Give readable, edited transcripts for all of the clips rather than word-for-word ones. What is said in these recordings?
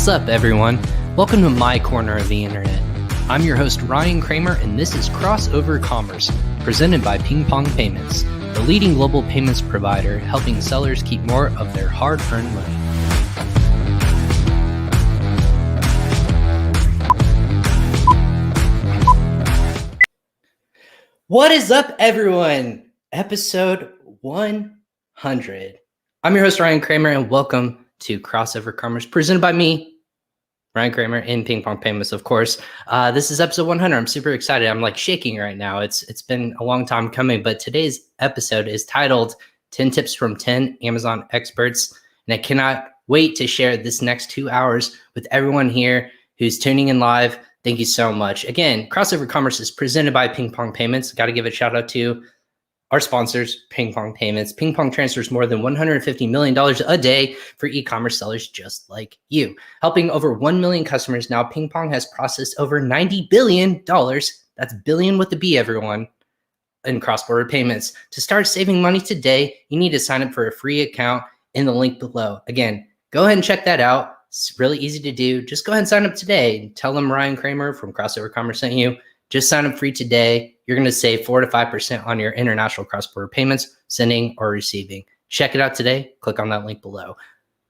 What's up, everyone? Welcome to my corner of the internet. I'm your host, Ryan Kramer, and this is Crossover Commerce, presented by PingPong Payments, the leading global payments provider helping sellers keep more of their hard-earned money. What is up, everyone? Episode 100. I'm your host, Ryan Kramer, and welcome to Crossover Commerce, presented by me, Ryan Kramer, in PingPong Payments, of course. This is episode 100. I'm super excited. I'm like shaking right now. It's been a long time coming, but today's episode is titled 10 Tips from 10 Amazon Experts, and I cannot wait to share this next 2 hours with everyone here who's tuning in live. Thank you so much. Again, Crossover Commerce is presented by PingPong Payments. Got to give a shout out to our sponsors, PingPong Payments. PingPong transfers more than $150 million a day for e-commerce sellers just like you. Helping over 1 million customers now, PingPong has processed over $90 billion, that's billion with a B, everyone, in cross-border payments. To start saving money today, you need to sign up for a free account in the link below. Again, go ahead and check that out. It's really easy to do. Just go ahead and sign up today. Tell them Ryan Kramer from Crossover Commerce sent you. Just sign up free today. You're going to save 4 to 5% on your international cross-border payments, sending or receiving. Check it out today. Click on that link below.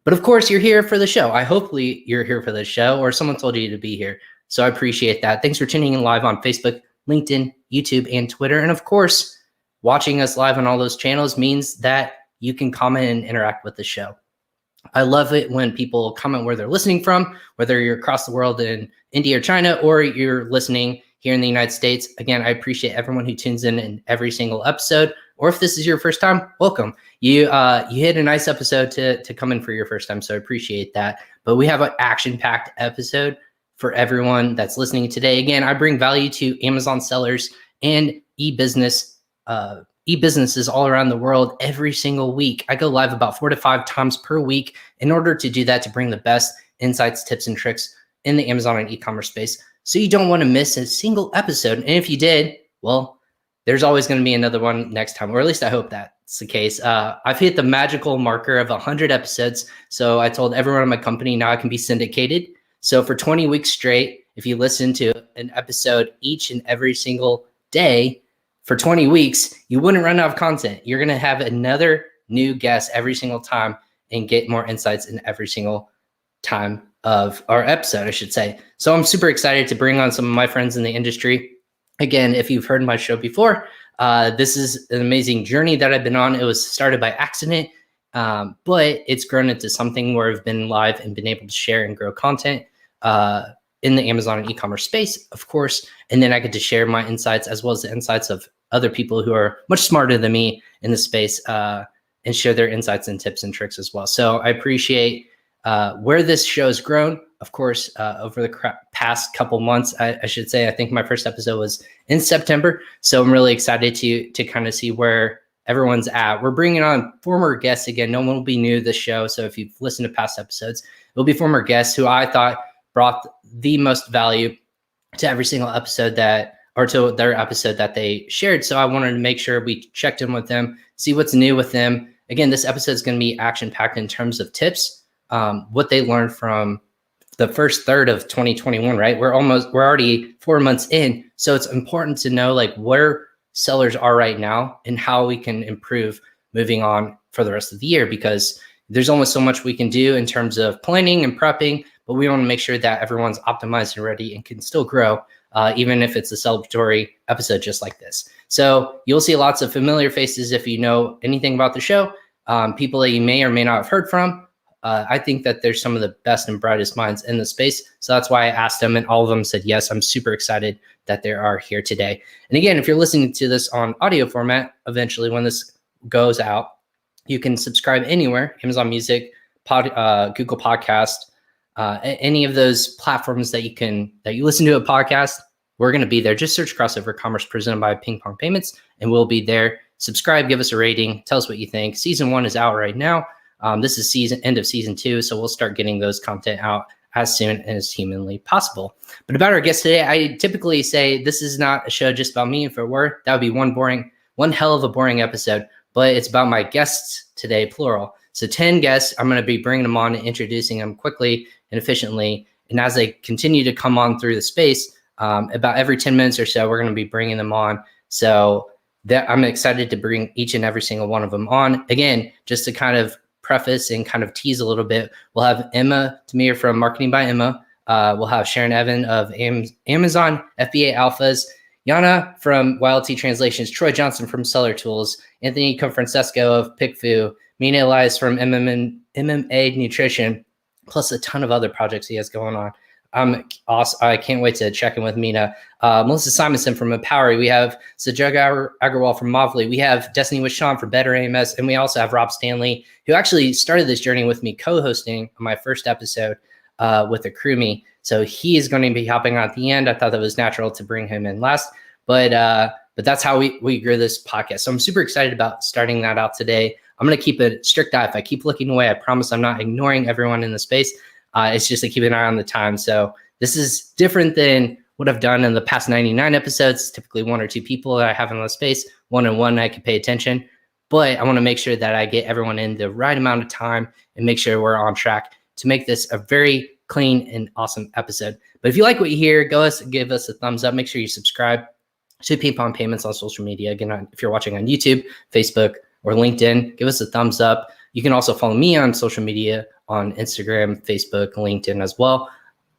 But of course, you're here for the show. Hopefully you're here for the show, or someone told you to be here. So I appreciate that. Thanks for tuning in live on Facebook, LinkedIn, YouTube, and Twitter. And of course, watching us live on all those channels means that you can comment and interact with the show. I love it when people comment where they're listening from, whether you're across the world in India or China, or you're listening here in the United States. Again, I appreciate everyone who tunes in every single episode. Or if this is your first time, welcome. You hit a nice episode to come in for your first time, so I appreciate that. But we have an action-packed episode for everyone that's listening today. Again, I bring value to Amazon sellers and e-businesses all around the world every single week. I go live about 4 to 5 times per week in order to do that, to bring the best insights, tips, and tricks in the Amazon and e-commerce space. So you don't want to miss a single episode. And if you did, well, there's always going to be another one next time, or at least I hope that's the case. I've hit the magical marker of 100 episodes. So I told everyone in my company now I can be syndicated. So for 20 weeks straight, if you listen to an episode each and every single day for 20 weeks, you wouldn't run out of content. You're going to have another new guest every single time and get more insights in every single time of our episode, I should say. So I'm super excited to bring on some of my friends in the industry. Again, if you've heard my show before, this is an amazing journey that I've been on. It was started by accident, but it's grown into something where I've been live and been able to share and grow content in the Amazon and e-commerce space, of course. And then I get to share my insights as well as the insights of other people who are much smarter than me in the space and share their insights and tips and tricks as well. So I appreciate where this show has grown, of course, over the past couple months, I should say. I think my first episode was in September. So I'm really excited to kind of see where everyone's at. We're bringing on former guests again. No one will be new to the show. So if you've listened to past episodes, it'll be former guests who I thought brought the most value to every single episode to their episode that they shared. So I wanted to make sure we checked in with them, see what's new with them. Again, this episode is going to be action-packed in terms of tips. What they learned from the first third of 2021, right? We're already 4 months in. So it's important to know like where sellers are right now and how we can improve moving on for the rest of the year, because there's only so much we can do in terms of planning and prepping, but we want to make sure that everyone's optimized and ready and can still grow, even if it's a celebratory episode just like this. So you'll see lots of familiar faces if you know anything about the show, people that you may or may not have heard from. I think that there's some of the best and brightest minds in the space. So that's why I asked them, and all of them said yes. I'm super excited that they are here today. And again, if you're listening to this on audio format, eventually when this goes out, you can subscribe anywhere, Amazon Music, Google Podcast, any of those platforms that you listen to a podcast. We're going to be there. Just search Crossover Commerce presented by PingPong Payments, and we'll be there. Subscribe, give us a rating, tell us what you think. Season 1 is out right now. This is end of season 2, so we'll start getting those content out as soon as humanly possible. But about our guest today, I typically say this is not a show just about me. If it were, that would be one hell of a boring episode. But it's about my guests today, plural. So 10 guests. I'm going to be bringing them on and introducing them quickly and efficiently. And as they continue to come on through the space, about every 10 minutes or so, we're going to be bringing them on. So that I'm excited to bring each and every single one of them on. Again, just to kind of preface and kind of tease a little bit, we'll have Tamir from Marketing by Emma. We'll have Sharon Evan of Amazon FBA Alphas, Jana from YLT Translations, Troy Johnston from Seller.Tools, Anthony Cofrancesco of PickFu, Mina Elias from MMA Nutrition, plus a ton of other projects he has going on. I can't wait to check in with Mina. Melissa Simonson from Empowery. We have Sajag Agarwal from Movley. We have Destaney Wishon from BetterAMS. And we also have Rob Stanley, who actually started this journey with me co-hosting my first episode with AccrueMe. So he is going to be hopping on at the end. I thought that was natural to bring him in last. But that's how we grew this podcast. So I'm super excited about starting that out today. I'm going to keep a strict eye. If I keep looking away, I promise I'm not ignoring everyone in the space. It's just to keep an eye on the time. So this is different than what I've done in the past 99 episodes. Typically 1 or 2 people that I have in the space, one-on-one, I can pay attention. But I want to make sure that I get everyone in the right amount of time and make sure we're on track to make this a very clean and awesome episode. But if you like what you hear, give us a thumbs up. Make sure you subscribe to PingPong Payments on social media. Again, if you're watching on YouTube, Facebook, or LinkedIn, give us a thumbs up. You can also follow me on social media on Instagram, Facebook, LinkedIn as well.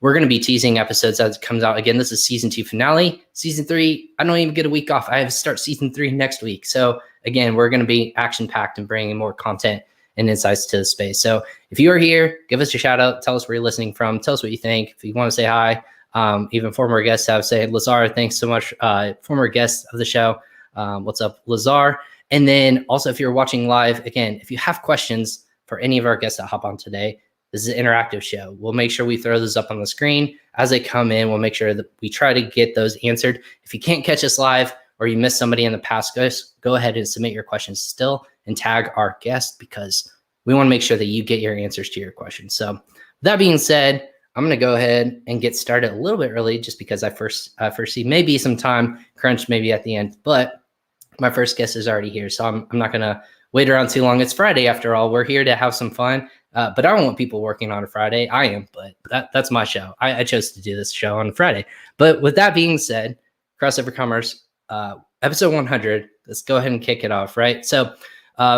We're going to be teasing episodes as it comes out. Again, this is season 2 finale. Season 3, I don't even get a week off. I have to start season 3 next week. So again, we're going to be action-packed and bringing more content and insights to the space. So if you are here, give us a shout out. Tell us where you're listening from. Tell us what you think. If you want to say hi, even former guests have said, Lazar, thanks so much. Former guest of the show. What's up, Lazar? And then also, if you're watching live, again, if you have questions for any of our guests that hop on today, this is an interactive show. We'll make sure we throw those up on the screen as they come in. We'll make sure that we try to get those answered. If you can't catch us live or you missed somebody in the past, go ahead and submit your questions still and tag our guest, because we want to make sure that you get your answers to your questions. So that being said, I'm going to go ahead and get started a little bit early, just because I foresee maybe some time crunch maybe at the end, but my first guest is already here. So I'm not going to wait around too long. It's Friday after all. We're here to have some fun. But I don't want people working on a Friday. I am, but that's my show. I chose to do this show on Friday. But with that being said, Crossover Commerce, episode 100, let's go ahead and kick it off, right? So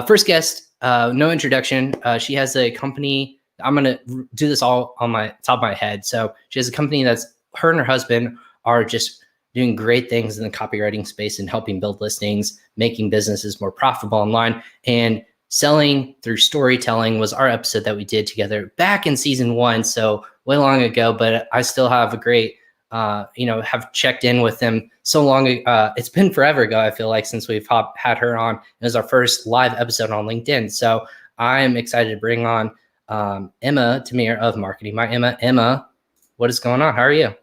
first guest, no introduction. She has a company. I'm going to do this all on my top of my head. So she has a company that's, her and her husband are just doing great things in the copywriting space and helping build listings, making businesses more profitable online, and selling through storytelling was our episode that we did together back in season 1. So way long ago, but I still have a great, have checked in with them so long. It's been forever ago, I feel like, since we've had her on. It was our first live episode on LinkedIn. So I'm excited to bring on Emma Tamir of Marketing by Emma. Emma, what is going on? How are you?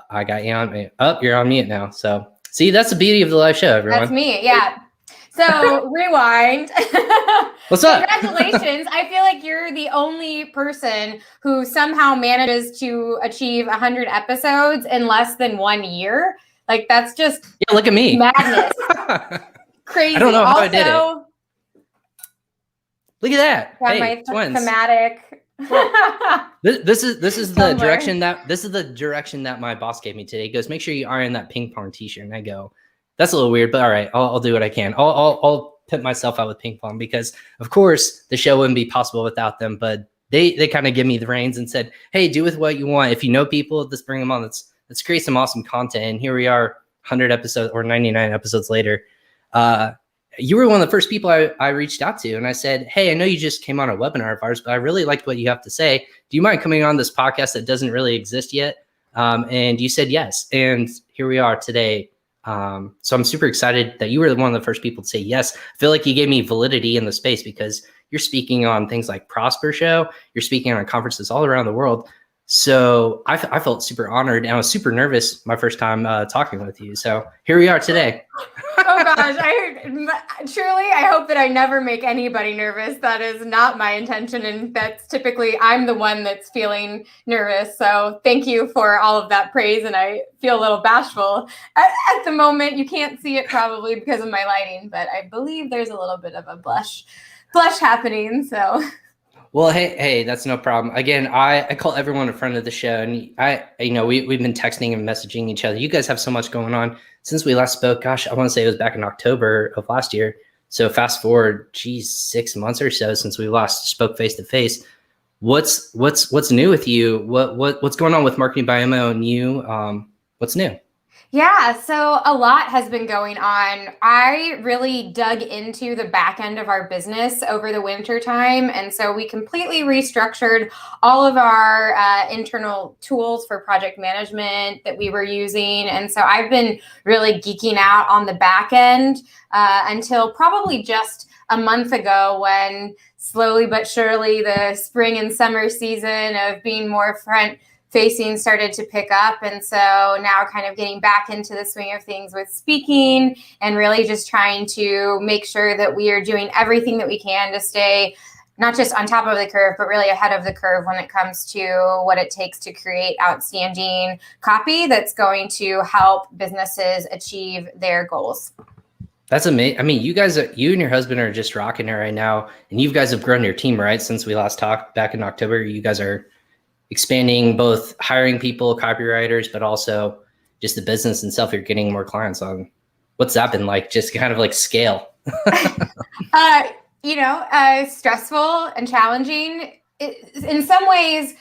I got you on mute. Oh, you're on mute now. So see, that's the beauty of the live show, everyone. That's me. Yeah. So rewind. What's up? Congratulations. I feel like you're the only person who somehow manages to achieve 100 episodes in less than 1 year. Like, that's just look at me. Madness. Crazy. I don't know how I did it. Look at that. Hey, twins. Thematic. This is the direction that my boss gave me today. He goes, make sure you iron that ping pong t-shirt. And I go, that's a little weird, but all right, I'll do what I can. I'll put myself out with ping pong, because of course the show wouldn't be possible without them. But they kind of give me the reins and said, hey, do with what you want. If you know people, let's bring them on. Let's create some awesome content. And here we are, 100 episodes or 99 episodes later. You were one of the first people I reached out to, and I said, hey, I know you just came on a webinar of ours, but I really liked what you have to say. Do you mind coming on this podcast that doesn't really exist yet? And you said yes. And here we are today. So I'm super excited that you were one of the first people to say yes. I feel like you gave me validity in the space, because you're speaking on things like Prosper Show. You're speaking on conferences all around the world. So I felt super honored, and I was super nervous my first time talking with you. So here we are today. Oh gosh, I hope that I never make anybody nervous. That is not my intention, and that's typically I'm the one that's feeling nervous. So thank you for all of that praise, and I feel a little bashful at the moment. You can't see it probably because of my lighting, but I believe there's a little bit of a blush happening. So. Well, hey, that's no problem. Again, I call everyone a friend of the show, and we've been texting and messaging each other. You guys have so much going on since we last spoke. Gosh, I want to say it was back in October of last year. So fast forward, 6 months or so since we last spoke face to face. What's new with you? What's going on with Marketing by MO and you? What's new? Yeah, so a lot has been going on. I really dug into the back end of our business over the winter time. And so we completely restructured all of our internal tools for project management that we were using. And so I've been really geeking out on the back end until probably just a month ago, when slowly but surely the spring and summer season of being more front facing started to pick up. And so now kind of getting back into the swing of things with speaking and really just trying to make sure that we are doing everything that we can to stay not just on top of the curve, but really ahead of the curve when it comes to what it takes to create outstanding copy that's going to help businesses achieve their goals. That's amazing. I mean, you and your husband are just rocking it right now, and you guys have grown your team, right? Since we last talked back in October, you guys are expanding, both hiring people, copywriters, but also just the business itself. You're getting more clients on. What's that been like? Just kind of like scale. Stressful and challenging. In some ways,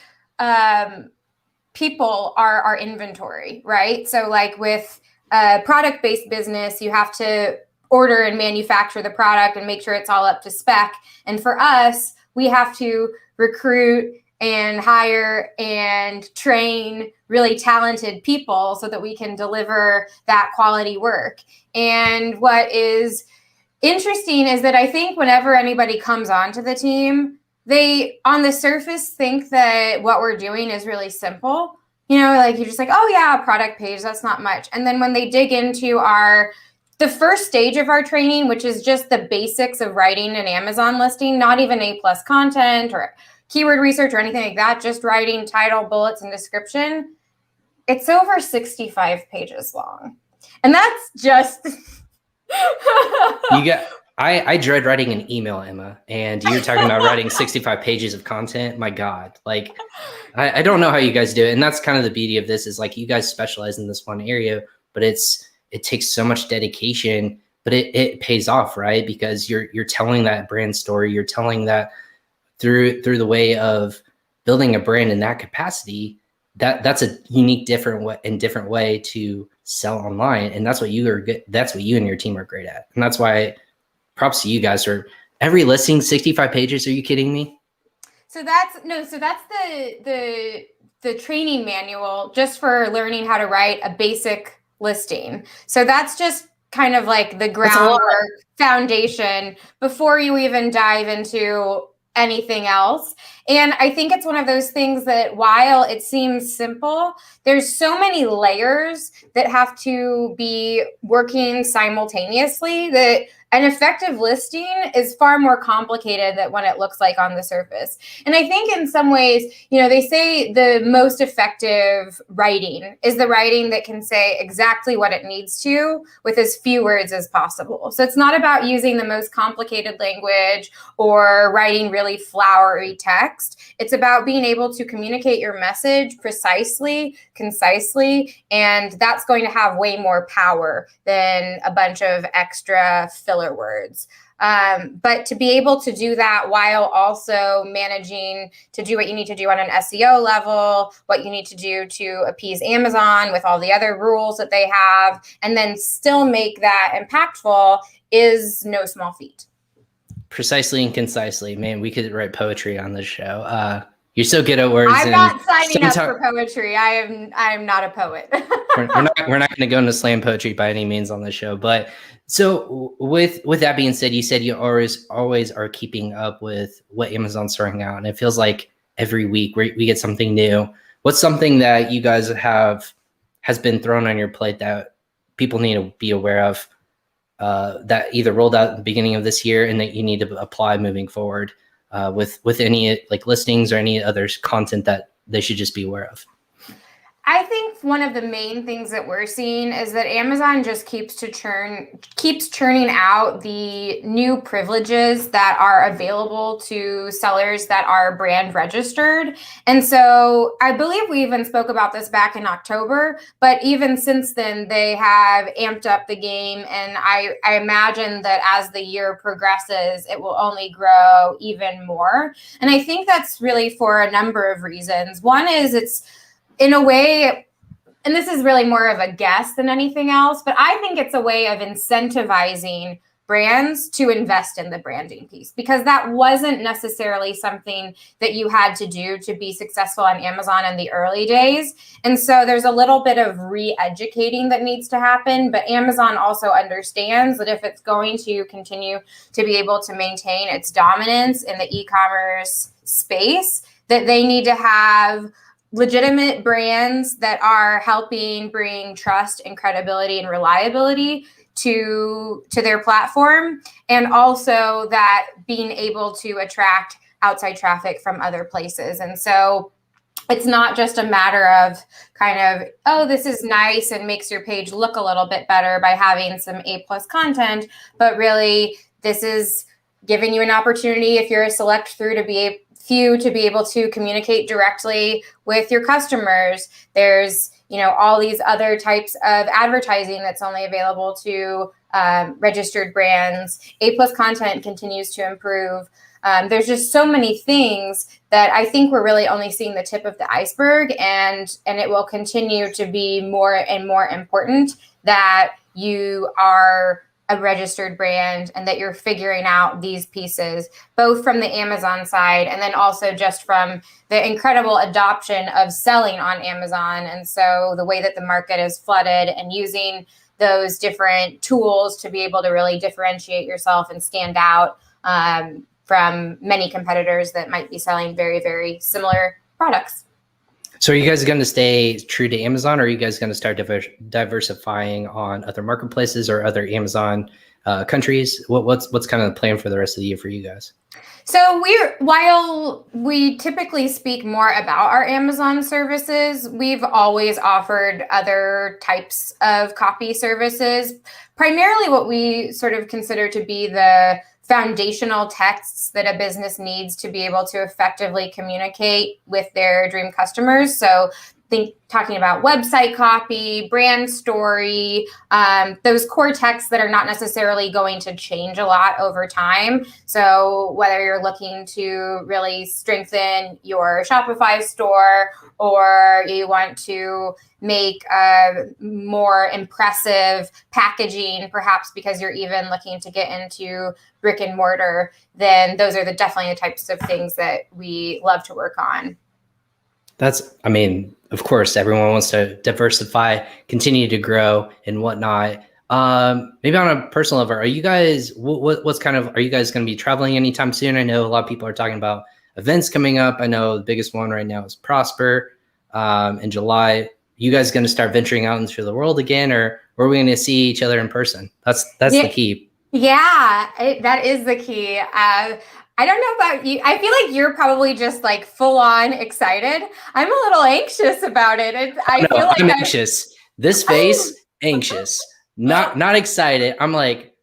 people are our inventory, right? So like with a product-based business, you have to order and manufacture the product and make sure it's all up to spec. And for us, we have to recruit and hire and train really talented people so that we can deliver that quality work. And what is interesting is that I think whenever anybody comes onto the team, they on the surface think that what we're doing is really simple. Like you're just like, oh yeah, a product page, that's not much. And then when they dig into the first stage of our training, which is just the basics of writing an Amazon listing, not even A+ content or keyword research or anything like that, just writing title, bullets, and description, it's over 65 pages long. And that's just... I dread writing an email, Emma, and you're talking about writing 65 pages of content. My God, like I don't know how you guys do it. And that's kind of the beauty of this, is like you guys specialize in this one area, but it takes so much dedication, but it pays off, right? Because you're telling that brand story, you're telling that through the way of building a brand in that capacity. That's a unique, different way to sell online, and that's what you are good. That's what you and your team are great at, and that's why props to you guys for every listing 65 pages. Are you kidding me? So that's the training manual just for learning how to write a basic listing. So that's just kind of like the groundwork foundation before you even dive into anything else. And I think it's one of those things that while it seems simple, there's so many layers that have to be working simultaneously that an effective listing is far more complicated than what it looks like on the surface. And I think in some ways, they say the most effective writing is the writing that can say exactly what it needs to with as few words as possible. So it's not about using the most complicated language or writing really flowery text. It's about being able to communicate your message precisely, concisely, and that's going to have way more power than a bunch of extra filler words. But to be able to do that while also managing to do what you need to do on an SEO level, what you need to do to appease Amazon with all the other rules that they have, and then still make that impactful is no small feat. Precisely and concisely. Man, we could write poetry on this show. You're so good at words. I'm not signing up for poetry. I am not a poet. we're not going to go into slam poetry by any means on this show. But so with that being said, you said you always are keeping up with what Amazon's throwing out, and it feels like every week we get something new. What's something that you guys has been thrown on your plate that people need to be aware of, that either rolled out at the beginning of this year and that you need to apply moving forward, with any like listings or any other content that they should just be aware of? I think one of the main things that we're seeing is that Amazon just keeps churning out the new privileges that are available to sellers that are brand registered. And so I believe we even spoke about this back in October, but even since then, they have amped up the game. And I imagine that as the year progresses, it will only grow even more. And I think that's really for a number of reasons. One is it's, in a way, and this is really more of a guess than anything else, but I think it's a way of incentivizing brands to invest in the branding piece, because that wasn't necessarily something that you had to do to be successful on Amazon in the early days. And so there's a little bit of re-educating that needs to happen, but Amazon also understands that if it's going to continue to be able to maintain its dominance in the e-commerce space, that they need to have legitimate brands that are helping bring trust and credibility and reliability to their platform, and also that being able to attract outside traffic from other places. And so it's not just a matter of kind of, oh, this is nice and makes your page look a little bit better by having some A+ content, but really this is giving you an opportunity, if you're a select few, to be able to communicate directly with your customers. There's, all these other types of advertising that's only available to registered brands. A+ content continues to improve. There's just so many things that I think we're really only seeing the tip of the iceberg, and it will continue to be more and more important that you are a registered brand and that you're figuring out these pieces, both from the Amazon side and then also just from the incredible adoption of selling on Amazon. And so the way that the market is flooded, and using those different tools to be able to really differentiate yourself and stand out from many competitors that might be selling very, very similar products. So are you guys going to stay true to Amazon, or are you guys going to start diversifying on other marketplaces or other Amazon countries? What's kind of the plan for the rest of the year for you guys? So while we typically speak more about our Amazon services, we've always offered other types of copy services, primarily what we sort of consider to be the foundational texts that a business needs to be able to effectively communicate with their dream customers. So talking about website copy, brand story, those core texts that are not necessarily going to change a lot over time. So whether you're looking to really strengthen your Shopify store, or you want to make a more impressive packaging, perhaps because you're even looking to get into brick and mortar, then those are definitely the types of things that we love to work on. Of course, everyone wants to diversify, continue to grow and whatnot. Maybe on a personal level, are you guys, are you guys going to be traveling anytime soon? I know a lot of people are talking about events coming up. I know the biggest one right now is Prosper in July. You guys going to start venturing out into the world again, or are we going to see each other in person? That's the key. Yeah, that is the key. I don't know about you. I feel like you're probably just like full on excited. I'm a little anxious about it. I'm anxious. This face, anxious, not excited. I'm like,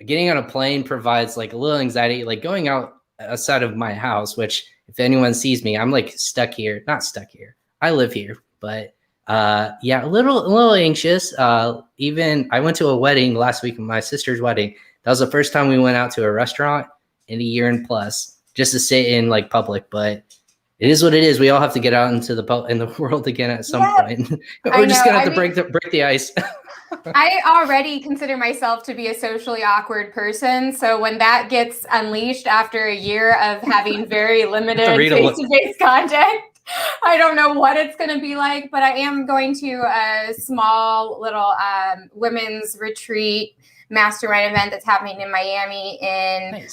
getting on a plane provides like a little anxiety, like going outside of my house, which if anyone sees me, I'm like not stuck here. I live here, but a little anxious. Even I went to a wedding last week, my sister's wedding. That was the first time we went out to a restaurant in a year and plus, just to sit in like public. But it is what it is. We all have to get out into the world again at some point. We're just gonna have to break the ice. I already consider myself to be a socially awkward person. So when that gets unleashed after a year of having very limited face-to-face contact, I don't know what it's going to be like, but I am going to a small little women's retreat mastermind event that's happening in Miami in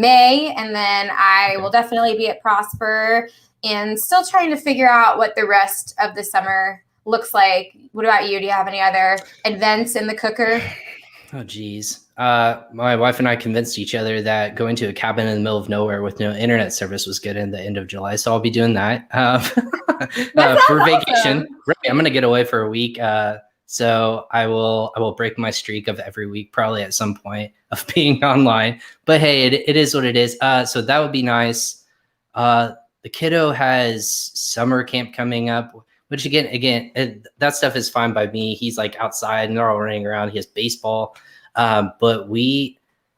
May. And then I will definitely be at Prosper, and still trying to figure out what the rest of the summer looks like. What about you? Do you have any other events in the cooker? Oh, geez. My wife and I convinced each other that going to a cabin in the middle of nowhere with no internet service was good in the end of July. So I'll be doing that for vacation. Awesome. Right, I'm going to get away for a week. So I will break my streak of every week, probably at some point, of being online. But hey, it is what it is. So that would be nice. The kiddo has summer camp coming up, which again, that stuff is fine by me. He's like outside and they're all running around. He has baseball. But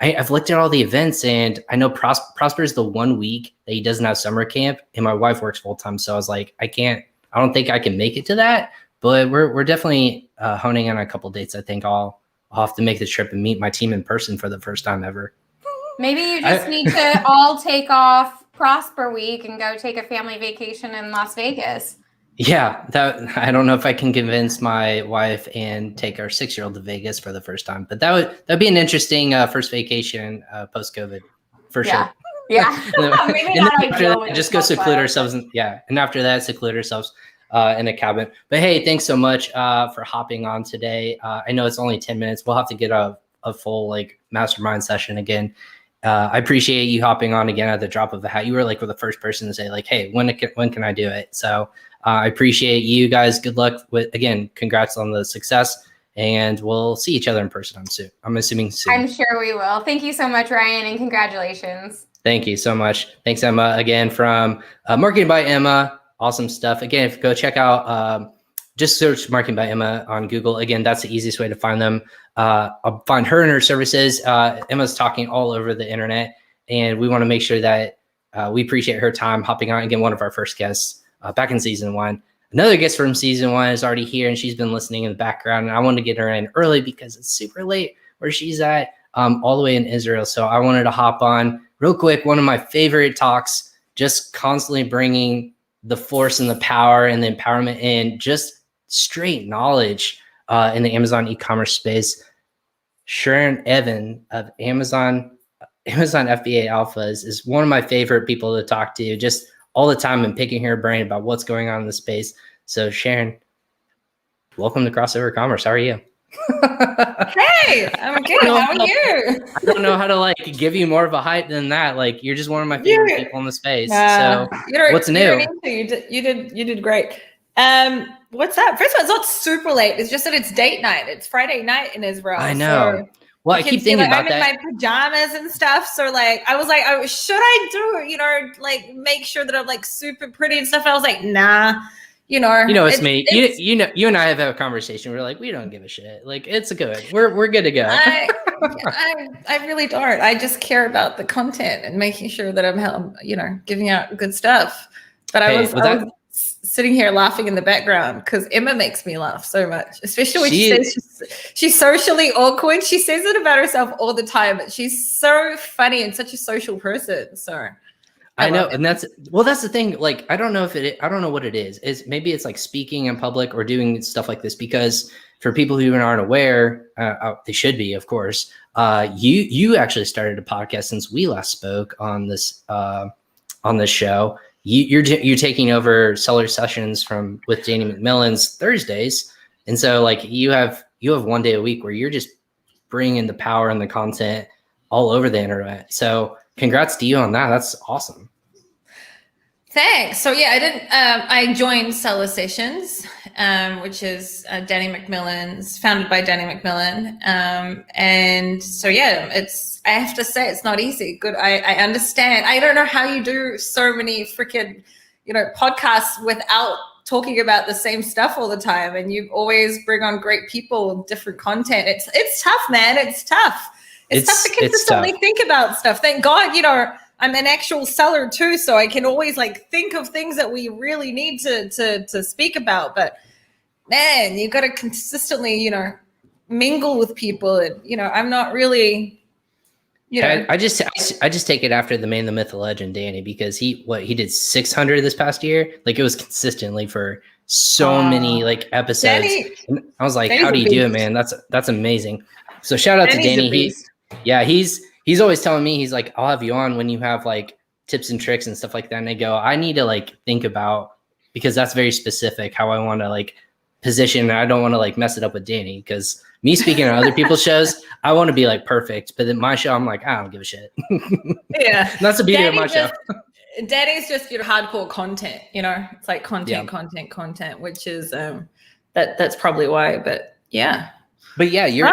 I've looked at all the events, and I know Prosper is the 1 week that he doesn't have summer camp, and my wife works full time. So I was like, I don't think I can make it to that, but we're definitely honing in on a couple dates. I think I'll have to make the trip and meet my team in person for the first time ever. Maybe you just need to all take off Prosper Week and go take a family vacation in Las Vegas. Yeah, I don't know if I can convince my wife and take our 6-year-old to Vegas for the first time, but that'd be an interesting first vacation post-COVID for sure. Yeah. Maybe not ideal. Just go seclude ourselves. And after that, seclude ourselves in a cabin. But hey, thanks so much for hopping on today. I know it's only 10 minutes. We'll have to get a full like mastermind session again. I appreciate you hopping on again at the drop of a hat. You were like the first person to say like, hey, when can I do it? So I appreciate you guys. Good luck again, congrats on the success, and we'll see each other in person. I'm assuming soon. I'm sure we will. Thank you so much, Ryan, and congratulations. Thank you so much. Thanks, Emma, again from Marketing by Emma. Awesome stuff. Again, go check out, just search Marketing by Emma on Google. Again, that's the easiest way to find them. I'll find her and her services. Emma's talking all over the internet, and we want to make sure that we appreciate her time hopping on. Again, one of our first guests back in season 1. Another guest from season 1 is already here, and she's been listening in the background. And I wanted to get her in early because it's super late where she's at, all the way in Israel. So I wanted to hop on real quick. One of my favorite talks, just constantly bringing the force and the power and the empowerment in, just straight knowledge in the Amazon e-commerce space. Sharon Evan of Amazon FBA Alphas is one of my favorite people to talk to, just all the time, and picking her brain about what's going on in the space. So Sharon, welcome to Crossover Commerce. How are you? Hey, I'm good. How are you? I don't know how to like give you more of a hype than that. Like, you're just one of my favorite people in the space. So what's new? You did great. What's up? First of all, it's not super late. It's just that it's date night. It's Friday night in Israel. I know. So well, I keep thinking about that. I'm in my pajamas and stuff. So like, I was like, should I do, like make sure that I'm like super pretty and stuff. And I was like, nah, it's me. You and I have a conversation. We're like, we don't give a shit. Like, it's good. We're good to go. I really don't. I just care about the content and making sure that I'm, giving out good stuff. But I was sitting here laughing in the background because Emma makes me laugh so much, especially when she says she's socially awkward. She says it about herself all the time, but she's so funny and such a social person. So I know. And that's the thing. Like, I don't know what it is. Maybe it's like speaking in public or doing stuff like this, because for people who aren't aware, they should be, of course. You actually started a podcast since we last spoke on this show. You're taking over Seller Sessions with Danny McMillan's Thursdays, and so like you have 1 day a week where you're just bringing the power and the content all over the internet. So congrats to you on that. That's awesome. Thanks. So yeah, I joined Seller Sessions, which is Danny McMillan's, founded by Danny McMillan. And so yeah, I have to say it's not easy. Good. I understand. I don't know how you do so many freaking, podcasts without talking about the same stuff all the time. And you always bring on great people, different content. It's tough, man. It's tough. It's tough to consistently think about stuff. Thank God, I'm an actual seller too, so I can always like think of things that we really need to speak about. But man, you got to consistently, mingle with people, and I'm not really. I just take it after the man, the myth, the legend, Danny, because he did 600 this past year. Like, it was consistently for so many like episodes. Danny, and I was like, how do you do it, man? That's amazing. So shout out to Danny. He's always telling me, he's like, I'll have you on when you have like tips and tricks and stuff like that. And I go, I need to like think about, because that's very specific, how I want to like position, and I don't want to like mess it up with Danny, because me speaking on other people's shows, I want to be like perfect, but then my show, I'm like, I don't give a shit. Yeah, That's the beauty of my show. Danny's just your hardcore content, it's like content, which is that's probably why. But yeah. But yeah, you're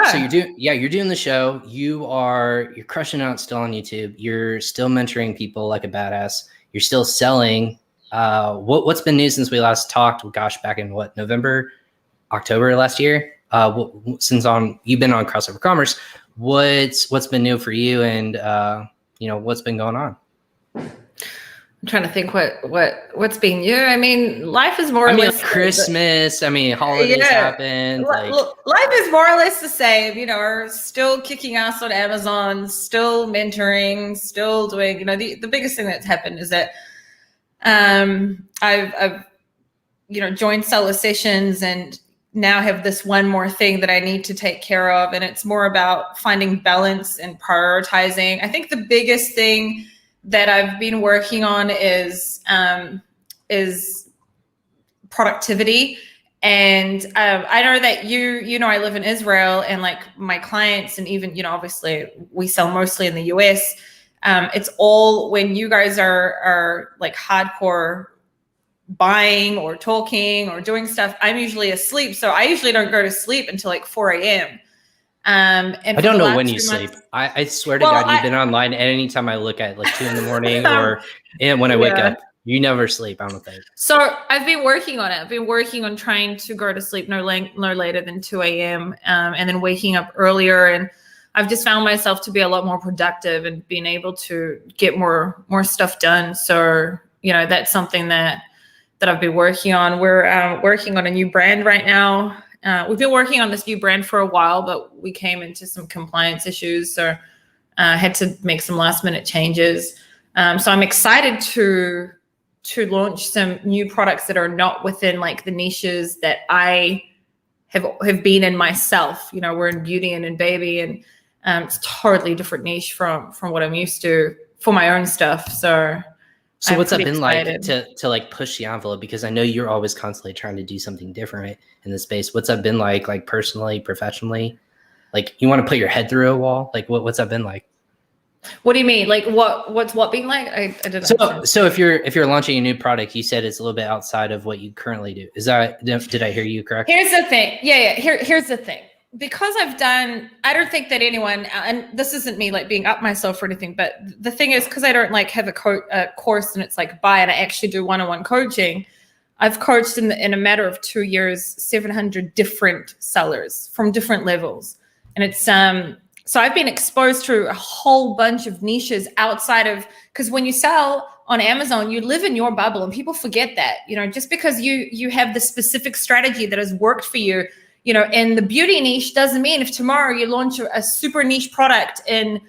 doing the show. You're crushing out still on YouTube. You're still mentoring people like a badass. You're still selling. What's been new since we last talked? Gosh, back in November, October last year. Since you've been on Crossover Commerce, what's been new for you, and what's been going on? I'm trying to think what's been new. I mean, life is more or less Christmas. Holidays happen. Life is more or less the same. Still kicking ass on Amazon, still mentoring, still doing. The biggest thing that's happened is that I've joined Seller Sessions and now have this one more thing that I need to take care of, and it's more about finding balance and prioritizing. I think the biggest thing that I've been working on is productivity. And I know that I live in Israel, and like my clients, and even, obviously we sell mostly in the US. It's all when you guys are like hardcore buying or talking or doing stuff, I'm usually asleep. So I usually don't go to sleep until like 4 a.m. And I don't know when you sleep. I swear to God, you've been online, and anytime I look at like 2 a.m. or when I wake up, you never sleep, I don't think. So I've been working on it. I've been working on trying to go to sleep no later than 2 a.m. And then waking up earlier. And I've just found myself to be a lot more productive and being able to get more stuff done. So, that's something that I've been working on. We're working on a new brand right now. We've been working on this new brand for a while, but we came into some compliance issues, so had to make some last minute changes. So I'm excited to launch some new products that are not within like the niches that I have been in myself. We're in beauty and in baby, and it's a totally different niche from what I'm used to for my own stuff. So what's that been like to like push the envelope? Because I know you're always constantly trying to do something different in the space. What's that been like personally, professionally? Like, you want to put your head through a wall? Like, what's that been like? What do you mean? Like what's been like? I didn't understand. So if you're launching a new product, you said it's a little bit outside of what you currently do. Did I hear you correct? Here's the thing. Yeah. Here's the thing. Because I don't think that anyone, and this isn't me like being up myself or anything, but the thing is, because I don't like have a course and it's like buy, and I actually do one-on-one coaching. I've coached in a matter of 2 years, 700 different sellers from different levels. And it's, so I've been exposed to a whole bunch of niches outside of, because when you sell on Amazon, you live in your bubble, and people forget that, just because you have the specific strategy that has worked for you, in the beauty niche doesn't mean if tomorrow you launch a super niche product in,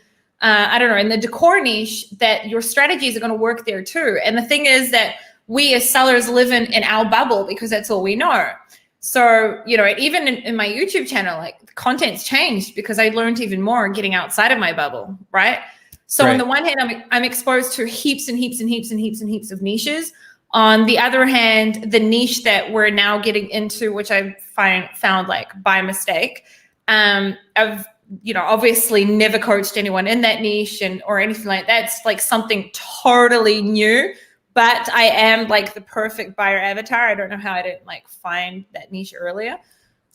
in the decor niche, that your strategies are going to work there too. And the thing is that we as sellers live in our bubble because that's all we know. So, even in my YouTube channel, like the content's changed because I learned even more getting outside of my bubble, right? So on the one hand, I'm exposed to heaps and heaps and heaps and heaps and heaps of niches. On the other hand, the niche that we're now getting into, which I found like by mistake, I've obviously never coached anyone in that niche or anything like that. It's like something totally new, but I am like the perfect buyer avatar. I don't know how I didn't like find that niche earlier.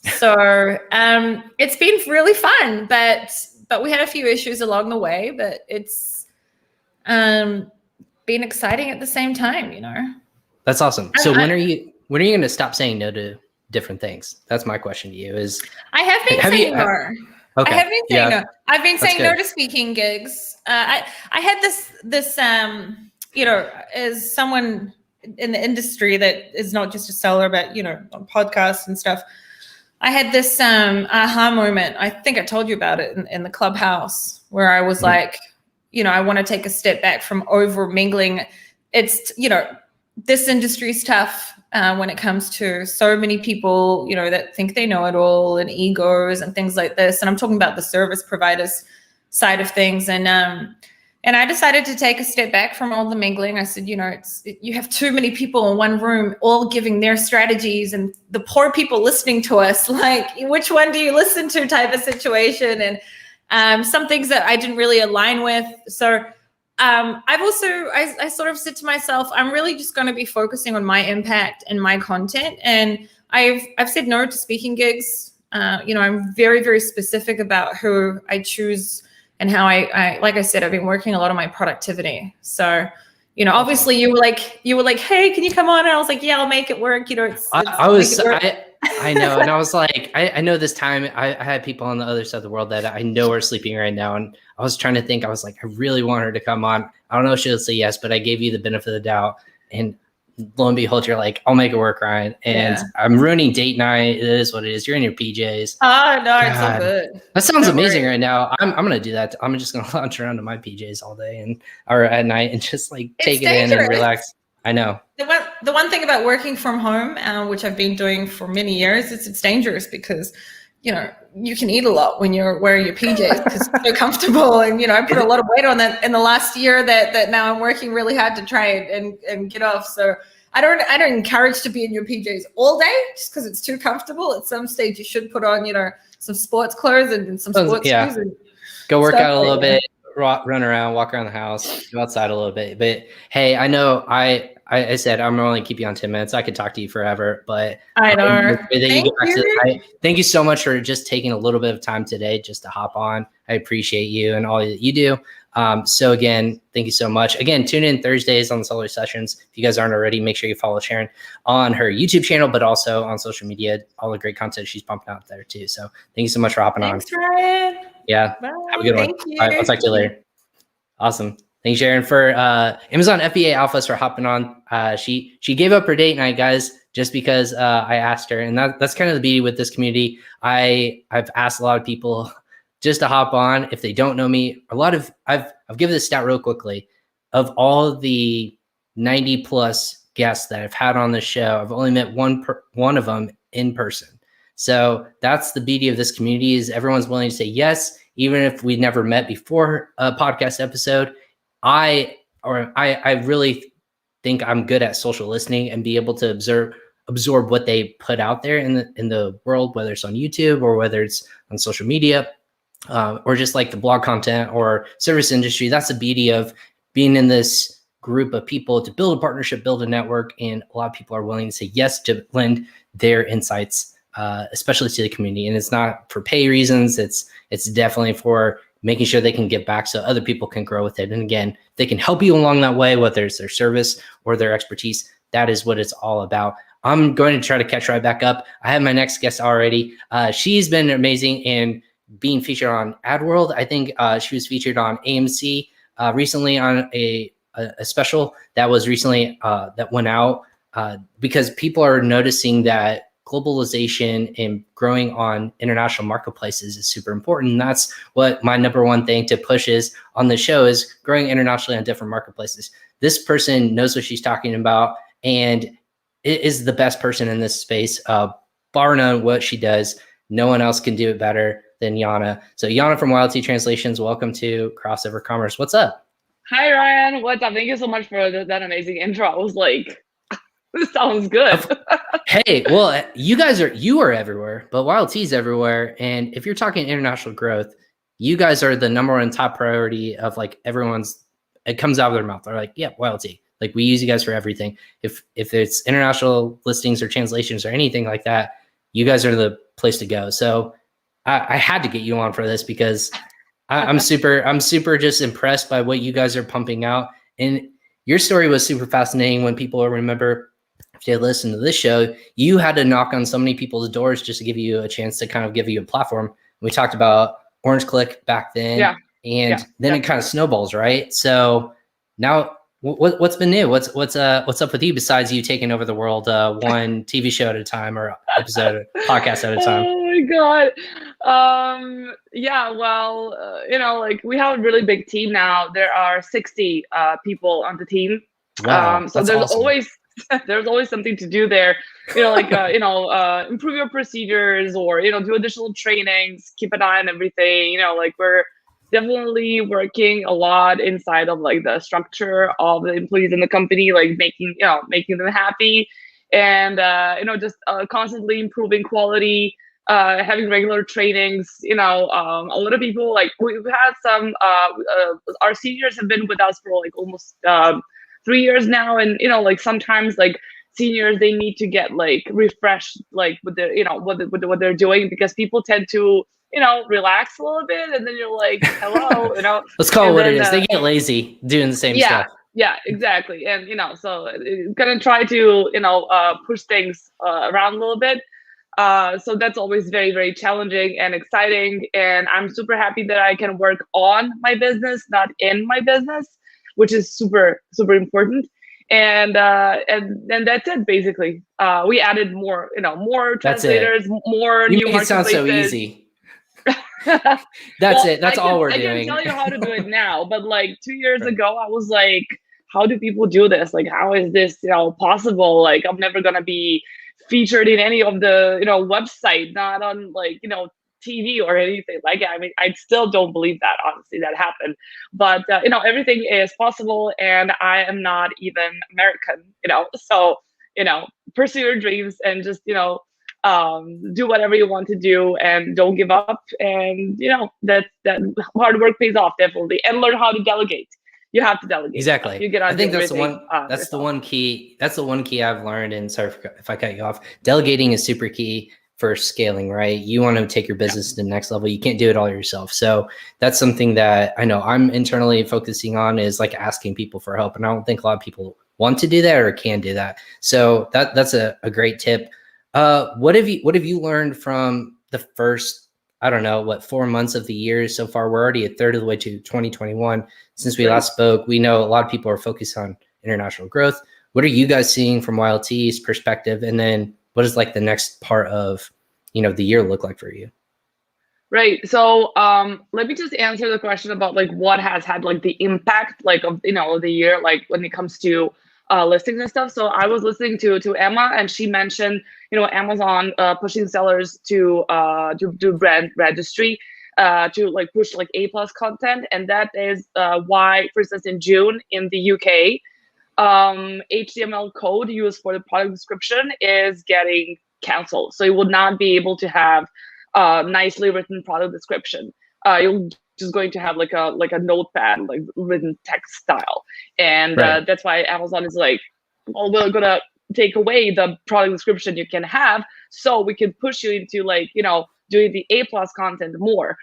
So it's been really fun, but we had a few issues along the way, but it's been exciting at the same time, That's awesome. So when are you going to stop saying no to different things? That's my question to you. I have been saying no. Okay. I have been saying no. I've been saying good. no to speaking gigs. I had this as someone in the industry that is not just a seller, but on podcasts and stuff. I had this aha moment. I think I told you about it in the clubhouse, where I was like, I want to take a step back from over mingling. It's this industry is tough when it comes to so many people, that think they know it all, and egos and things like this. And I'm talking about the service providers side of things. And And I decided to take a step back from all the mingling. I said, you have too many people in one room all giving their strategies and the poor people listening to us, like, which one do you listen to type of situation. And some things that I didn't really align with. So I sort of said to myself, I'm really just going to be focusing on my impact and my content. And I've said no to speaking gigs. I'm very, very specific about who I choose and how I like I said, I've been working a lot on my productivity. So, obviously you were like, hey, can you come on? And I was like, yeah, I'll make it work. I know. And I was like, I know this time I had people on the other side of the world that I know are sleeping right now. And I was trying to think, I was like, I really want her to come on. I don't know if she'll say yes, but I gave you the benefit of the doubt. And lo and behold, you're like, I'll make it work, Ryan. And I'm ruining date night. It is what it is. You're in your PJs. Oh, no, it's so good. That sounds amazing right now. I'm going to do that. I'm just going to lounge around in my PJs all day or at night and just like take it in and relax. I know. The one thing about working from home, which I've been doing for many years, it's dangerous because, you can eat a lot when you're wearing your PJs because they're comfortable. And, I put a lot of weight on that in the last year that now I'm working really hard to try and get off. So I don't encourage to be in your PJs all day just because it's too comfortable. At some stage you should put on, some sports clothes and some sports shoes. And go work out a little bit, run around, walk around the house, go outside a little bit. But hey, I know I said I'm only keep you on 10 minutes. I could talk to you forever, but I know. Thank you so much for just taking a little bit of time today just to hop on. I appreciate you and all that you do. So again, thank you so much. Again, tune in Thursdays on the Solar Sessions. If you guys aren't already, make sure you follow Sharon on her YouTube channel, but also on social media, all the great content she's pumping out there too. So thank you so much for hopping on. Thanks, Ryan. Yeah. Bye. Have a good one. You. All right, I'll talk to you later. Awesome. Thanks, Sharon, for Amazon FBA Alphas for hopping on. She gave up her date night, guys, just because I asked her. And that's kind of the beauty with this community. I've asked a lot of people just to hop on if they don't know me. I've given this stat real quickly. Of all the 90 plus guests that I've had on the show, I've only met one of them in person. So that's the beauty of this community is everyone's willing to say yes, even if we never met before a podcast episode. I really think I'm good at social listening and be able to absorb what they put out there in the world, whether it's on YouTube or whether it's on social media, or just like the blog content or service industry. That's the beauty of being in this group of people to build a partnership, build a network, and a lot of people are willing to say yes to lend their insights, especially to the community. And it's not for pay reasons. It's definitely for making sure they can get back so other people can grow with it. And again, they can help you along that way, whether it's their service or their expertise. That is what it's all about. I'm going to try to catch right back up. I have my next guest already. She's been amazing in being featured on AdWorld. I think she was featured on AMC recently on a special that was recently that went out because people are noticing that globalization and growing on international marketplaces is super important. And that's what my number one thing to push is on the show is growing internationally on different marketplaces. This person knows what she's talking about and it is the best person in this space, bar none what she does. No one else can do it better than Jana. So Jana from YLT Translations, welcome to Crossover Commerce. What's up? Hi, Ryan. What's up? Thank you so much for that amazing intro. I was like, this sounds good. Hey, well, you are everywhere, but YLT's everywhere. And if you're talking international growth, you guys are the number one top priority of like it comes out of their mouth. They're like, yeah, YLT. Like we use you guys for everything. If it's international listings or translations or anything like that, you guys are the place to go. So I had to get you on for this because I'm super just impressed by what you guys are pumping out. And your story was super fascinating when people remember if they listen to this show, you had to knock on so many people's doors just to give you a chance to kind of give you a platform. We talked about Orange Click back then, then it kind of snowballs, right? So now what's been new? What's up with you besides you taking over the world one TV show at a time or podcast at a time? Oh my God. Like we have a really big team now. There are 60 people on the team. Wow, so there's awesome. there's always something to do there. Improve your procedures or do additional trainings, keep an eye on everything. definitely working a lot inside of like the structure of the employees in the company, like making them happy, and just constantly improving quality, having regular trainings. A lot of people, like we've had some our seniors have been with us for like almost 3 years now, and like sometimes like seniors, they need to get like refreshed, like with their what they're doing, because people tend to relax a little bit, and then you're like, hello, Let's call it what then, it is. They get lazy doing the same stuff. Yeah, exactly. And so gonna try to push things around a little bit. So that's always very, very challenging and exciting, and I'm super happy that I can work on my business, not in my business, which is super, super important. And then that's it, basically. We added more translators, more you new make it sound so marketplaces. easy. That's it. That's all we're doing. I can tell you how to do it now, but like 2 years ago, I was like, how do people do this? Like, how is this possible? Like, I'm never gonna be featured in any of the website, not on like TV or anything like it. I mean, I still don't believe that, honestly, that happened. But everything is possible, and I am not even American, so pursue your dreams and just do whatever you want to do, and don't give up. And that hard work pays off, definitely. And learn how to delegate. You have to delegate. Exactly. You get on. I think that's the one. That's the one key. That's the one key I've learned. And sorry if I cut you off. Delegating is super key for scaling, right? You want to take your business to the next level. You can't do it all yourself. So that's something that I know I'm internally focusing on, is like asking people for help. And I don't think a lot of people want to do that or can do that. So that's a great tip. What have you learned from the first, I don't know, 4 months of the year so far? We're already a third of the way to 2021. Since we last spoke, we know a lot of people are focused on international growth. What are you guys seeing from YLT's perspective? And then what does like the next part of, the year look like for you? Right. So let me just answer the question about like what has had like the impact like of the year, like when it comes to listings and stuff. So I was listening to Emma, and she mentioned Amazon pushing sellers to do brand registry, to like push like A+ content, and that is why, for instance, in June in the UK, HTML code used for the product description is getting canceled. So you will not be able to have nicely written product description. You're just going to have like a notepad, like written text style. And that's why Amazon is like, well, we're gonna take away the product description you can have, so we can push you into like doing the A+ content more.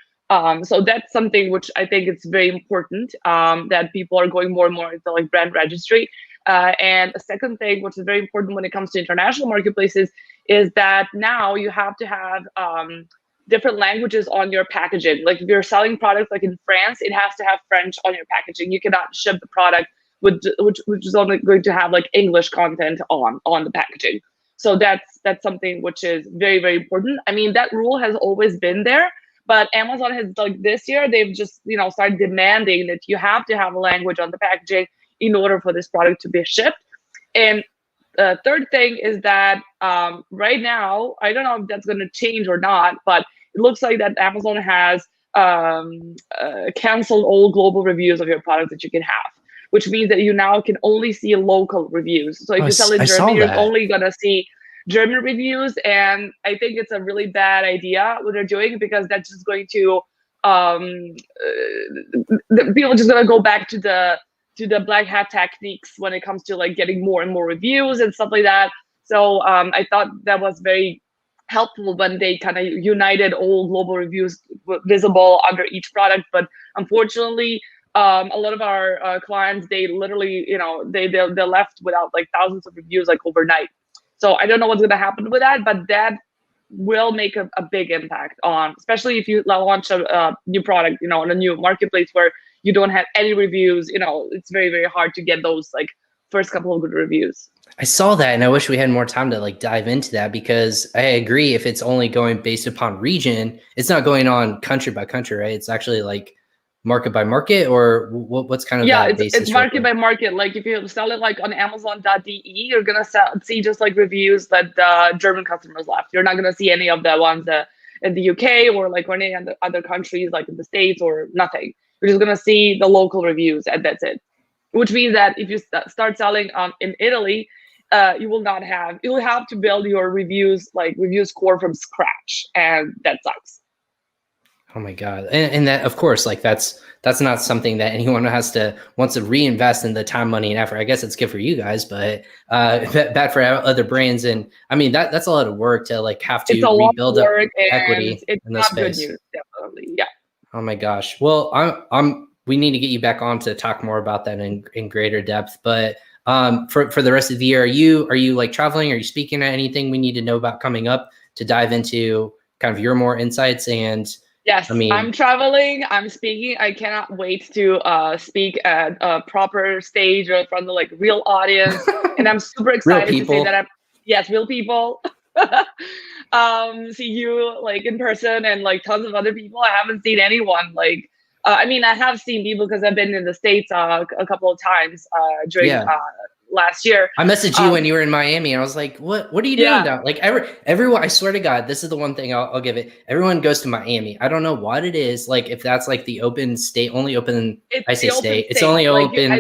So that's something which I think it's very important, that people are going more and more into like brand registry. And a second thing, which is very important when it comes to international marketplaces, is that now you have to have different languages on your packaging. Like if you're selling products like in France, it has to have French on your packaging. You cannot ship the product which is only going to have like English content on the packaging. So that's something which is very, very important. I mean, that rule has always been there, but Amazon has, like, this year, they've just started demanding that you have to have a language on the packaging in order for this product to be shipped. And the third thing is that right now, I don't know if that's going to change or not, but it looks like that Amazon has canceled all global reviews of your product that you can have, which means that you now can only see local reviews. So if you sell in Germany, you're only going to see German reviews. And I think it's a really bad idea what they're doing, because that's just going to, the people are just going to go back to the black hat techniques when it comes to like getting more and more reviews and stuff like that. So I thought that was very helpful when they kind of united all global reviews visible under each product. But unfortunately, a lot of our clients, they literally, they're left without like thousands of reviews like overnight. So I don't know what's going to happen with that, but that will make a big impact on, especially if you launch a new product, on a new marketplace where you don't have any reviews. It's very, very hard to get those like first couple of good reviews. I saw that, and I wish we had more time to like dive into that, because I agree, if it's only going based upon region, it's not going on country by country, right? It's actually like market by market, or what's kind of that basis? It's market by market. Like if you sell it like on Amazon.de, you're gonna see just like reviews that German customers left. You're not gonna see any of the ones that in the UK or like any other countries, like in the States or nothing. You're just gonna see the local reviews, and that's it. Which means that if you start selling in Italy, you'll have to build your review score from scratch, and that sucks. Oh my God. And that, of course, like that's not something that anyone wants to reinvest in the time, money, and effort. I guess it's good for you guys, but bad for other brands. And I mean, that's a lot of work to like have to rebuild up equity in this space. Good news, definitely. Yeah. Oh my gosh. Well, we need to get you back on to talk more about that in greater depth. But for the rest of the year, are you like traveling? Are you speaking at anything we need to know about coming up to dive into kind of your more insights? And yes, I'm traveling. I'm speaking. I cannot wait to speak at a proper stage or in front of like real audience, and I'm super excited to say that real people. See you like in person and like tons of other people. I haven't seen anyone like. I have seen people because I've been in the States a couple of times during last year. I messaged you when you were in Miami, and I was like, "What are you doing down?" Like everyone, I swear to God, this is the one thing I'll give it. Everyone goes to Miami. I don't know what it is. Like if that's like the open state, only open. It's only open. I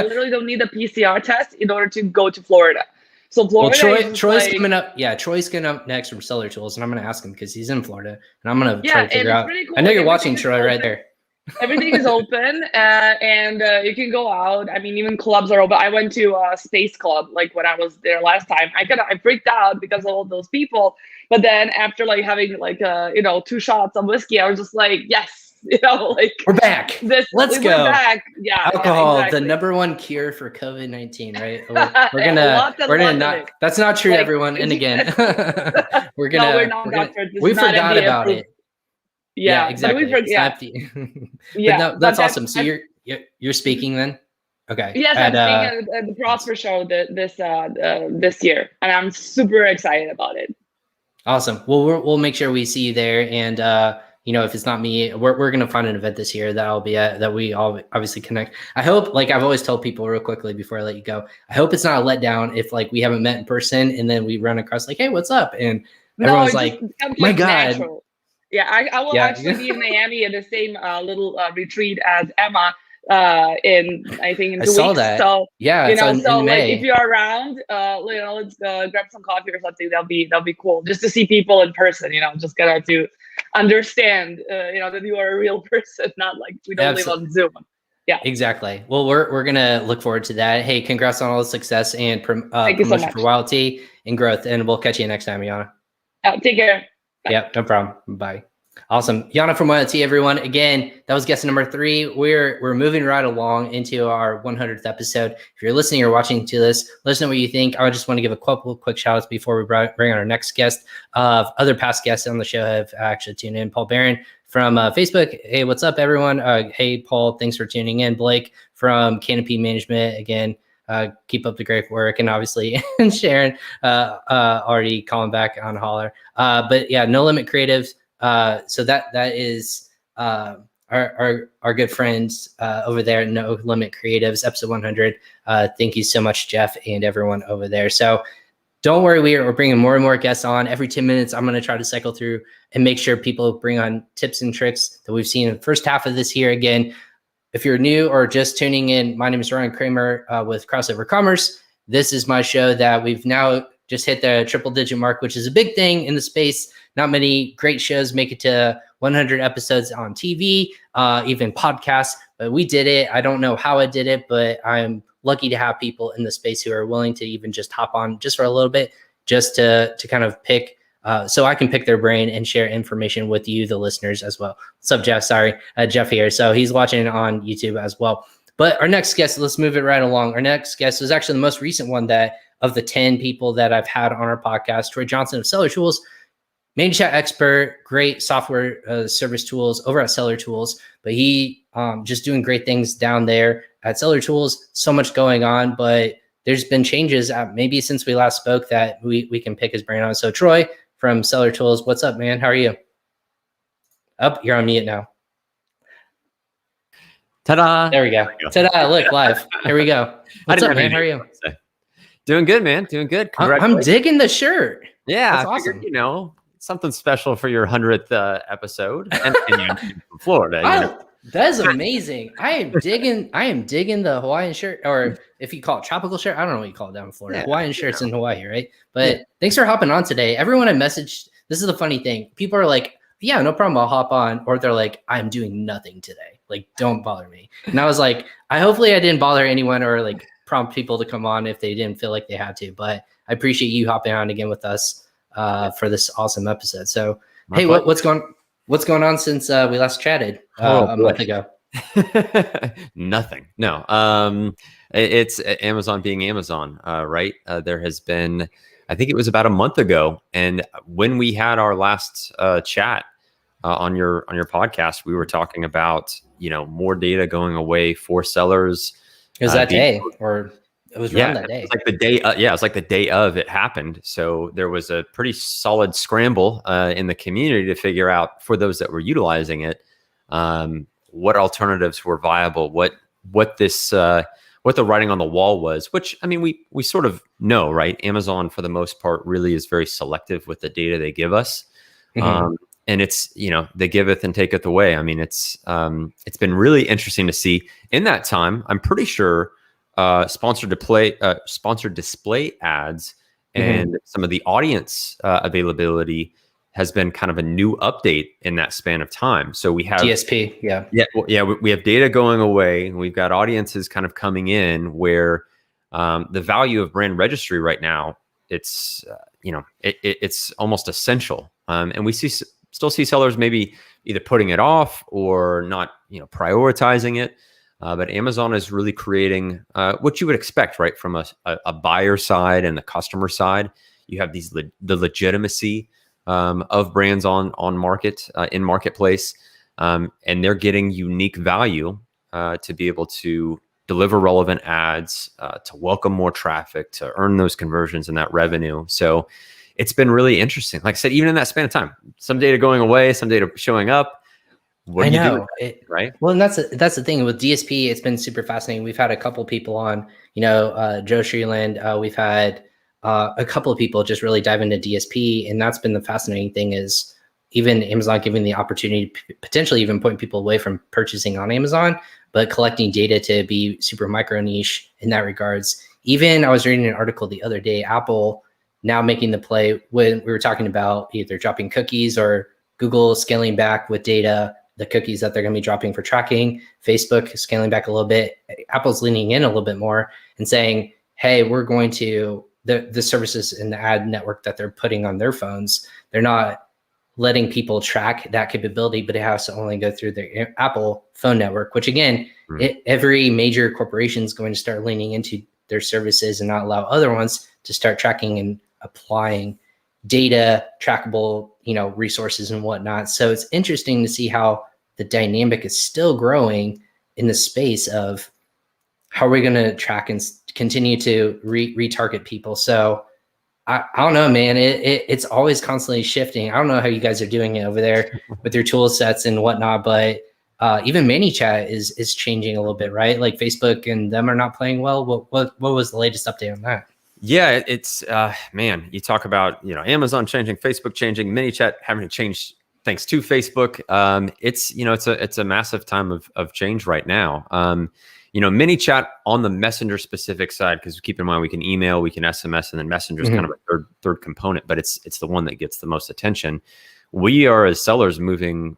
literally don't need a PCR test in order to go to Florida. So Florida. Well, Troy's coming up. Yeah, Troy's coming up next from Seller.Tools, and I'm going to ask him because he's in Florida, and I'm going to try to figure out. Cool. I know you're watching, Troy, right there. Everything is open, and you can go out. I mean, even clubs are open. I went to a space club like when I was there last time. I freaked out because of all those people. But then after like having like 2 shots of whiskey, I was just like, yes. We're back. Let's go. We're back. Yeah, alcohol, exactly. The number one cure for COVID-19, right? We're gonna not. That's not true, everyone. And again, we forgot about it. Yeah, exactly. That's awesome. So you're speaking then? Okay. Yes, I'm speaking at the Prosper show this year, and I'm super excited about it. Awesome. Well, we'll make sure we see you there, and if it's not me, we're gonna find an event this year that I'll be at, that we all obviously connect. I hope, like I've always told people real quickly before I let you go, I hope it's not a letdown if like we haven't met in person and then we run across like, hey, what's up? And everyone's like, my God. Natural. Yeah, I will actually be in Miami at the same little retreat as Emma in 2 weeks. I saw that. So yeah, so like if you're around, let's grab some coffee or something. That'll be cool just to see people in person. Just get out to understand that you are a real person, not like we don't live on Zoom. Yeah, exactly. Well, we're gonna look forward to that. Hey, congrats on all the success and promotion for Wild Tea and growth, and we'll catch you next time, Jana. Take care. Bye. Yep, no problem. Bye. Awesome. Jana from Wild Tea, everyone. Again, that was guest number 3. We're moving right along into our 100th episode. If you're listening or watching to this, let us know what you think. I just want to give a couple quick shout outs before we bring on our next guest. Other past guests on the show have actually tuned in. Paul Barron from Facebook. Hey, what's up, everyone? Hey, Paul, thanks for tuning in. Blake from Canopy Management. Again, keep up the great work. And obviously, and Sharon already calling back on holler. But yeah, No Limit Creatives. So that is our good friends over there at No Limit Creatives, episode 100. Thank you so much, Jeff, and everyone over there. So don't worry, we're bringing more and more guests on. Every 10 minutes, I'm going to try to cycle through and make sure people bring on tips and tricks that we've seen in the first half of this year. Again, if you're new or just tuning in, my name is Ryan Kramer with Crossover Commerce. This is my show that we've now just hit the triple-digit mark, which is a big thing in the space. Not many great shows make it to 100 episodes on TV, even podcasts, but we did it. I don't know how I did it, but I'm lucky to have people in the space who are willing to even just hop on just for a little bit, just to kind of pick, so I can pick their brain and share information with you, the listeners, as well. What's up, Jeff? Sorry, Jeff here. So he's watching on YouTube as well. But our next guest, let's move it right along. Our next guest was actually the most recent one of the 10 people that I've had on our podcast, Troy Johnston of Seller.Tools. Main chat expert, great software service tools over at Seller.Tools, but he just doing great things down there at Seller.Tools. So much going on, but there's been changes maybe since we last spoke that we can pick his brain on. So Troy from Seller.Tools, what's up, man? How are you? You're on mute now. Ta-da! There we go. Ta-da! Look, live. Here we go. What's up, man? How are you? Doing good, man. Doing good. I'm digging the shirt. Yeah, that's awesome. Figured, something special for your 100th episode, and you're from Florida. That is amazing. I am digging the Hawaiian shirt, or if you call it tropical shirt, I don't know what you call it down in Florida. Hawaiian shirts in Hawaii, right? But thanks for hopping on today. Everyone I messaged, this is the funny thing. People are like, yeah, no problem, I'll hop on. Or they're like, I'm doing nothing today. Like, don't bother me. And I was like, hopefully I didn't bother anyone or like prompt people to come on if they didn't feel like they had to. But I appreciate you hopping on again with us for this awesome episode. So, hey, what's going on since we last chatted a month ago? Nothing. No. It's Amazon being Amazon, right? There has been, I think it was about a month ago, and when we had our last chat on your podcast, we were talking about more data going away for sellers. It was that day, or it was around that day. It was like the day. It was like the day of it happened. So there was a pretty solid scramble in the community to figure out, for those that were utilizing it, what alternatives were viable, what the writing on the wall was. Which, I mean, we sort of know, right? Amazon, for the most part, really is very selective with the data they give us. Mm-hmm. And it's, they giveth and taketh away. I mean, it's been really interesting to see. In that time, I'm pretty sure sponsored display ads and some of the audience availability has been kind of a new update in that span of time. So we have DSP, we have data going away, and we've got audiences kind of coming in where the value of brand registry right now, it's it's almost essential, and we still see sellers maybe either putting it off or not, prioritizing it. But Amazon is really creating what you would expect, right, from a buyer side and the customer side. You have the legitimacy of brands on market in marketplace, and they're getting unique value to be able to deliver relevant ads, to welcome more traffic, to earn those conversions and that revenue. So it's been really interesting. Like I said, even in that span of time, some data going away, some data showing up. What do you do with it, right? Well, and that's the thing with DSP. It's been super fascinating. We've had a couple people on, Joe Shreeland. We've had a couple of people just really dive into DSP, and that's been the fascinating thing, is even Amazon giving the opportunity to potentially even point people away from purchasing on Amazon, but collecting data to be super micro niche in that regards. Even I was reading an article the other day, Apple now making the play when we were talking about either dropping cookies or Google scaling back with data, the cookies that they're going to be dropping for tracking, Facebook scaling back a little bit. Apple's leaning in a little bit more and saying, hey, we're going to, the services in the ad network that they're putting on their phones, they're not letting people track that capability, but it has to only go through the Apple phone network, which again, every major corporation is going to start leaning into their services and not allow other ones to start tracking and applying data, trackable, resources and whatnot. So it's interesting to see how the dynamic is still growing in the space of how are we going to track and continue to retarget people. So I don't know, man, it's always constantly shifting. I don't know how you guys are doing it over there with your tool sets and whatnot, but even ManyChat is changing a little bit, right? Like Facebook and them are not playing well. What was the latest update on that? Yeah, it's man, you talk about, Amazon changing, Facebook changing, ManyChat having to change thanks to Facebook. It's a massive time of change right now. ManyChat on the Messenger specific side, because keep in mind we can email, we can SMS, and then Messenger is kind of a third component, but it's the one that gets the most attention. We are, as sellers, moving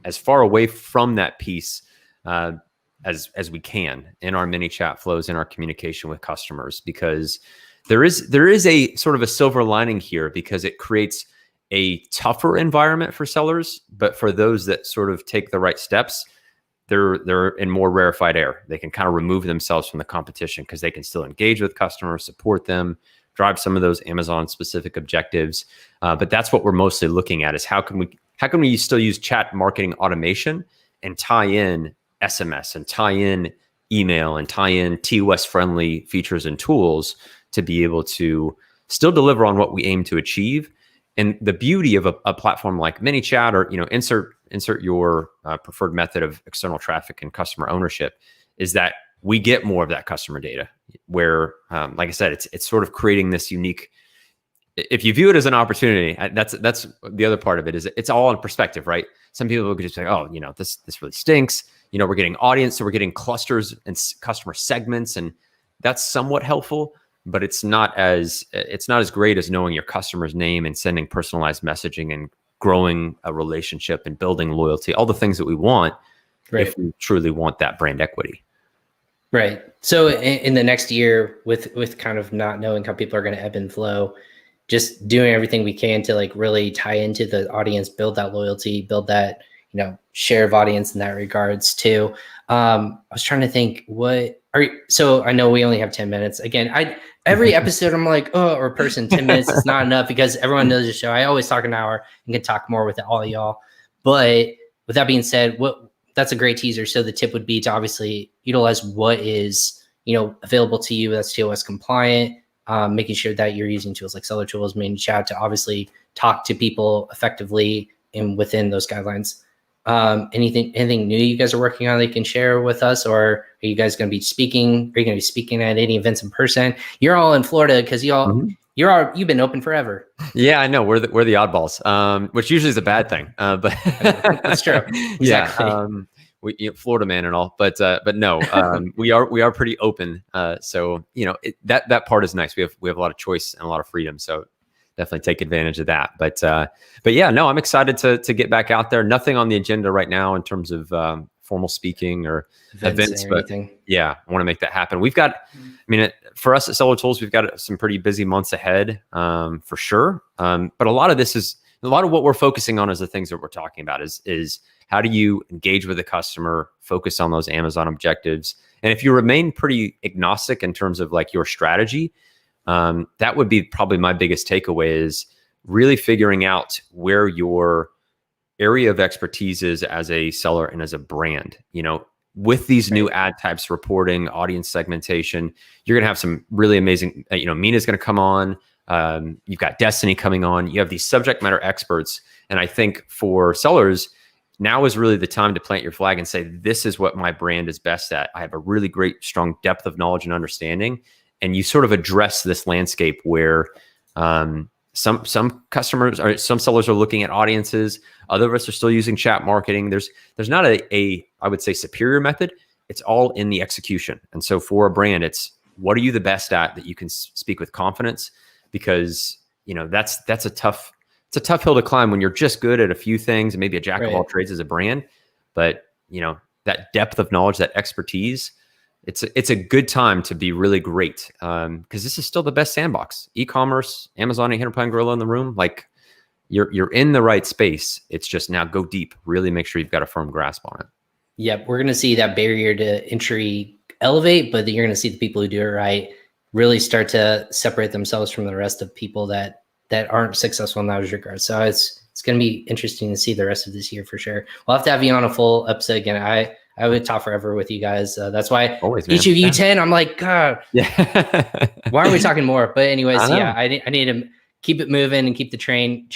as far away from that piece as we can in our ManyChat flows, in our communication with customers, because there is a sort of a silver lining here, because it creates a tougher environment for sellers, but for those that sort of take the right steps, they're in more rarefied air. They can kind of remove themselves from the competition because they can still engage with customers, support them, drive some of those Amazon specific objectives. But that's what we're mostly looking at, is how can we still use chat marketing automation and tie in SMS and tie in email and tie in TOS friendly features and tools to be able to still deliver on what we aim to achieve. And the beauty of a platform like ManyChat, or insert your preferred method of external traffic and customer ownership, is that we get more of that customer data, where like I said, it's sort of creating this unique if you view it as an opportunity, that's the other part of it, is it's all in perspective, right? Some people will just say, oh, this really stinks. We're getting audience, so we're getting clusters and customer segments, and that's somewhat helpful, but it's not as great as knowing your customer's name and sending personalized messaging and growing a relationship and building loyalty, all the things that we want, right, if we truly want that brand equity. Right. So in the next year, with kind of not knowing how people are going to ebb and flow, just doing everything we can to like really tie into the audience, build that loyalty, build that, share of audience in that regards too. I was trying to think, so I know we only have 10 minutes. Again, every episode I'm like, or person, 10 minutes is not enough because everyone knows the show. I always talk an hour and can talk more with all of y'all. But with that being said, that's a great teaser. So the tip would be to obviously utilize what is, available to you that's TOS compliant, making sure that you're using tools like Seller.Tools, Mina Chat to obviously talk to people effectively and within those guidelines. Anything new you guys are working on that you can share with us, or are you guys going to be speaking? Are you going to be speaking at any events in person? You're all in Florida because you've been open forever. Yeah, I know. We're the oddballs, which usually is a bad thing. But that's true. Exactly. Yeah, Florida man and all, but no, we are pretty open. So that part is nice. We have a lot of choice and a lot of freedom. So definitely take advantage of that. But yeah, no, I'm excited to get back out there. Nothing on the agenda right now in terms of formal speaking or events, but yeah, I want to make that happen. We've got, for us at Seller.Tools, we've got some pretty busy months ahead, for sure. But a lot of what we're focusing on is the things that we're talking about is how do you engage with the customer, focus on those Amazon objectives. And if you remain pretty agnostic in terms of like your strategy, that would be probably my biggest takeaway, is really figuring out where your area of expertise is as a seller and as a brand. With these new ad types, reporting, audience segmentation, you're going to have some really amazing, Mina's going to come on. You've got Destaney coming on. You have these subject matter experts. And I think for sellers, now is really the time to plant your flag and say, this is what my brand is best at. I have a really great, strong depth of knowledge and understanding. And you sort of address this landscape where some customers or some sellers are looking at audiences. Other of us are still using chat marketing. There's not a I would say superior method. It's all in the execution. And so for a brand, it's what are you the best at that you can speak with confidence? Because that's a tough hill to climb when you're just good at a few things and maybe a jack of all trades as a brand. But that depth of knowledge, that expertise, it's a good time to be really great, because this is still the best sandbox. E-commerce, Amazon, 800-pound gorilla in the room. Like you're in the right space. It's just now go deep. Really make sure you've got a firm grasp on it. Yep, we're going to see that barrier to entry elevate, but you're going to see the people who do it right really start to separate themselves from the rest of people that aren't successful in that regard. So it's going to be interesting to see the rest of this year for sure. We'll have to have you on a full episode again. I would talk forever with you guys. That's why always, each of you 10, I'm like, God, why aren't we talking more? But anyways, I need to keep it moving and keep the train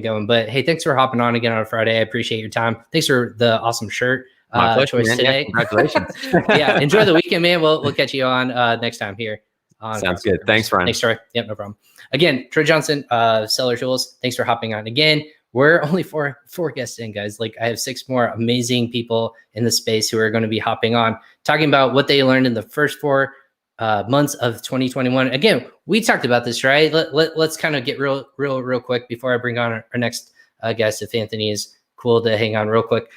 going. But hey, thanks for hopping on again on a Friday. I appreciate your time. Thanks for the awesome shirt choice today. Yeah, congratulations. Yeah, enjoy the weekend, man. We'll catch you on next time here. Sounds good. Thanks, Ryan. Thanks, Troy. Yep, no problem. Again, Troy Johnston, Seller.Tools. Thanks for hopping on again. We're only four guests in, guys. Like I have 6 more amazing people in the space who are going to be hopping on, talking about what they learned in the first 4 months of 2021. Again, we talked about this, right? Let's kind of get real quick before I bring on our next guest, if Anthony is cool to hang on real quick.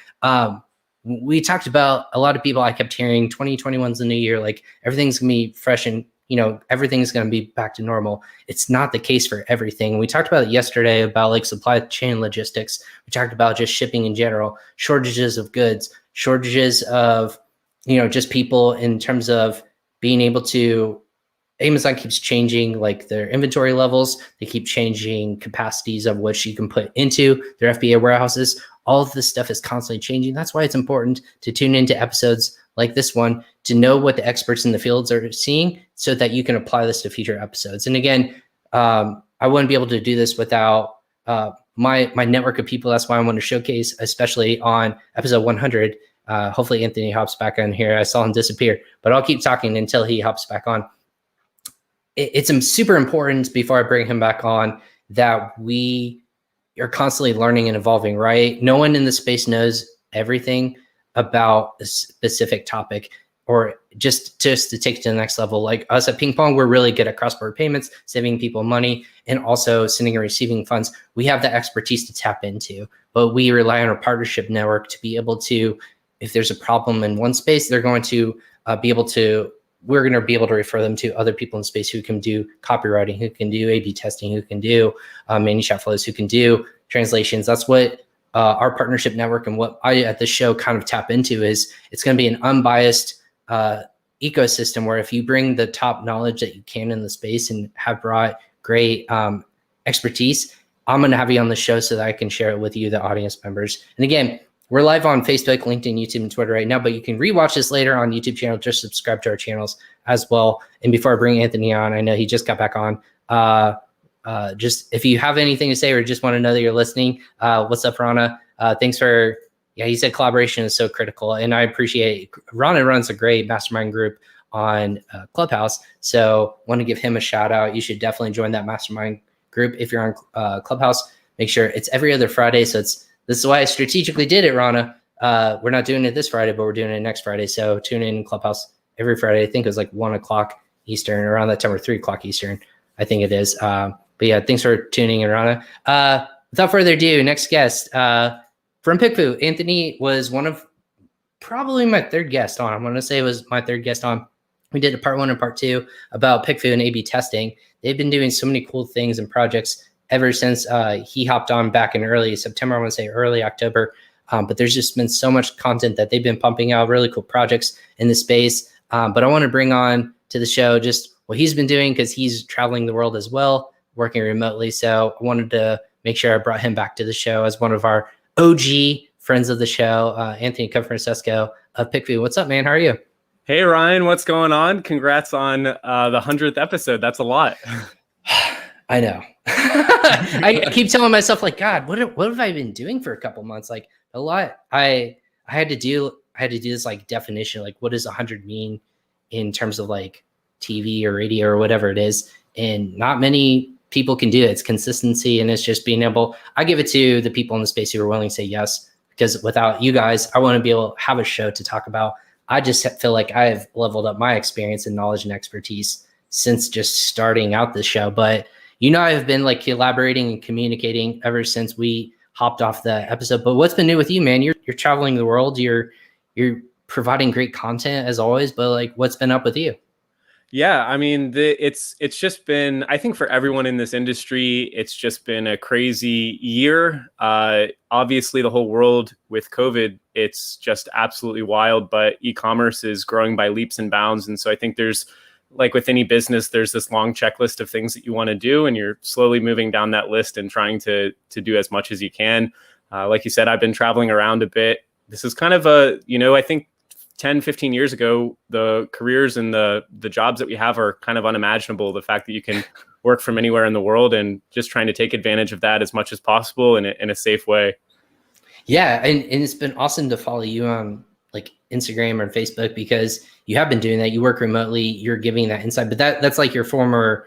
We talked about a lot of people. I kept hearing 2021 is the new year. Like everything's gonna be fresh and everything's going to be back to normal. It's not the case for everything. We talked about it yesterday about like supply chain logistics. We talked about just shipping in general, shortages of goods, shortages of, just people in terms of being able to, Amazon keeps changing like their inventory levels. They keep changing capacities of which you can put into their FBA warehouses. All of this stuff is constantly changing. That's why it's important to tune into episodes like this one to know what the experts in the fields are seeing so that you can apply this to future episodes. And again, I wouldn't be able to do this without my network of people. That's why I want to showcase, especially on episode 100. Hopefully Anthony hops back on here. I saw him disappear, but I'll keep talking until he hops back on. it's super important before I bring him back on that we are constantly learning and evolving, right? No one in the space knows everything about a specific topic, or just to take it to the next level. Like us at PingPong, we're really good at cross-border payments, saving people money, and also sending and receiving funds. We have the expertise to tap into, but we rely on our partnership network to be able to, if there's a problem in one space, they're going to we're going to be able to refer them to other people in space who can do copywriting, who can do A/B testing, who can do many chat flows, who can do translations. That's what our partnership network and what I at the show kind of tap into is. It's going to be an unbiased ecosystem where if you bring the top knowledge that you can in the space and have brought great expertise, I'm going to have you on the show so that I can share it with you, the audience members. And again, we're live on Facebook, LinkedIn, YouTube, and Twitter right now, but you can rewatch this later on YouTube channel. Just subscribe to our channels as well. And before I bring Anthony on, I know he just got back on. Just if you have anything to say or just want to know that you're listening, what's up, Rana? Thanks for, he said collaboration is so critical, and I appreciate it. Rana runs a great mastermind group on Clubhouse, so want to give him a shout out. You should definitely join that mastermind group if you're on Clubhouse. Make sure it's every other Friday, so this is why I strategically did it, Rana. We're not doing it this Friday, but we're doing it next Friday. So tune in Clubhouse every Friday. I think it was like 1 o'clock Eastern, around that time, or 3 o'clock Eastern. I think it is. But yeah, thanks for tuning in, Rana. Without further ado, next guest from PickFu. Anthony was one of probably my third guest on. I'm going to say it was my third guest on. We did a part 1 and part 2 about PickFu and A/B testing. They've been doing so many cool things and projects ever since he hopped on back in early September, I want to say early October. But there's just been so much content that they've been pumping out, really cool projects in the space. But I want to bring on to the show just what he's been doing, because he's traveling the world as well, working remotely. So I wanted to make sure I brought him back to the show as one of our OG friends of the show, Anthony Cofrancesco of PickFu. What's up, man? How are you? Hey, Ryan, what's going on? Congrats on the 100th episode. That's a lot. I know. I keep telling myself, like, God, what have I been doing for a couple months? Like, a lot. I had to do this like definition, like what does 100 mean in terms of like TV or radio or whatever it is, and not many people can do it. It's consistency, and it's just being able. I give it to the people in the space who are willing to say yes, because without you guys, I want to be able to have a show to talk about. I just feel like I've leveled up my experience and knowledge and expertise since just starting out this show, but. I've been like collaborating and communicating ever since we hopped off the episode. But what's been new with you, man? You're traveling the world. You're providing great content as always. But like, what's been up with you? Yeah, I mean, it's just been. I think for everyone in this industry, it's just been a crazy year. Obviously, the whole world with COVID, it's just absolutely wild. But e-commerce is growing by leaps and bounds, and so I think there's. Like with any business, there's this long checklist of things that you want to do, and you're slowly moving down that list and trying to do as much as you can. Like you said, I've been traveling around a bit. This is kind of I think 10, 15 years ago, the careers and the jobs that we have are kind of unimaginable. The fact that you can work from anywhere in the world, and just trying to take advantage of that as much as possible in a safe way. Yeah, and it's been awesome to follow you on like Instagram or Facebook, because you have been doing that. You work remotely, you're giving that insight, but that's like your former,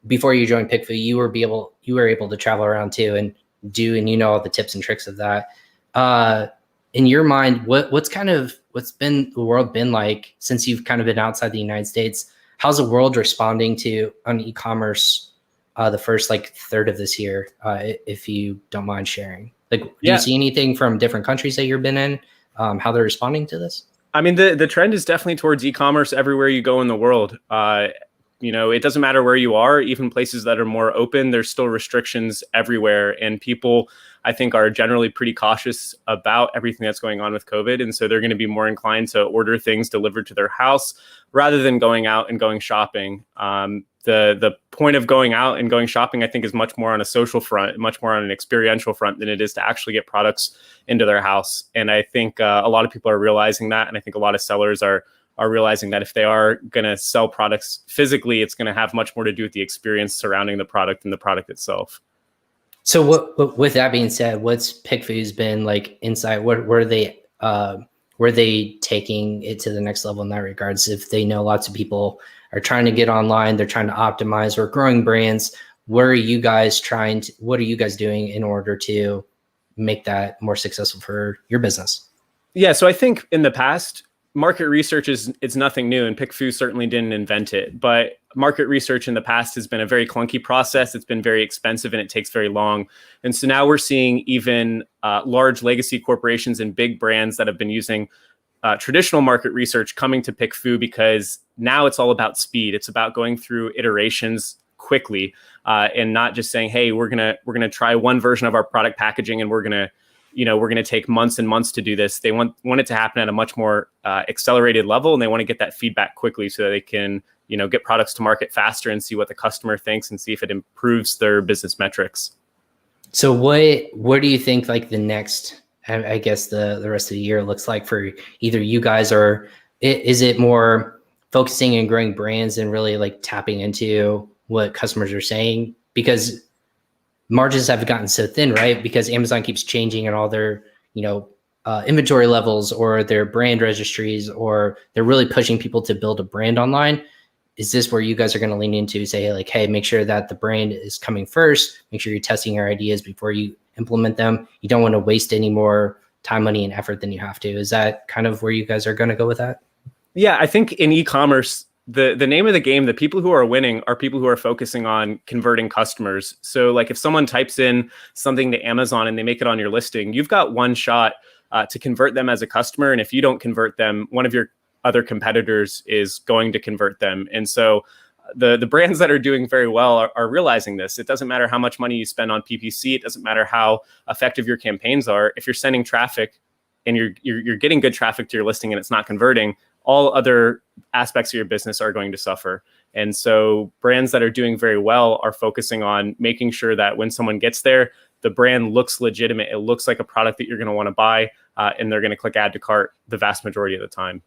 before you joined PickFu, you were able to travel around too and all the tips and tricks of that. In your mind, what's been the world been like since you've kind of been outside the United States? How's the world responding to on e-commerce the first like third of this year, if you don't mind sharing? Like, do you see anything from different countries that you've been in? How they're responding to this? I mean, the trend is definitely towards e-commerce everywhere you go in the world. It doesn't matter where you are, even places that are more open, there's still restrictions everywhere. And people, I think, are generally pretty cautious about everything that's going on with COVID. And so they're going to be more inclined to order things delivered to their house rather than going out and going shopping. The point of going out and going shopping, I think, is much more on a social front, much more on an experiential front than it is to actually get products into their house. And I think a lot of people are realizing that. And I think a lot of sellers are realizing that if they are going to sell products physically, it's going to have much more to do with the experience surrounding the product and the product itself. So what with that being said, what's PickFu's been like insight? Were they taking it to the next level in that regards? If they know lots of people are trying to get online, they're trying to optimize or growing brands. What are you guys doing in order to make that more successful for your business? Yeah, so I think in the past, market research it's nothing new, and PickFu certainly didn't invent it. But market research in the past has been a very clunky process. It's been very expensive and it takes very long. And so now we're seeing even large legacy corporations and big brands that have been using traditional market research coming to PickFu, because now it's all about speed. It's about going through iterations quickly and not just saying, hey, we're gonna try one version of our product packaging and we're gonna take months and months to do this. They want it to happen at a much more accelerated level, and they want to get that feedback quickly so that they can, get products to market faster and see what the customer thinks and see if it improves their business metrics. So what do you think like the next, I guess the rest of the year looks like for either you guys, or is it more focusing and growing brands and really like tapping into what customers are saying? Because margins have gotten so thin, right? Because Amazon keeps changing and all their, inventory levels or their brand registries, or they're really pushing people to build a brand online. Is this where you guys are going to lean into, say like, hey, make sure that the brand is coming first, make sure you're testing your ideas before you implement them. You don't want to waste any more time, money, and effort than you have to. Is that kind of where you guys are going to go with that? Yeah, I think in e-commerce, the name of the game, the people who are winning are people who are focusing on converting customers. So like if someone types in something to Amazon and they make it on your listing, you've got one shot to convert them as a customer. And if you don't convert them, one of your other competitors is going to convert them. And so the brands that are doing very well are realizing this. It doesn't matter how much money you spend on PPC. It doesn't matter how effective your campaigns are. If you're sending traffic and you're getting good traffic to your listing and it's not converting, all other aspects of your business are going to suffer. And so brands that are doing very well are focusing on making sure that when someone gets there, the brand looks legitimate. It looks like a product that you're going to want to buy, and they're going to click add to cart the vast majority of the time.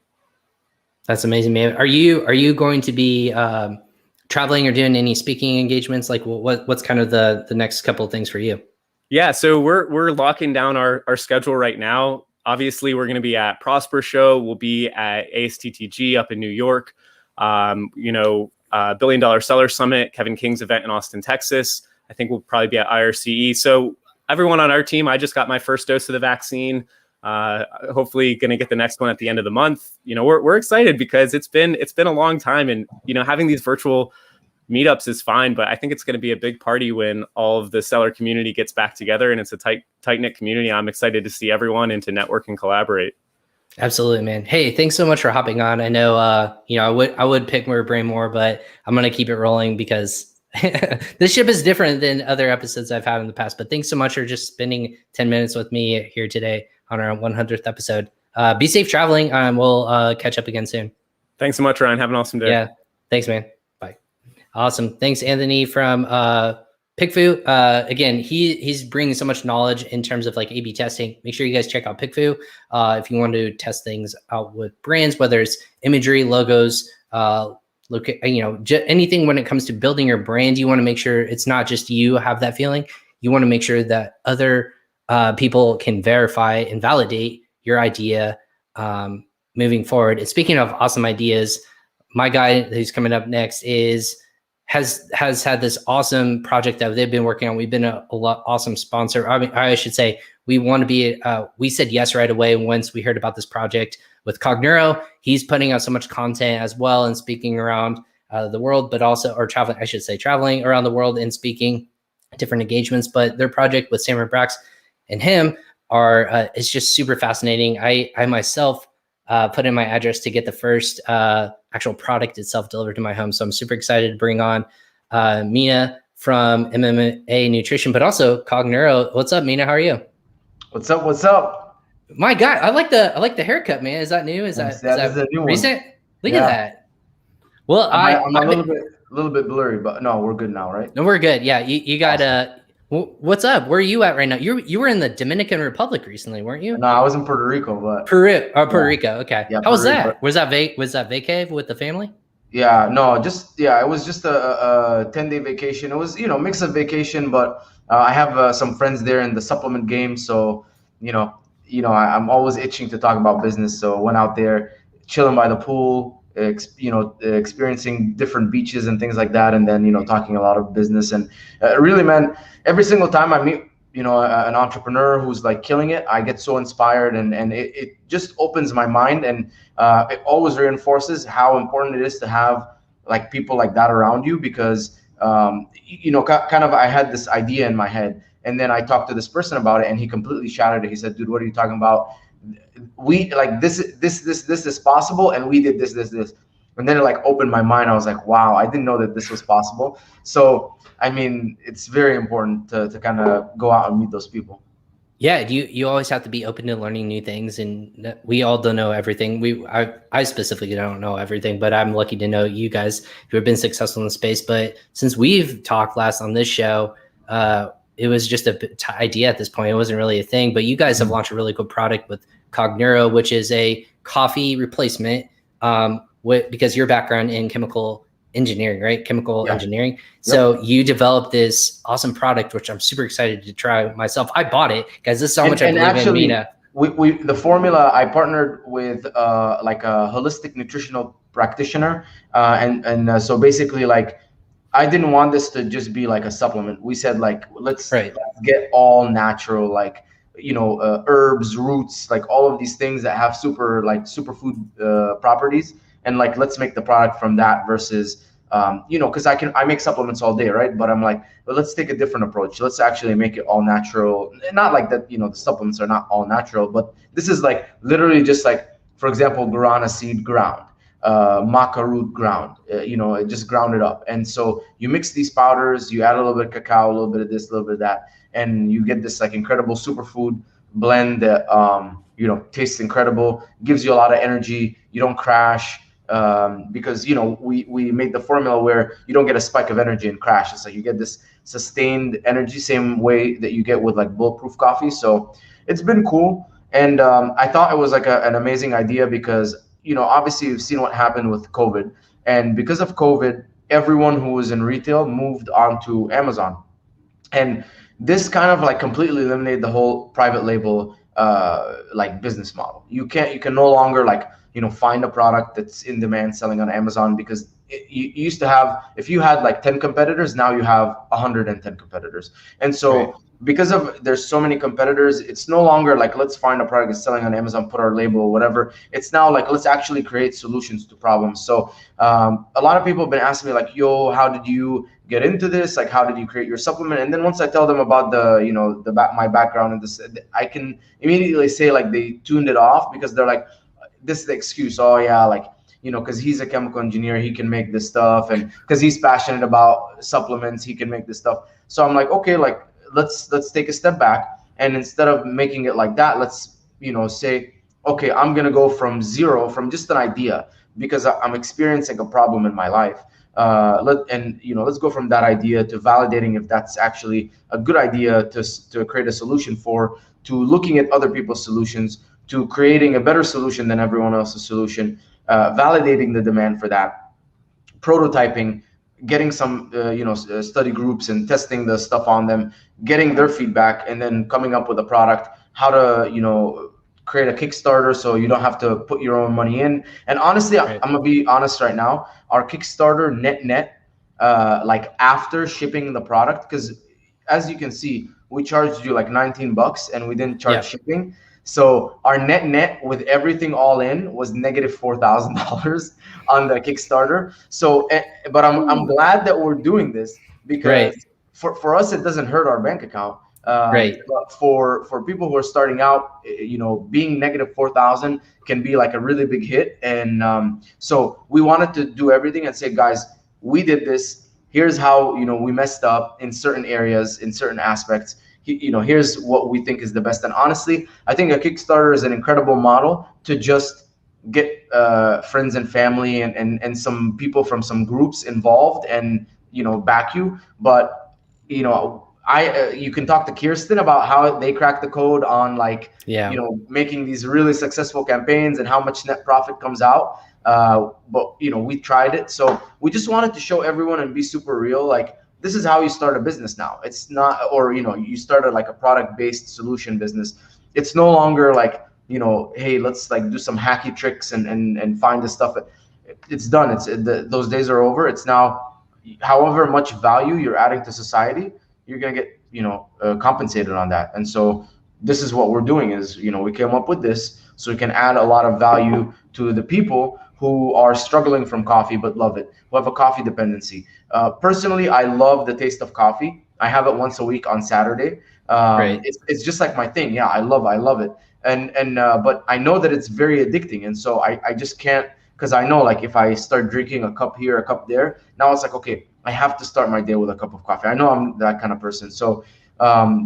That's amazing, man. Are you going to be traveling or doing any speaking engagements? Like what's kind of the next couple of things for you? Yeah, so we're locking down our schedule right now. Obviously, we're going to be at Prosper Show. We'll be at ASTTG up in New York. $1 billion Seller Summit, Kevin King's event in Austin, Texas. I think we'll probably be at IRCE. So everyone on our team, I just got my first dose of the vaccine. Hopefully going to get the next one at the end of the month. We're excited because it's been a long time, and having these virtual meetups is fine, but I think it's going to be a big party when all of the seller community gets back together, and it's a tight-knit community. I'm excited to see everyone and to network and collaborate. Absolutely, man. Hey, thanks so much for hopping on. I know, I would pick my brain more, but I'm going to keep it rolling because this ship is different than other episodes I've had in the past. But thanks so much for just spending 10 minutes with me here today on our 100th episode. Be safe traveling. We'll catch up again soon. Thanks so much, Ryan. Have an awesome day. Yeah. Thanks, man. Bye. Awesome. Thanks, Anthony from PickFu. Again, he's bringing so much knowledge in terms of like A/B testing. Make sure you guys check out PickFu if you want to test things out with brands, whether it's imagery, logos, anything when it comes to building your brand. You want to make sure it's not just you have that feeling. You want to make sure that other people can verify and validate your idea moving forward. And speaking of awesome ideas, my guy who's coming up next has had this awesome project that they've been working on. We've been a awesome sponsor. I should say we want to be. We said yes right away once we heard about this project with Cogneuro. He's putting out so much content as well and speaking around the world, but also traveling around the world and speaking at different engagements. But their project with Sam Brax and him it's just super fascinating. I myself put in my address to get the first actual product itself delivered to my home. So I'm super excited to bring on Mina from MMA Nutrition, but also Cogneuro. What's up, Mina? How are you? What's up? My God, I like the haircut, man. Is that new? Is that the new recent? One. Look at that. Well, I'm a little bit blurry, but no, we're good now, right? No, we're good. Yeah, you got what's up? Where are you at right now? You were in the Dominican Republic recently, weren't you? No, I was in Puerto Rico, but Puerto Rico. Okay. Yeah, how was that? Rico. Was that vacay with the family? Yeah, no, it was just a 10-day vacation. It was, mix of vacation, but I have some friends there in the supplement game, so I'm always itching to talk about business. So went out there, chilling by the pool. experiencing different beaches and things like that, and then talking a lot of business. And really, man, every single time I meet an entrepreneur who's like killing it, I get so inspired, and it just opens my mind, and it always reinforces how important it is to have like people like that around you, because kind of I had this idea in my head, and then I talked to this person about it, and he completely shattered it. He said, dude, what are you talking about? We like this is possible, and we did this. And then it like opened my mind. I was like, wow, I didn't know that this was possible. So I mean, it's very important to kind of go out and meet those people. Yeah, you always have to be open to learning new things, and we all don't know everything. I specifically don't know everything, but I'm lucky to know you guys who have been successful in the space. But since we've talked last on this show, it was just an idea at this point. It wasn't really a thing, but you guys have launched a really good product with Cogneuro, which is a coffee replacement. Because your background in chemical engineering, right? Chemical engineering. Yep. So you developed this awesome product, which I'm super excited to try myself. I bought it, guys. This is how much I believe in Mina. The formula, I partnered with like a holistic nutritional practitioner, and so basically, like, I didn't want this to just be like a supplement. We said, like, let's get all natural, like, herbs, roots, like all of these things that have superfood properties, and like, let's make the product from that versus because I make supplements all day, right? But I'm like, well, let's take a different approach. Let's actually make it all natural. Not like that, the supplements are not all natural, but this is like literally just like, for example, guarana seed ground, maca root ground, just ground it up. And so you mix these powders, you add a little bit of cacao, a little bit of this, a little bit of that, and you get this like incredible superfood blend that tastes incredible, gives you a lot of energy. You don't crash. Because we made the formula where you don't get a spike of energy and crash. It's like you get this sustained energy, same way that you get with like bulletproof coffee. So it's been cool, and I thought it was like an amazing idea because obviously you've seen what happened with COVID, and because of COVID, everyone who was in retail moved onto Amazon, and this kind of like completely eliminated the whole private label like business model. You can no longer like find a product that's in demand selling on Amazon, because you used to have, if you had like 10 competitors, now you have 110 competitors. And so because of there's so many competitors, it's no longer like, let's find a product that's selling on Amazon, put our label or whatever. It's now like, let's actually create solutions to problems. So a lot of people have been asking me like, yo, how did you get into this? Like, how did you create your supplement? And then once I tell them about my background and this, I can immediately say like they tuned it off, because they're like, this is the excuse. Oh yeah, like, because he's a chemical engineer, he can make this stuff, and because he's passionate about supplements, he can make this stuff. So I'm like, okay, like let's take a step back, and instead of making it like that, let's say, okay, I'm gonna go from zero, from just an idea, because I'm experiencing a problem in my life. Let's go from that idea to validating if that's actually a good idea to create a solution for, to looking at other people's solutions, to creating a better solution than everyone else's solution, validating the demand for that, prototyping, getting some study groups and testing the stuff on them, getting their feedback, and then coming up with a product, how to create a Kickstarter so you don't have to put your own money in. And honestly, I'm gonna be honest right now, our Kickstarter net like after shipping the product, because as you can see, we charged you like $19 and we didn't charge shipping. So our net with everything all in was negative $4,000 on the Kickstarter. So, but I'm glad that we're doing this, because for us, it doesn't hurt our bank account. But for people who are starting out, being negative 4,000 can be like a really big hit. And so we wanted to do everything and say, guys, we did this. Here's how, we messed up in certain areas, in certain aspects. Here's what we think is the best. And honestly, I think a Kickstarter is an incredible model to just get friends and family and some people from some groups involved and, back you. But, you can talk to Kirsten about how they crack the code on like, making these really successful campaigns and how much net profit comes out. But, we tried it. So we just wanted to show everyone and be super real. Like, this is how you start a business now. It's not, or, you started like a product-based solution business. It's no longer like, hey, let's like do some hacky tricks and find this stuff. it's done. Those days are over. It's now, however much value you're adding to society, you're gonna get compensated on that. And so this is what we're doing is, we came up with this so we can add a lot of value to the people who are struggling from coffee but love it, who have a coffee dependency. Personally, I love the taste of coffee. I have it once a week on Saturday. Right. It's just like my thing. Yeah, I love it. And but I know that it's very addicting, and so I just can't, because I know, like, if I start drinking a cup here, a cup there, now it's like, okay, I have to start my day with a cup of coffee. I know I'm that kind of person. So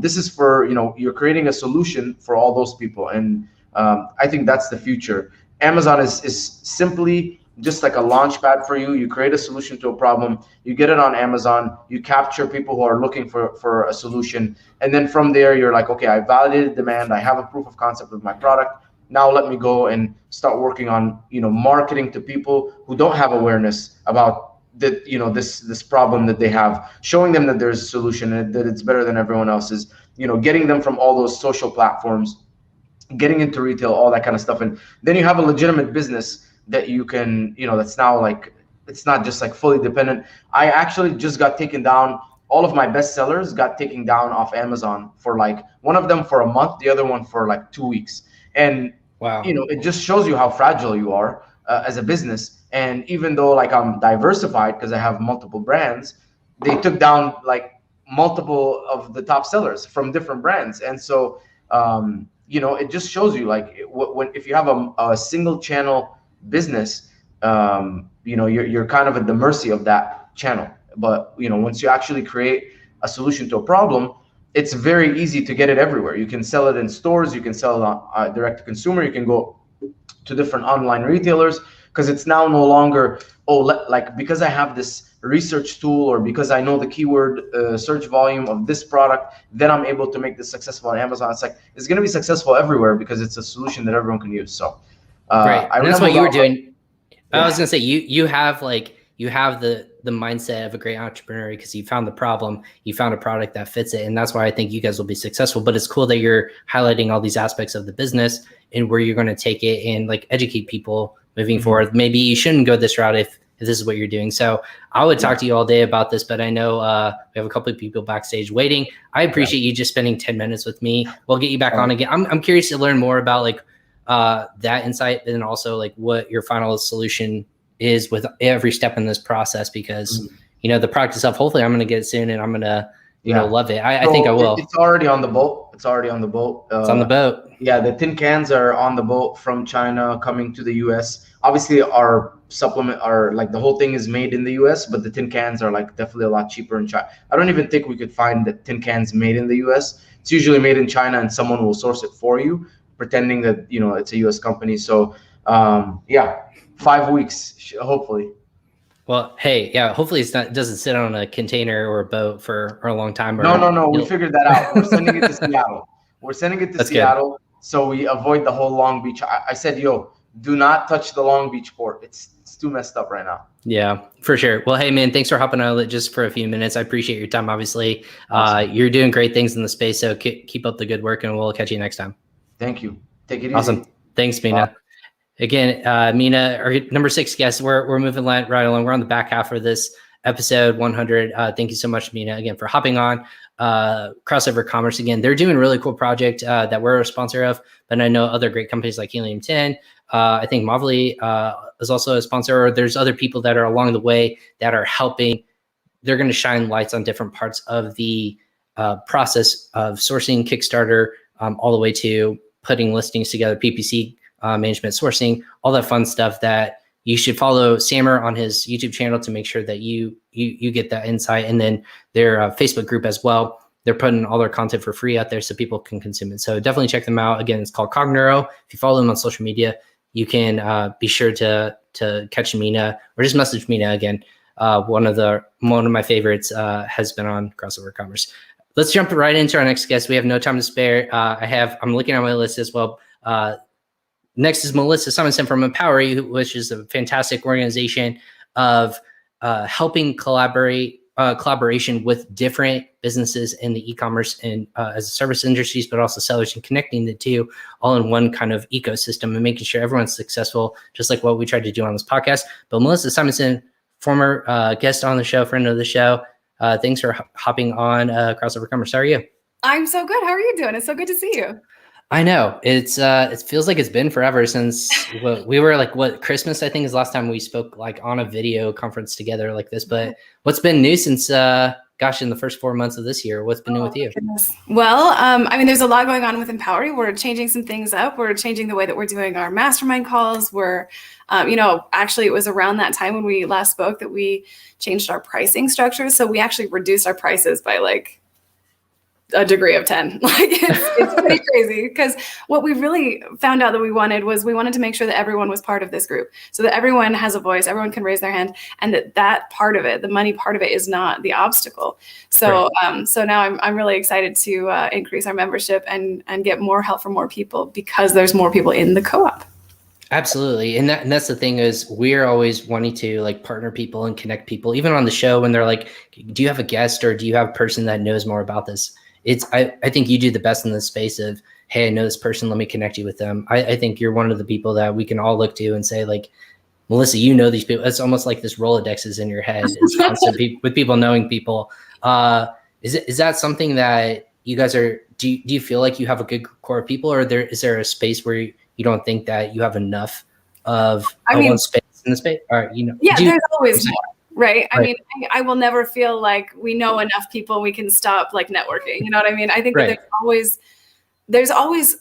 this is for, you're creating a solution for all those people. And I think that's the future. Amazon is simply just like a launch pad for you. You create a solution to a problem, you get it on Amazon, you capture people who are looking for a solution. And then from there, you're like, okay, I validated demand. I have a proof of concept with my product. Now let me go and start working on, marketing to people who don't have awareness about that, this problem that they have, showing them that there's a solution and that it's better than everyone else's, getting them from all those social platforms, getting into retail, all that kind of stuff. And then you have a legitimate business that you can, that's now like, it's not just like fully dependent. I actually just got taken down. All of my best sellers got taken down off Amazon for like, one of them for a month, the other one for like 2 weeks. And wow, it just shows you how fragile you are as a business. And even though like I'm diversified because I have multiple brands, they took down like multiple of the top sellers from different brands. And so it just shows you like if you have a single channel business, you're kind of at the mercy of that channel. But once you actually create a solution to a problem, it's very easy to get it everywhere. You can sell it in stores, you can sell it on direct to consumer, you can go to different online retailers, because it's now no longer, because I have this research tool, or because I know the keyword search volume of this product, then I'm able to make this successful on Amazon. It's like, it's going to be successful everywhere because it's a solution that everyone can use. So right. And that's what you were doing. Yeah. I was going to say, you have the mindset of a great entrepreneur because you found the problem, you found a product that fits it. And that's why I think you guys will be successful. But it's cool that you're highlighting all these aspects of the business and where you're going to take it and like educate people moving forward. Maybe you shouldn't go this route if this is what you're doing. So I would talk to you all day about this, but I know we have a couple of people backstage waiting. I appreciate you just spending 10 minutes with me. We'll get you back on again. I'm curious to learn more about like that insight, and also like what your final solution is with every step in this process, because the product itself, hopefully I'm going to get it soon and I'm going to love it. I think I will. It's already on the boat. It's on the boat. Yeah, the tin cans are on the boat from China coming to the US. Obviously our supplement, the whole thing is made in the US, but the tin cans are like definitely a lot cheaper in China. I don't even think we could find the tin cans made in the US. It's usually made in China and someone will source it for you, pretending that it's a US company. So 5 weeks, hopefully. Well, hey, yeah, hopefully it doesn't sit on a container or a boat for a long time. No, we figured that out. We're sending it to Seattle. That's Seattle, so we avoid the whole Long Beach. I said, do not touch the Long Beach port. It's too messed up right now. Yeah, for sure. Well, hey, man, thanks for hopping on just for a few minutes. I appreciate your time, obviously. Awesome. You're doing great things in the space, so keep up the good work, and we'll catch you next time. Thank you. Take it easy. Awesome. Thanks, Mina. Bye. Again, Mina, our number 6 guest, we're moving right along. We're on the back half of this episode 100. Thank you so much, Mina, again, for hopping on. Crossover Commerce, again, they're doing a really cool project that we're a sponsor of, but I know other great companies like Helium 10. I think Movley is also a sponsor, or there's other people that are along the way that are helping. They're going to shine lights on different parts of the process of sourcing Kickstarter, all the way to putting listings together, PPC, management, sourcing, all that fun stuff that you should follow Schermer on his YouTube channel to make sure that you get that insight. And then their Facebook group as well. They're putting all their content for free out there so people can consume it. So definitely check them out. Again, it's called Cogneuro. If you follow them on social media, you can be sure to catch Mina or just message Mina again. One of my favorites has been on Crossover Commerce. Let's jump right into our next guest. We have no time to spare. I'm looking at my list as well. Next is Melissa Simonson from Empowery, which is a fantastic organization of helping collaborate collaboration with different businesses in the e-commerce and as a service industries, but also sellers, and connecting the two all in one kind of ecosystem and making sure everyone's successful, just like what we tried to do on this podcast. But Melissa Simonson, former guest on the show, friend of the show, thanks for hopping on Crossover Commerce. How are you? I'm so good. How are you doing? It's so good to see you. I know it's it feels like it's been forever since we were like Christmas, I think, is the last time we spoke like on a video conference together like this. But what's been new since in the first 4 months of this year? What's been new with you? Goodness. Well, I mean, there's a lot going on with Empowery. We're changing some things up. We're changing the way that we're doing our mastermind calls. We're actually it was around that time when we last spoke that we changed our pricing structure. So we actually reduced our prices by like a degree of 10. Like it's pretty crazy, because what we really found out that we wanted to make sure that everyone was part of this group, so that everyone has a voice, everyone can raise their hand, and that part of it, the money part of it, is not the obstacle. So so now I'm really excited to increase our membership and get more help from more people, because there's more people in the co-op. Absolutely. And that's the thing, is we're always wanting to like partner people and connect people, even on the show, when they're like, do you have a guest or do you have a person that knows more about this? I think you do the best in the space of, hey, I know this person, let me connect you with them. I think you're one of the people that we can all look to and say, like, Melissa, you know these people. It's almost like this Rolodex is in your head. It's constant with people knowing people. Is that something that you guys are, do you feel like you have a good core of people, or is there a space where you don't think that you have enough of one space in the space? Or, there's always more. Right. I mean, I will never feel like we know enough people, we can stop like networking. You know what I mean? I think that there's always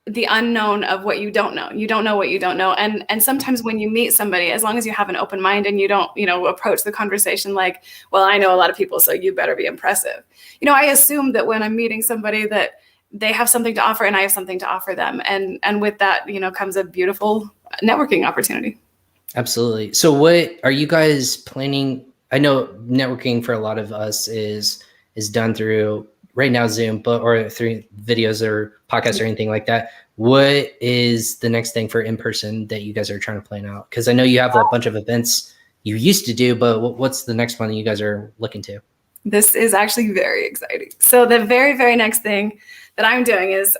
the unknown of what you don't know. You don't know what you don't know. And sometimes when you meet somebody, as long as you have an open mind and you don't, approach the conversation like, well, I know a lot of people, so you better be impressive. I assume that when I'm meeting somebody that they have something to offer and I have something to offer them. And with that, comes a beautiful networking opportunity. Absolutely. So what are you guys planning? I know networking for a lot of us is done through right now Zoom, or through videos or podcasts or anything like that. What is the next thing for in-person that you guys are trying to plan out? Because I know you have a bunch of events you used to do, but what's the next one that you guys are looking to? This is actually very exciting. So the very, very next thing that I'm doing is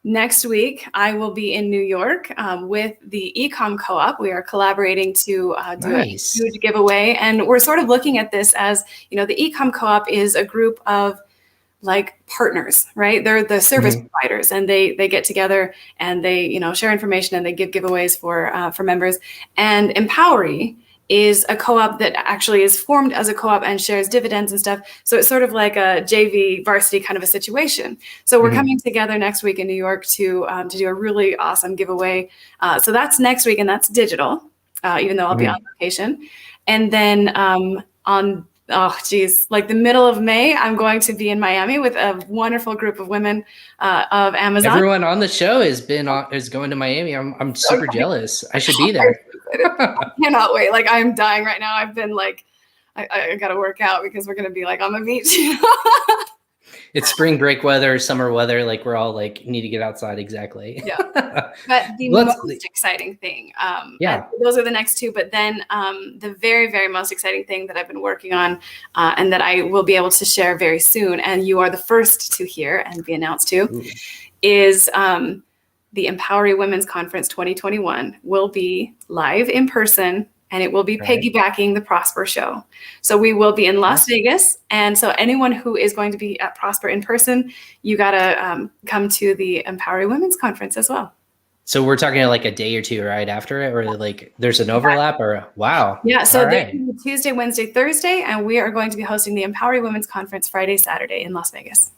next week, I will be in New York with the Ecom Co-op. We are collaborating to do a huge giveaway. And we're sort of looking at this as, the Ecom Co-op is a group of like partners, right? They're the service providers, and they get together and they, share information and they give giveaways for members. And Empowery is a co-op that actually is formed as a co-op and shares dividends and stuff. So it's sort of like a JV varsity kind of a situation. So we're coming together next week in New York to do a really awesome giveaway. So that's next week, and that's digital, even though I'll be on location. And then like the middle of May, I'm going to be in Miami with a wonderful group of women of Amazon. Everyone on the show is going to Miami. I'm super jealous. I should be there. I cannot wait. Like, I'm dying right now. I've been like, I got to work out because we're going to be like on the beach. It's spring break weather, summer weather. Like, we're all like, need to get outside. Exactly. Yeah. But the most exciting thing, those are the next two. But then the very, very most exciting thing that I've been working on and that I will be able to share very soon, and you are the first to hear and be announced to, is the Empowery Women's Conference 2021 will be live in person, and it will be piggybacking the Prosper show. So we will be in Las Vegas. And so anyone who is going to be at Prosper in person, you got to come to the Empowery Women's Conference as well. So we're talking like a day or two right after it, or like there's an overlap, or wow. Yeah. So Tuesday, Wednesday, Thursday, and we are going to be hosting the Empowery Women's Conference Friday, Saturday in Las Vegas.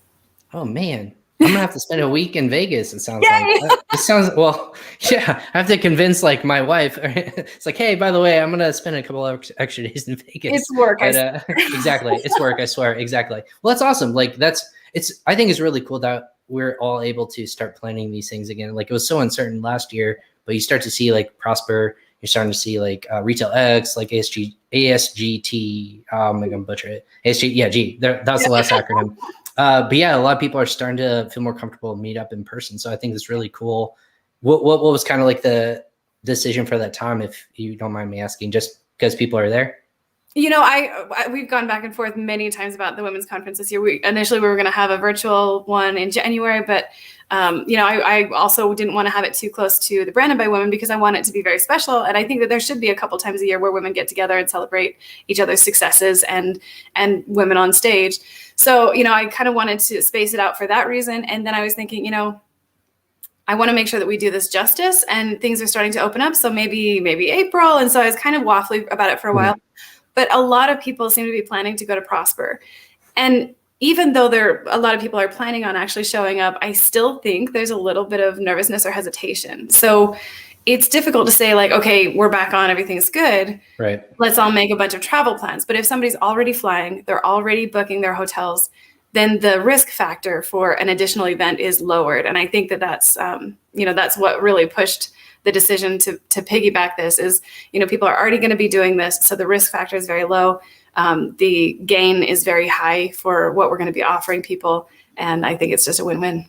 Oh man. I'm gonna have to spend a week in Vegas. It sounds like. It sounds well. Yeah, I have to convince like my wife. It's like, hey, by the way, I'm gonna spend a couple of extra days in Vegas. It's work. But, exactly, it's work. I swear. Exactly. Well, that's awesome. Like I think it's really cool that we're all able to start planning these things again. Like, it was so uncertain last year, but you start to see like Prosper. You're starting to see like Retail X, like ASGT. I'm gonna butcher it. ASG. Yeah, G. That's the last acronym. But yeah, a lot of people are starting to feel more comfortable meet up in person. So I think it's really cool. What was kind of like the decision for that time, if you don't mind me asking, just because people are there? You know, we've gone back and forth many times about the women's conference this year. Initially we were going to have a virtual one in January, but you know, I also didn't want to have it too close to the Branded by Women because I want it to be very special. And I think that there should be a couple times a year where women get together and celebrate each other's successes and women on stage. So, you know, I kind of wanted to space it out for that reason. And then I was thinking, you know, I want to make sure that we do this justice, and things are starting to open up. So maybe April. And so I was kind of waffling about it for a while. But a lot of people seem to be planning to go to Prosper. And even though a lot of people are planning on actually showing up, I still think there's a little bit of nervousness or hesitation. So it's difficult to say like, okay, we're back on, everything's good. Right. Let's all make a bunch of travel plans. But if somebody's already flying, they're already booking their hotels, then the risk factor for an additional event is lowered. And I think that that's, you know, that's what really pushed the decision to piggyback this is, you know, people are already going to be doing this. So the risk factor is very low. The gain is very high for what we're going to be offering people. And I think it's just a win-win.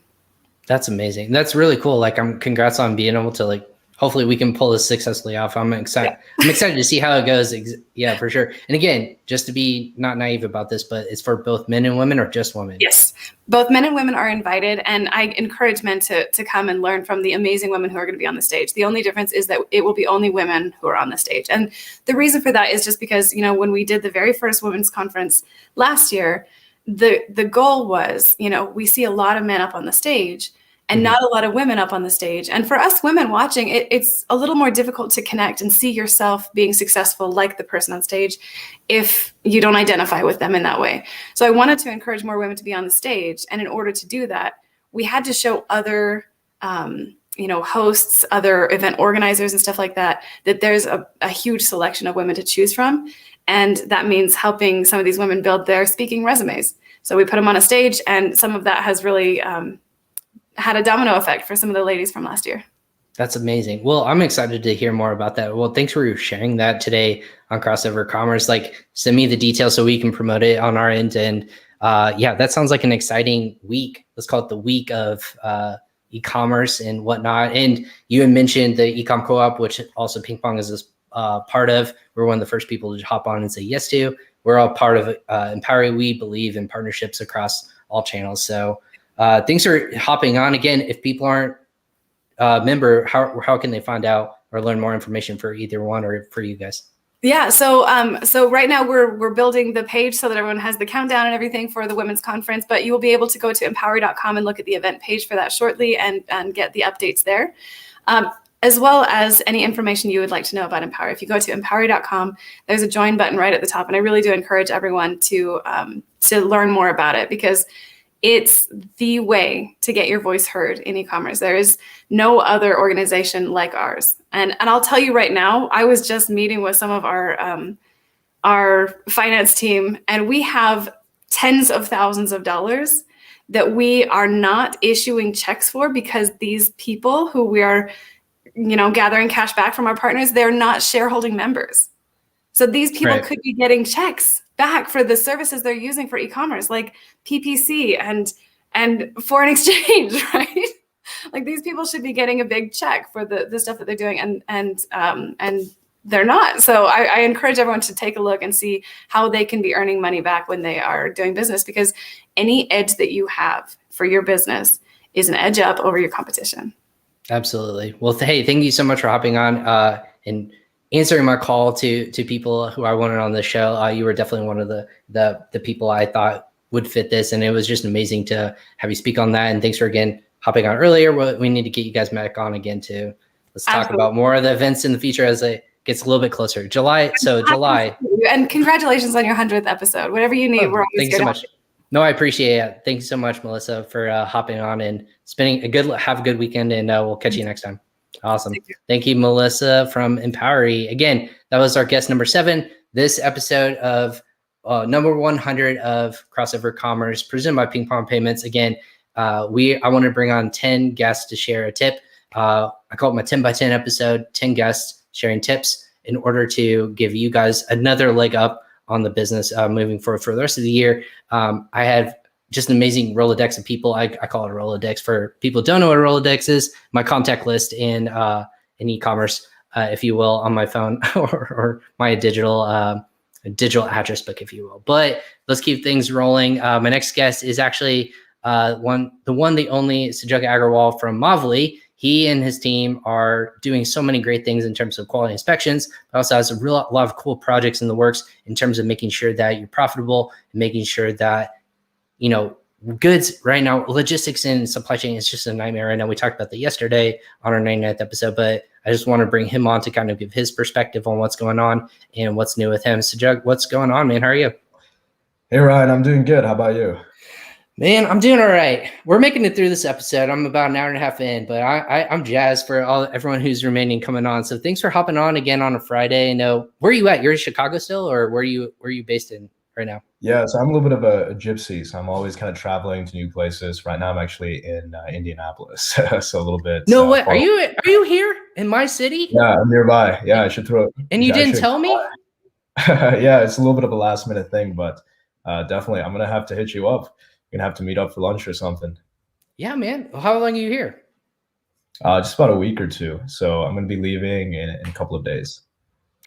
That's amazing. That's really cool. Like, congrats on being able to, like, hopefully we can pull this successfully off. I'm excited. Yeah. I'm excited to see how it goes. Yeah, for sure. And again, just to be not naive about this, but it's for both men and women or just women? Yes, both men and women are invited. And I encourage men to come and learn from the amazing women who are going to be on the stage. The only difference is that it will be only women who are on the stage. And the reason for that is just because, you know, when we did the very first women's conference last year, the goal was, you know, we see a lot of men up on the stage and not a lot of women up on the stage. And for us women watching, it's a little more difficult to connect and see yourself being successful like the person on stage if you don't identify with them in that way. So I wanted to encourage more women to be on the stage. And in order to do that, we had to show other, you know, hosts, other event organizers and stuff like that, that there's a huge selection of women to choose from. And that means helping some of these women build their speaking resumes. So we put them on a stage, and some of that has really had a domino effect for some of the ladies from last year. That's amazing. Well, I'm excited to hear more about that. Well, thanks for sharing that today on Crossover Commerce. Like, send me the details so we can promote it on our end. And yeah, that sounds like an exciting week. Let's call it the week of e-commerce and whatnot. And you had mentioned the e-com co-op, which also PingPong is a part of. We're one of the first people to hop on and say yes to. We're all part of Empowery. We believe in partnerships across all channels. So thanks for hopping on. Again, if people aren't a member, how can they find out or learn more information for either one or for you guys? Yeah, so right now we're building the page so that everyone has the countdown and everything for the women's conference, but you will be able to go to empowery.com and look at the event page for that shortly and get the updates there. As well as any information you would like to know about Empowery. If you go to empowery.com, there's a join button right at the top. And I really do encourage everyone to learn more about it, because it's the way to get your voice heard in e-commerce. There is no other organization like ours. And I'll tell you right now, I was just meeting with some of our finance team, and we have tens of thousands of dollars that we are not issuing checks for, because these people who we are, you know, gathering cash back from our partners, they're not shareholding members. So these people could be getting checks back for the services they're using for e-commerce, like PPC and foreign exchange, right? Like, these people should be getting a big check for the stuff that they're doing, and they're not. So I encourage everyone to take a look and see how they can be earning money back when they are doing business, because any edge that you have for your business is an edge up over your competition. Absolutely. Well, hey, thank you so much for hopping on and answering my call to people who I wanted on the show. You were definitely one of the people I thought would fit this, and it was just amazing to have you speak on that. And thanks for again hopping on earlier. We need to get you guys back on again too. Let's talk about more of the events in the future as it gets a little bit closer. July. And congratulations on your 100th episode. Whatever you need, we're always thank you so much. No, I appreciate it. Thank you so much, Melissa, for hopping on and have a good weekend, and we'll catch you next time. Awesome. Thank you, Melissa from Empowery. Again, that was our guest number 7. This episode of number 100 of Crossover Commerce, presented by PingPong Payments. Again, I want to bring on 10 guests to share a tip. I call it my 10 by 10 episode, 10 guests sharing tips in order to give you guys another leg up on the business moving forward for the rest of the year. I have just an amazing Rolodex of people. I call it a Rolodex. For people who don't know what a Rolodex is, my contact list in e-commerce, if you will, on my phone or my digital a digital address book, if you will. But let's keep things rolling. My next guest is actually the only Sajag Agarwal from Movley. He and his team are doing so many great things in terms of quality inspections, but also has a lot of cool projects in the works in terms of making sure that you're profitable and making sure that, goods right now, logistics and supply chain is just a nightmare right now. We talked about that yesterday on our 99th episode, but I just want to bring him on to kind of give his perspective on what's going on and what's new with him. So, Jug, what's going on, man? How are you? Hey, Ryan, I'm doing good. How about you? Man, I'm doing all right. We're making it through this episode. I'm about an hour and a half in, but I'm jazzed for everyone who's remaining coming on. So thanks for hopping on again on a Friday. Where are you at? You're in Chicago still, or where are you based in right now? Yeah, so I'm a little bit of a gypsy, so I'm always kind of traveling to new places. Right now, I'm actually in Indianapolis, so a little bit. No way. Are you here in my city? Yeah, I'm nearby. Yeah, I should throw it. And you didn't tell me? Yeah, it's a little bit of a last minute thing, but definitely, I'm gonna have to hit you up. You're gonna have to meet up for lunch or something. Yeah, man. How long are you here? Just about a week or two. So I'm gonna be leaving in a couple of days.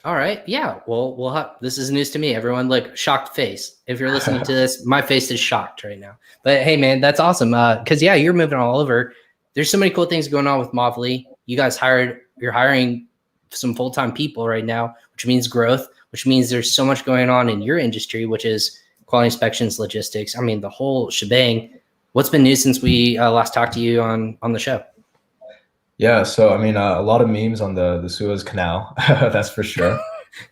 All right. Yeah. Well, this is news to me. Everyone, look, shocked face. If you're listening to this, my face is shocked right now. But hey, man, that's awesome. Because you're moving all over. There's so many cool things going on with Movley. You guys you're hiring some full-time people right now, which means growth, which means there's so much going on in your industry, which is quality inspections, logistics. I mean, the whole shebang. What's been new since we last talked to you on the show? Yeah, so I mean, a lot of memes on the Suez Canal, that's for sure.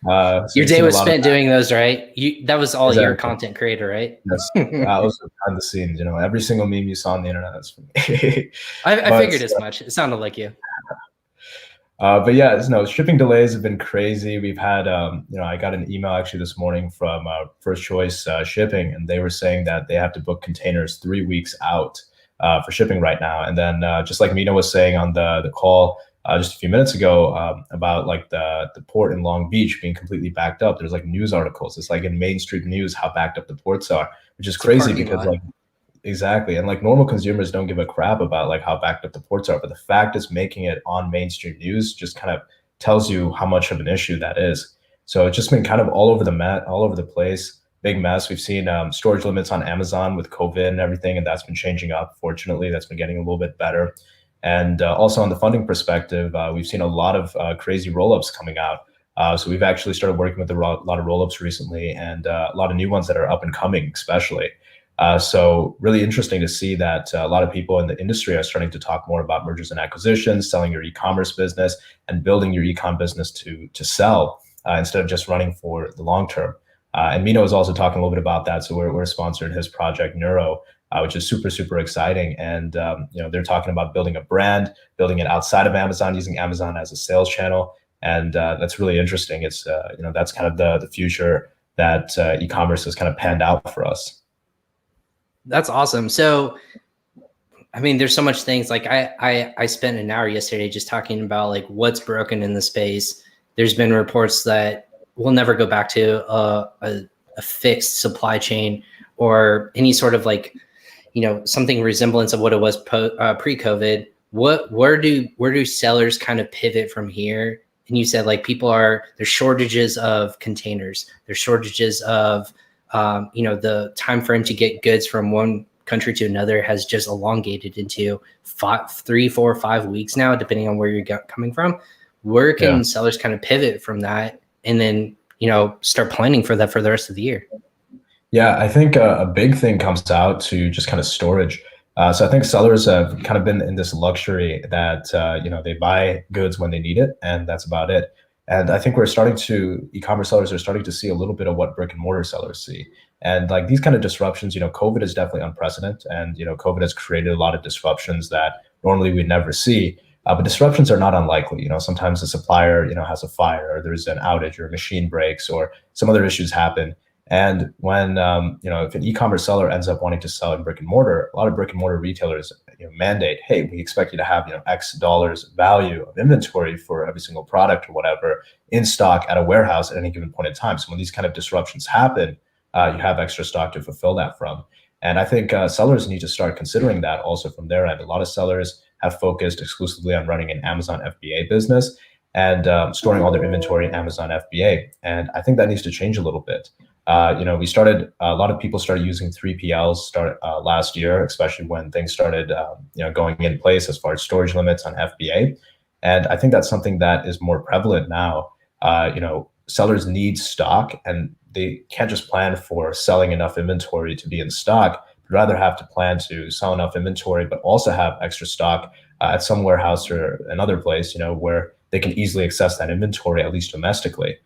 So your day was spent doing those, right? That was all your content creator, right? Yes, that was behind the scenes. Every single meme you saw on the internet, that's for me. I figured as much. It sounded like you. But yeah, shipping delays have been crazy. We've had, I got an email actually this morning from First Choice Shipping, and they were saying that they have to book containers 3 weeks out for shipping right now. And then just like Mina was saying on the call just a few minutes ago about like the port in Long Beach being completely backed up. There's like news articles. It's like in mainstream news how backed up the ports are, which is crazy because exactly. And like normal consumers don't give a crap about like how backed up the ports are. But the fact is making it on mainstream news just kind of tells you how much of an issue that is. So it's just been kind of all over the place. Big mess. We've seen storage limits on Amazon with COVID and everything, and that's been changing up. Fortunately, that's been getting a little bit better. And also on the funding perspective, we've seen a lot of crazy roll-ups coming out. So we've actually started working with a lot of roll-ups recently, and a lot of new ones that are up and coming, especially. So really interesting to see that a lot of people in the industry are starting to talk more about mergers and acquisitions, selling your e-commerce business, and building your e-com business to sell instead of just running for the long term. And Mina was also talking a little bit about that. So we're sponsoring his project Neuro, which is super, super exciting. And, they're talking about building a brand, building it outside of Amazon, using Amazon as a sales channel. And that's really interesting. It's, that's kind of the future that e-commerce has kind of panned out for us. That's awesome. So, I mean, there's so much things. Like I spent an hour yesterday just talking about like what's broken in the space. There's been reports that we'll never go back to a fixed supply chain or any sort of like, something resemblance of what it was pre-COVID. Where do sellers kind of pivot from here? And you said like there's shortages of containers. There's shortages of, the time frame to get goods from one country to another has just elongated into 3, 4, 5 weeks now, depending on where you're coming from. Where can sellers kind of pivot from that and then, start planning for that for the rest of the year? Yeah, I think a big thing comes out to just kind of storage. So I think sellers have kind of been in this luxury that, they buy goods when they need it, and that's about it. And I think e-commerce sellers are starting to see a little bit of what brick and mortar sellers see. And like these kind of disruptions, COVID is definitely unprecedented. And, COVID has created a lot of disruptions that normally we'd never see. But disruptions are not unlikely. Sometimes the supplier, has a fire, or there's an outage, or a machine breaks, or some other issues happen. And when, if an e-commerce seller ends up wanting to sell in brick and mortar, a lot of brick and mortar retailers mandate, hey, we expect you to have, X dollars value of inventory for every single product or whatever in stock at a warehouse at any given point in time. So when these kind of disruptions happen, you have extra stock to fulfill that from. And I think sellers need to start considering that also from their end. A lot of sellers have focused exclusively on running an Amazon FBA business. and storing all their inventory in Amazon FBA. And I think that needs to change a little bit. We started, a lot of people started using 3PLs last year, especially when things started, going in place as far as storage limits on FBA. And I think that's something that is more prevalent now. Sellers need stock, and they can't just plan for selling enough inventory to be in stock, but rather have to plan to sell enough inventory, but also have extra stock at some warehouse or another place, where they can easily access that inventory, at least domestically.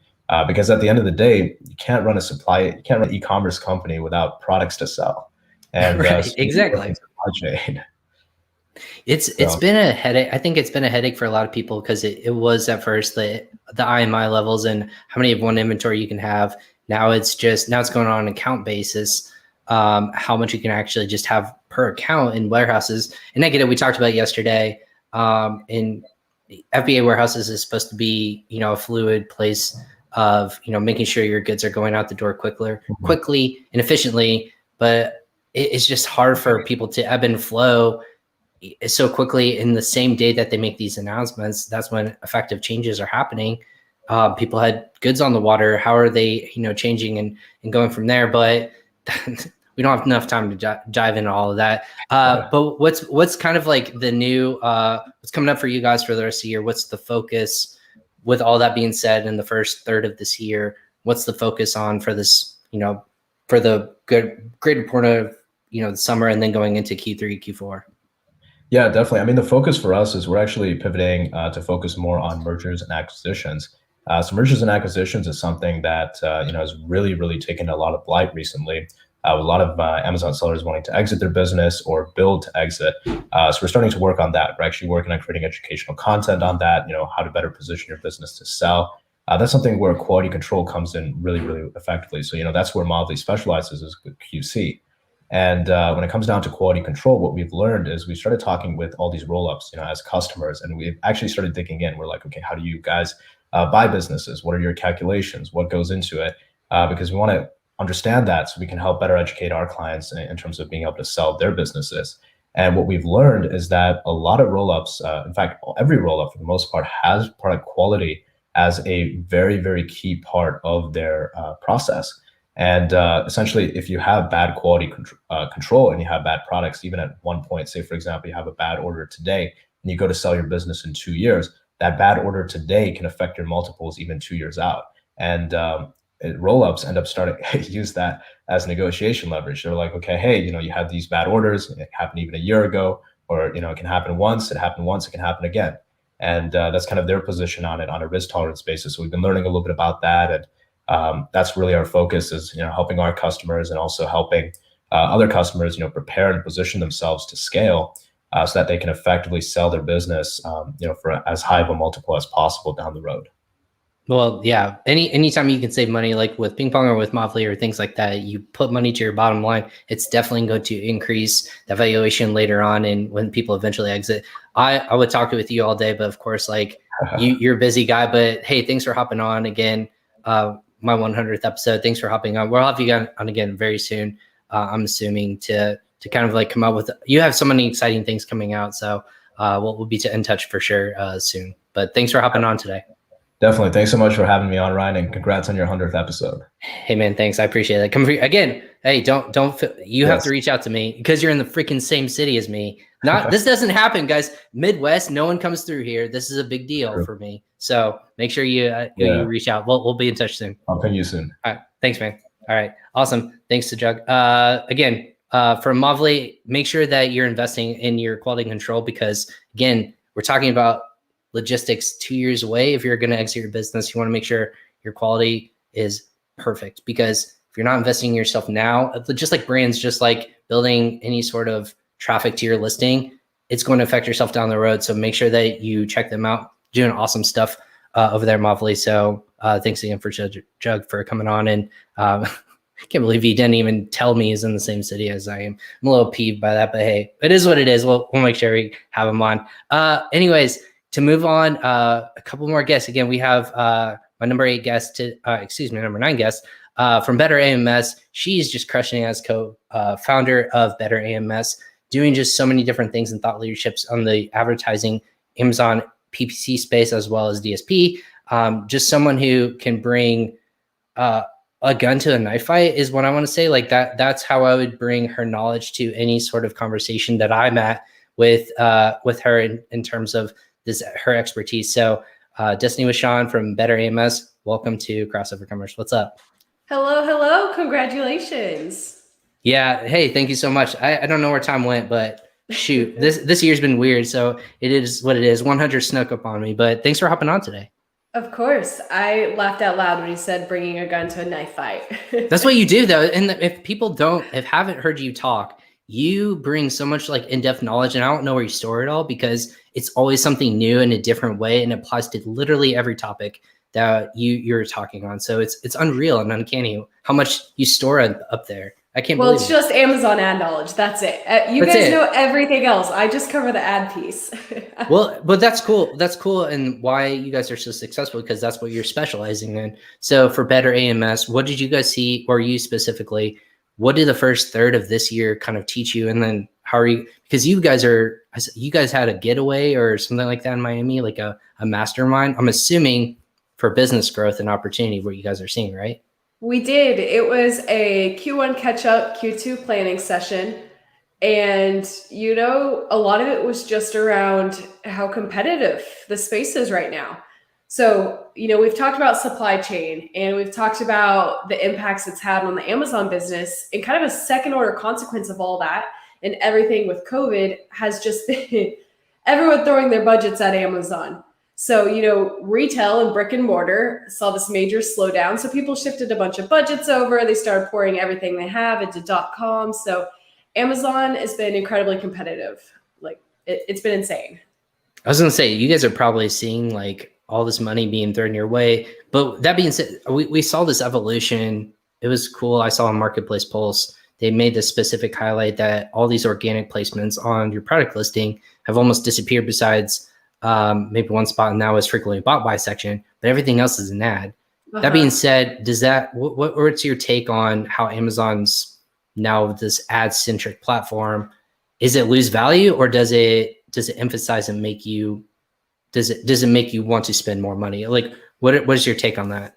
Because at the end of the day, you can't run an e-commerce company without products to sell. And right, exactly. It's been a headache. I think it's been a headache for a lot of people because it was at first the IMI levels and how many of one inventory you can have. Now it's going on an account basis. How much you can actually just have per account in warehouses. And I get it. We talked about it yesterday. In FBA warehouses is supposed to be, a fluid place of, making sure your goods are going out the door quickly and efficiently. But it's just hard for people to ebb and flow so quickly in the same day that they make these announcements. That's when effective changes are happening. People had goods on the water. How are they, changing and going from there? But we don't have enough time to dive into all of that. But what's kind of like the new, what's coming up for you guys for the rest of the year? What's the focus with all that being said in the first third of this year? What's the focus on for this, for the greater part of, the summer and then going into Q3, Q4? Yeah, definitely. I mean, the focus for us is we're actually pivoting to focus more on mergers and acquisitions. So mergers and acquisitions is something that, has really, really taken a lot of light recently. A lot of Amazon sellers wanting to exit their business or build to exit. So we're starting to work on that. We're actually working on creating educational content on that, how to better position your business to sell. That's something where quality control comes in really, really effectively. So, that's where Movley specializes, is with QC. And when it comes down to quality control, what we've learned is we started talking with all these roll-ups, as customers, and we've actually started digging in. We're like, okay, how do you guys buy businesses? What are your calculations? What goes into it? Because we want to understand that so we can help better educate our clients in terms of being able to sell their businesses. And what we've learned is that a lot of roll-ups, in fact, every roll-up for the most part, has product quality as a very, very key part of their process. And essentially, if you have bad quality control and you have bad products, even at one point, say, for example, you have a bad order today and you go to sell your business in 2 years, that bad order today can affect your multiples even 2 years out. And roll-ups end up starting to use that as negotiation leverage. They're like, okay, hey, you had these bad orders. It happened even a year ago, or, it can happen once. It happened once. It can happen again. And that's kind of their position on it on a risk tolerance basis. So we've been learning a little bit about that. And that's really our focus is, helping our customers and also helping other customers, prepare and position themselves to scale so that they can effectively sell their business, for as high of a multiple as possible down the road. Well, yeah. Anytime you can save money, like with PingPong or with Movley or things like that, you put money to your bottom line. It's definitely going to increase the valuation later on, and when people eventually exit. I would talk with you all day, but of course, like you're a busy guy. But hey, thanks for hopping on again. My 100th episode. Thanks for hopping on. We'll have you on again very soon. I'm assuming to kind of like come up with. You have so many exciting things coming out, so we'll be in touch for sure soon. But thanks for hopping on today. Definitely. Thanks so much for having me on, Ryan, and congrats on your 100th episode. Hey man, thanks. I appreciate it. Come for again. Hey, don't you have to reach out to me because you're in the freaking same city as me. This doesn't happen, guys. Midwest, no one comes through here. This is a big deal for me. So make sure you reach out. We'll be in touch soon. I'll ping you soon. All right. Thanks, man. All right. Awesome. Thanks, Sajag. Again, from Movley, make sure that you're investing in your quality control because again, we're talking about logistics 2 years away. If you're going to exit your business, you want to make sure your quality is perfect because if you're not investing in yourself now, just like brands, just like building any sort of traffic to your listing, it's going to affect yourself down the road. So make sure that you check them out. Doing awesome stuff over there, Movley. So thanks again for Jug for coming on. And I can't believe he didn't even tell me he's in the same city as I am. I'm a little peeved by that, but hey, it is what it is. We'll make sure we have him on. Anyways, to move on, a couple more guests. Again, we have my number 9 guest from BetterAMS. She's just crushing it as co-founder of BetterAMS, doing just so many different things and thought leaderships on the advertising Amazon PPC space as well as DSP. Just someone who can bring a gun to a knife fight is what I want to say. Like that's how I would bring her knowledge to any sort of conversation that I'm at with her in terms of her expertise. So Destaney Wishon from BetterAMS, welcome to Crossover Commerce. What's up? Hello. Congratulations. Yeah. Hey, thank you so much. I don't know where time went, but shoot, this year's been weird. So it is what it is. 100 snuck up on me, but thanks for hopping on today. Of course. I laughed out loud when you said bringing a gun to a knife fight. That's what you do though. And if people haven't heard you talk, you bring so much like in-depth knowledge, and I don't know where you store it all because it's always something new in a different way and applies to literally every topic that you're talking on. So it's unreal and uncanny how much you store up there. I can't believe it's just Amazon ad knowledge. That's it. You guys know everything else. I just cover the ad piece. Well, but that's cool. That's cool. And why you guys are so successful, because that's what you're specializing in. So for BetterAMS, what did you guys see, or you specifically, what did the first third of this year kind of teach you? And then how are you, because you guys had a getaway or something like that in Miami, like a mastermind, I'm assuming for business growth and opportunity, what you guys are seeing, right? We did. It was a Q1 catch up, Q2 planning session. And, a lot of it was just around how competitive the space is right now. So, we've talked about supply chain, and we've talked about the impacts it's had on the Amazon business, and kind of a second order consequence of all that and everything with COVID has just been everyone throwing their budgets at Amazon. So, retail and brick and mortar saw this major slowdown. So people shifted a bunch of budgets over. They started pouring everything they have into .com. So Amazon has been incredibly competitive. Like it's been insane. I was going to say, you guys are probably seeing like all this money being thrown your way. But that being said, we saw this evolution. It was cool. I saw on Marketplace Pulse, they made this specific highlight that all these organic placements on your product listing have almost disappeared, besides maybe one spot now is frequently bought by section, but everything else is an ad. That being said, what's your take on how Amazon's now this ad centric platform? Is it lose value, or does it emphasize and make you does it make you want to spend more money? Like what is your take on that?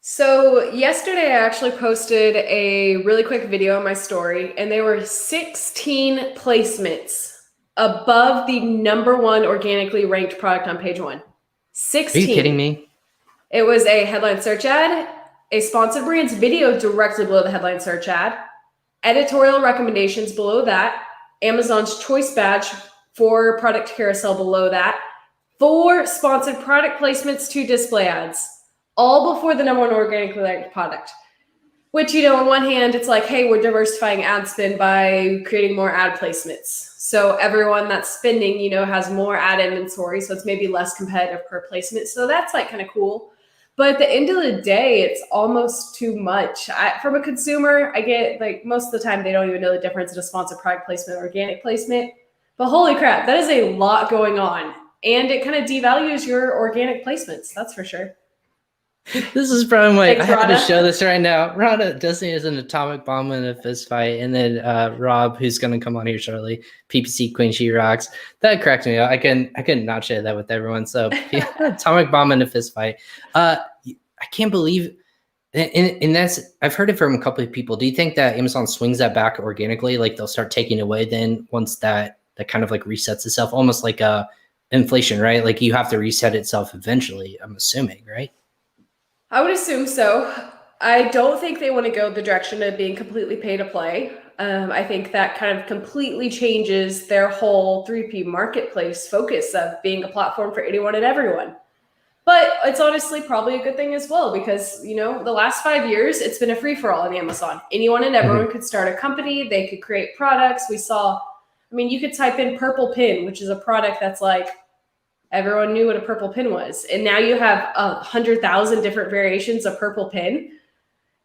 So yesterday I actually posted a really quick video on my story, and there were 16 placements above the number one organically ranked product on page 1. 16. Are you kidding me? It was a headline search ad, a sponsored brands video directly below the headline search ad, editorial recommendations below that, Amazon's choice badge for product carousel below that, 4 sponsored product placements, 2 display ads, all before the number one organically ranked product. Which, on one hand, it's like, hey, we're diversifying ad spend by creating more ad placements. So everyone that's spending, has more ad inventory. So it's maybe less competitive per placement. So that's like kind of cool. But at the end of the day, it's almost too much. From a consumer, I get like most of the time, they don't even know the difference in a sponsored product placement and organic placement. But holy crap, that is a lot going on. And it kind of devalues your organic placements. That's for sure. This is probably my, Thanks, I have Rhonda. to show this right now. Rhonda Destaney is an atomic bomb in a fist fight. And then Rob, who's going to come on here shortly, PPC Queen, she rocks. That cracked me up. I couldn't not share that with everyone. So atomic bomb in a fist fight. I can't believe, and that's, I've heard it from a couple of people. Do you think that Amazon swings that back organically? Like they'll start taking away then once that kind of like resets itself, almost like inflation, right? Like you have to reset itself eventually, I'm assuming, right? I would assume so. I don't think they want to go the direction of being completely pay to play. I think that kind of completely changes their whole 3P marketplace focus of being a platform for anyone and everyone. But it's honestly probably a good thing as well, because, the last 5 years, it's been a free-for-all on Amazon. Anyone and everyone could start a company. They could create products. You could type in purple pin, which is a product that's like, everyone knew what a purple pin was. And now you have 100,000 different variations of purple pin.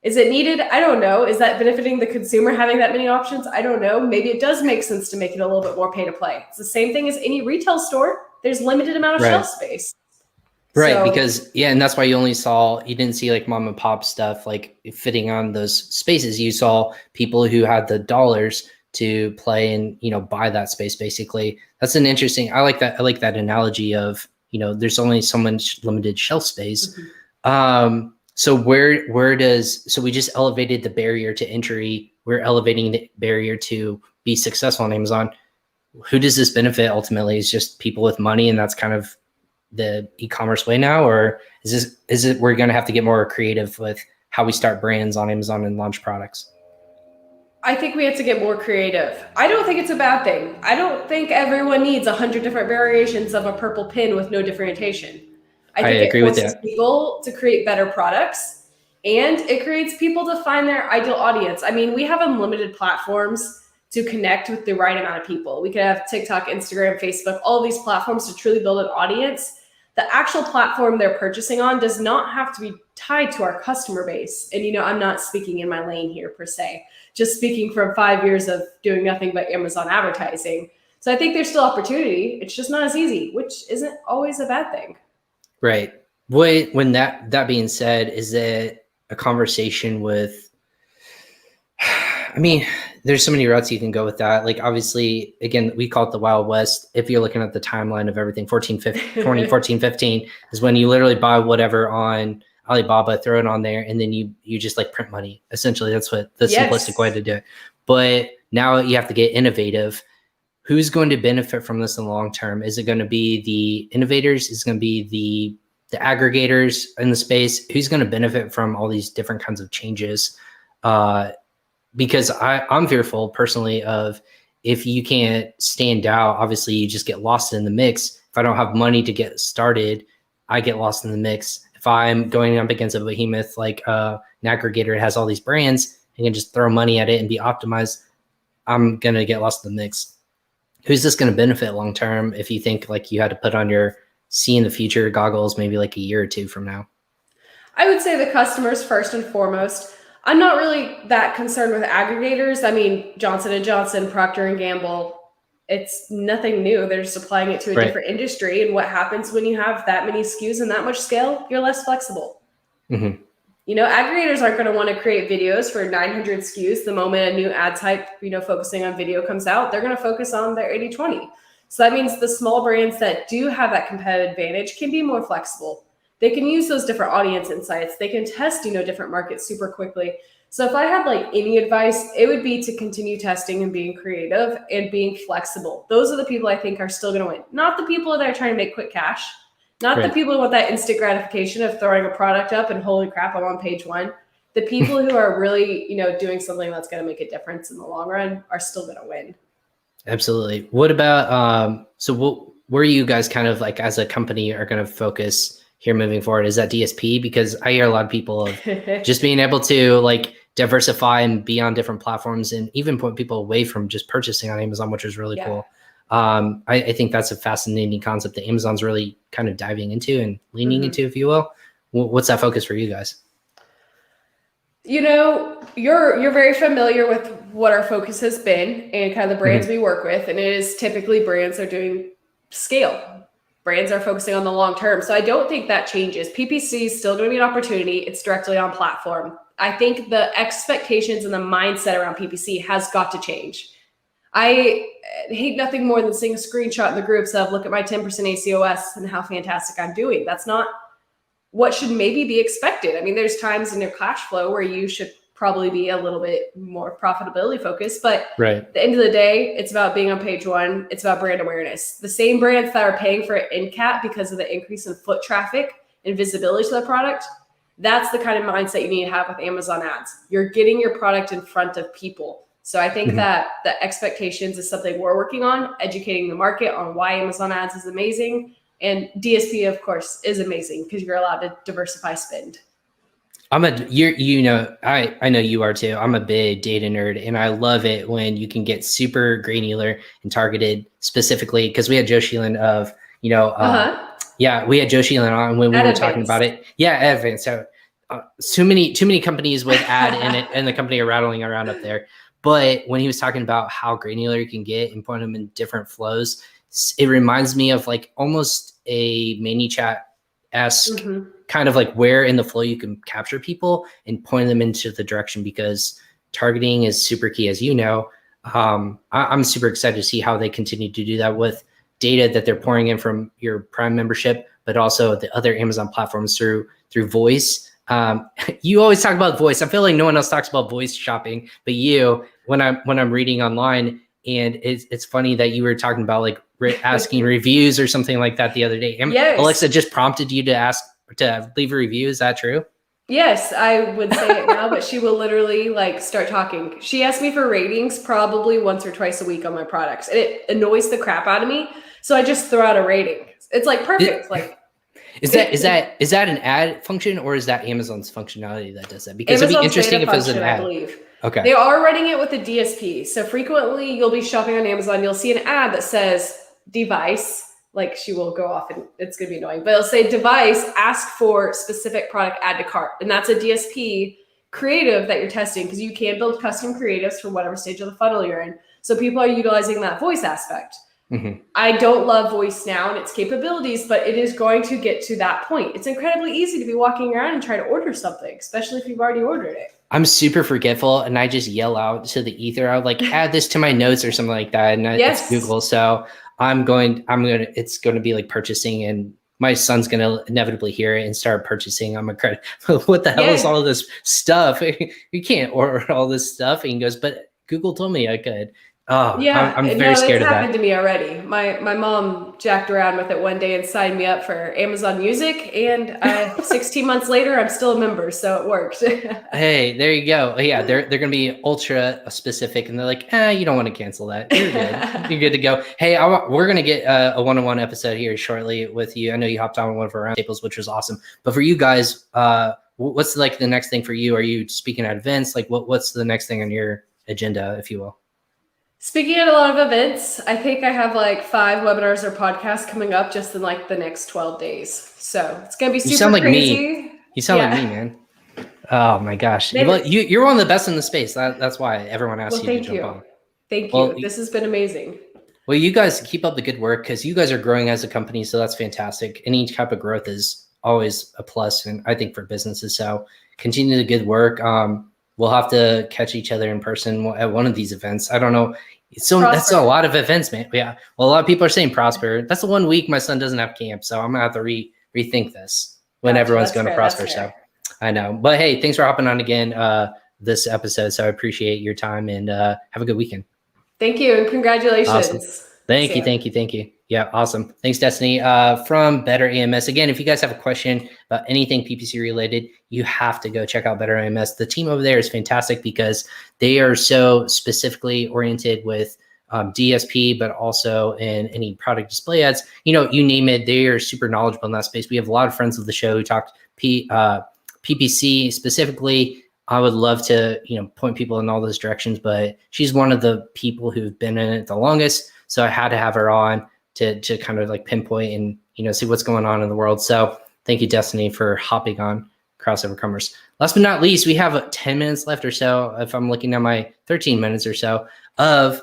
Is it needed? I don't know. Is that benefiting the consumer having that many options? I don't know. Maybe it does make sense to make it a little bit more pay to play. It's the same thing as any retail store. There's limited amount of shelf space. Right. So, because, and that's why you didn't see like mom and pop stuff like fitting on those spaces. You saw people who had the dollars to play and, buy that space basically. That's an interesting, I like that analogy of, there's only so much limited shelf space. So so we just elevated the barrier to entry. We're elevating the barrier to be successful on Amazon. Who does this benefit ultimately? Is just people with money, and that's kind of the e-commerce way now? Or is it we're going to have to get more creative with how we start brands on Amazon and launch products? I think we have to get more creative. I don't think it's a bad thing. I don't think everyone needs 100 different variations of a purple pin with no differentiation. I think agree it with forces that. people to create better products, and it creates people to find their ideal audience. I mean, we have unlimited platforms to connect with the right amount of people. We could have TikTok, Instagram, Facebook, all of these platforms to truly build an audience. The actual platform they're purchasing on does not have to be tied to our customer base. And, I'm not speaking in my lane here per se, just speaking from 5 years of doing nothing but Amazon advertising. So I think there's still opportunity. It's just not as easy, which isn't always a bad thing. Right. When that being said, is it a conversation with, I mean, there's so many routes you can go with that. Like, obviously, again, we call it the Wild West. If you're looking at the timeline of everything, 2014, 15 is when you literally buy whatever on Alibaba, throw it on there, and then you just like print money. Essentially, that's what the simplistic way to do it. But now you have to get innovative. Who's going to benefit from this in the long term? Is it going to be the innovators? Is it going to be the aggregators in the space? Who's going to benefit from all these different kinds of changes? Because I'm fearful personally of, if you can't stand out, obviously you just get lost in the mix. If I don't have money to get started, I get lost in the mix. If I'm going up against a behemoth like an aggregator that has all these brands and can just throw money at it and be optimized, I'm going to get lost in the mix. Who's this going to benefit long term if you think like you had to put on your see in the future goggles maybe like a year or two from now? I would say the customers first and foremost. I'm not really that concerned with aggregators. I mean, Johnson & Johnson, Procter & Gamble, it's nothing new. They're just applying it to a different industry. And what happens when you have that many SKUs and that much scale? You're less flexible. Mm-hmm. Aggregators aren't going to want to create videos for 900 SKUs the moment a new ad type, focusing on video comes out. They're going to focus on their 80-20. So that means the small brands that do have that competitive advantage can be more flexible. They can use those different audience insights. They can test, different markets super quickly. So if I had like any advice, it would be to continue testing and being creative and being flexible. Those are the people I think are still going to win. Not the people that are trying to make quick cash. Not the people who want that instant gratification of throwing a product up and holy crap, I'm on page one. The people who are really, doing something that's going to make a difference in the long run are still going to win. Absolutely. What about, where you guys kind of like as a company are going to focus here moving forward? Is that DSP? Because I hear a lot of people of just being able to like diversify and be on different platforms and even put people away from just purchasing on Amazon, which is really cool. I think that's a fascinating concept that Amazon's really kind of diving into and leaning into, if you will. What's that focus for you guys? You're very familiar with what our focus has been and kind of the brands we work with. And it is typically brands are doing scale. Brands are focusing on the long term. So I don't think that changes. PPC is still going to be an opportunity. It's directly on platform. I think the expectations and the mindset around PPC has got to change. I hate nothing more than seeing a screenshot in the groups of look at my 10% ACOS and how fantastic I'm doing. That's not what should maybe be expected. I mean, there's times in your cash flow where you should probably be a little bit more profitability focused, but at the end of the day, it's about being on page one. It's about brand awareness. The same brands that are paying for end cap because of the increase in foot traffic and visibility to the product, that's the kind of mindset you need to have with Amazon ads. You're getting your product in front of people. So I think that the expectations is something we're working on, educating the market on why Amazon ads is amazing. And DSP, of course, is amazing because you're allowed to diversify spend. I know you are too. I'm a big data nerd, and I love it when you can get super granular and targeted specifically. Because we had Joe Sheelan of, we had Joe Sheelan on when we were talking about it. Yeah, Advance. So too many companies with ad in it, and the company are rattling around up there. But when he was talking about how granular you can get and put them in different flows, it reminds me of like almost a ManyChat-esque kind of like where in the flow you can capture people and point them into the direction, because targeting is super key, as you know. I'm super excited to see how they continue to do that with data that they're pouring in from your Prime membership, but also the other Amazon platforms through voice. You always talk about voice. I feel like no one else talks about voice shopping, but you, when I'm reading online, and it's funny that you were talking about like asking reviews or something like that the other day. Yes. Alexa just prompted you to leave a review. Is that true? Yes, I would say it now, but she will literally like start talking. She asks me for ratings probably once or twice a week on my products, and it annoys the crap out of me. So I just throw out a rating. It's like perfect. Is that an ad function, or is that Amazon's functionality that does that? Because it'd be interesting if it was an ad. I believe. Okay. They are running it with a DSP. So frequently you'll be shopping on Amazon, you'll see an ad that says device. Like she will go off and it's going to be annoying, but it'll say device, ask for specific product, add to cart. And that's a DSP creative that you're testing, because you can build custom creatives for whatever stage of the funnel you're in. So people are utilizing that voice aspect. Mm-hmm. I don't love voice now and its capabilities, but it is going to get to that point. It's incredibly easy to be walking around and try to order something, especially if you've already ordered it. I'm super forgetful, and I just yell out to the ether. I would like add this to my notes or something like that, and Yes. it's Google. So it's going to be like purchasing, and my son's going to inevitably hear it and start purchasing. I'm a credit. What the hell is all this stuff? You can't order all this stuff. And he goes, but Google told me I could. Oh, yeah, I'm very scared of that. It's happened to me already. My mom jacked around with it one day and signed me up for Amazon Music, and 16 months later, I'm still a member, so it worked. Hey, there you go. Yeah, they're going to be ultra specific, and they're like, you don't want to cancel that. You're good. You're good to go. Hey, we're going to get a one-on-one episode here shortly with you. I know you hopped on one of our roundtables, which was awesome. But for you guys, what's like the next thing for you? Are you speaking at events? Like, what's the next thing on your agenda, if you will? Speaking at a lot of events, I think I have like 5 webinars or podcasts coming up just in like the next 12 days. So it's going to be super You sound like crazy. Me. You sound like me, man. Oh my gosh. You're one of the best in the space. That's why everyone asks you to jump on. Thank you. This has been amazing. Well, you guys keep up the good work, because you guys are growing as a company. So that's fantastic. Any type of growth is always a plus, and I think for businesses. So continue the good work. We'll have to catch each other in person at one of these events. I don't know. So that's a lot of events, man. Yeah. Well, a lot of people are saying Prosper. That's the 1 week my son doesn't have camp. So I'm going to have to rethink this when everyone's going to Prosper. So I know. But hey, thanks for hopping on again this episode. So I appreciate your time, and have a good weekend. Thank you. And congratulations. Awesome. Thank you. Yeah, awesome. Thanks, Destaney. From BetterAMS. Again, if you guys have a question about anything PPC related, you have to go check out BetterAMS. The team over there is fantastic, because they are so specifically oriented with DSP, but also in any product display ads. You name it, they are super knowledgeable in that space. We have a lot of friends of the show who talked PPC specifically. I would love to, point people in all those directions, but she's one of the people who've been in it the longest. So I had to have her on to kind of like pinpoint and, see what's going on in the world. So thank you, Destaney, for hopping on Crossover Commerce. Last but not least, we have 10 minutes left or so, if I'm looking at my 13 minutes or so, of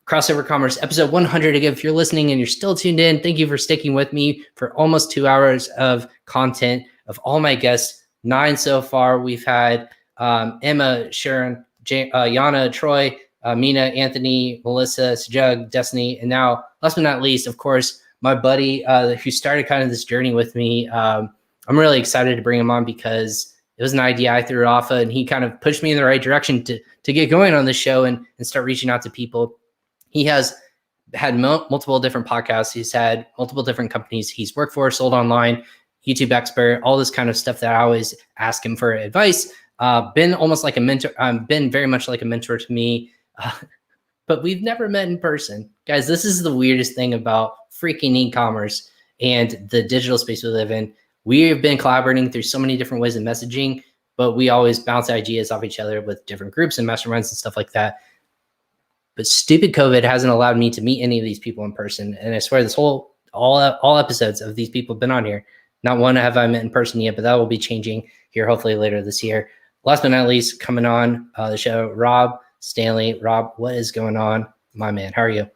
Crossover Commerce episode 100. Again, if you're listening and you're still tuned in, thank you for sticking with me for almost 2 hours of content of all my guests. 9 so far. We've had Emma, Sharon, Jana, Troy, Mina, Anthony, Melissa, Sajag, Destaney, and now, last but not least, of course, my buddy who started kind of this journey with me. I'm really excited to bring him on, because it was an idea I threw off, and he kind of pushed me in the right direction to get going on this show and start reaching out to people. He has had multiple different podcasts. He's had multiple different companies he's worked for, sold online, YouTube expert, all this kind of stuff that I always ask him for advice. Been almost like a mentor. Been very much like a mentor to me. But we've never met in person. Guys, this is the weirdest thing about freaking e-commerce and the digital space we live in. We have been collaborating through so many different ways of messaging, but we always bounce ideas off each other with different groups and masterminds and stuff like that. But stupid COVID hasn't allowed me to meet any of these people in person. And I swear this all episodes of these people have been on here. Not one have I met in person yet, but that will be changing here hopefully later this year. Last but not least, coming on the show, Rob Stanley. Rob, what is going on, my man? How are you?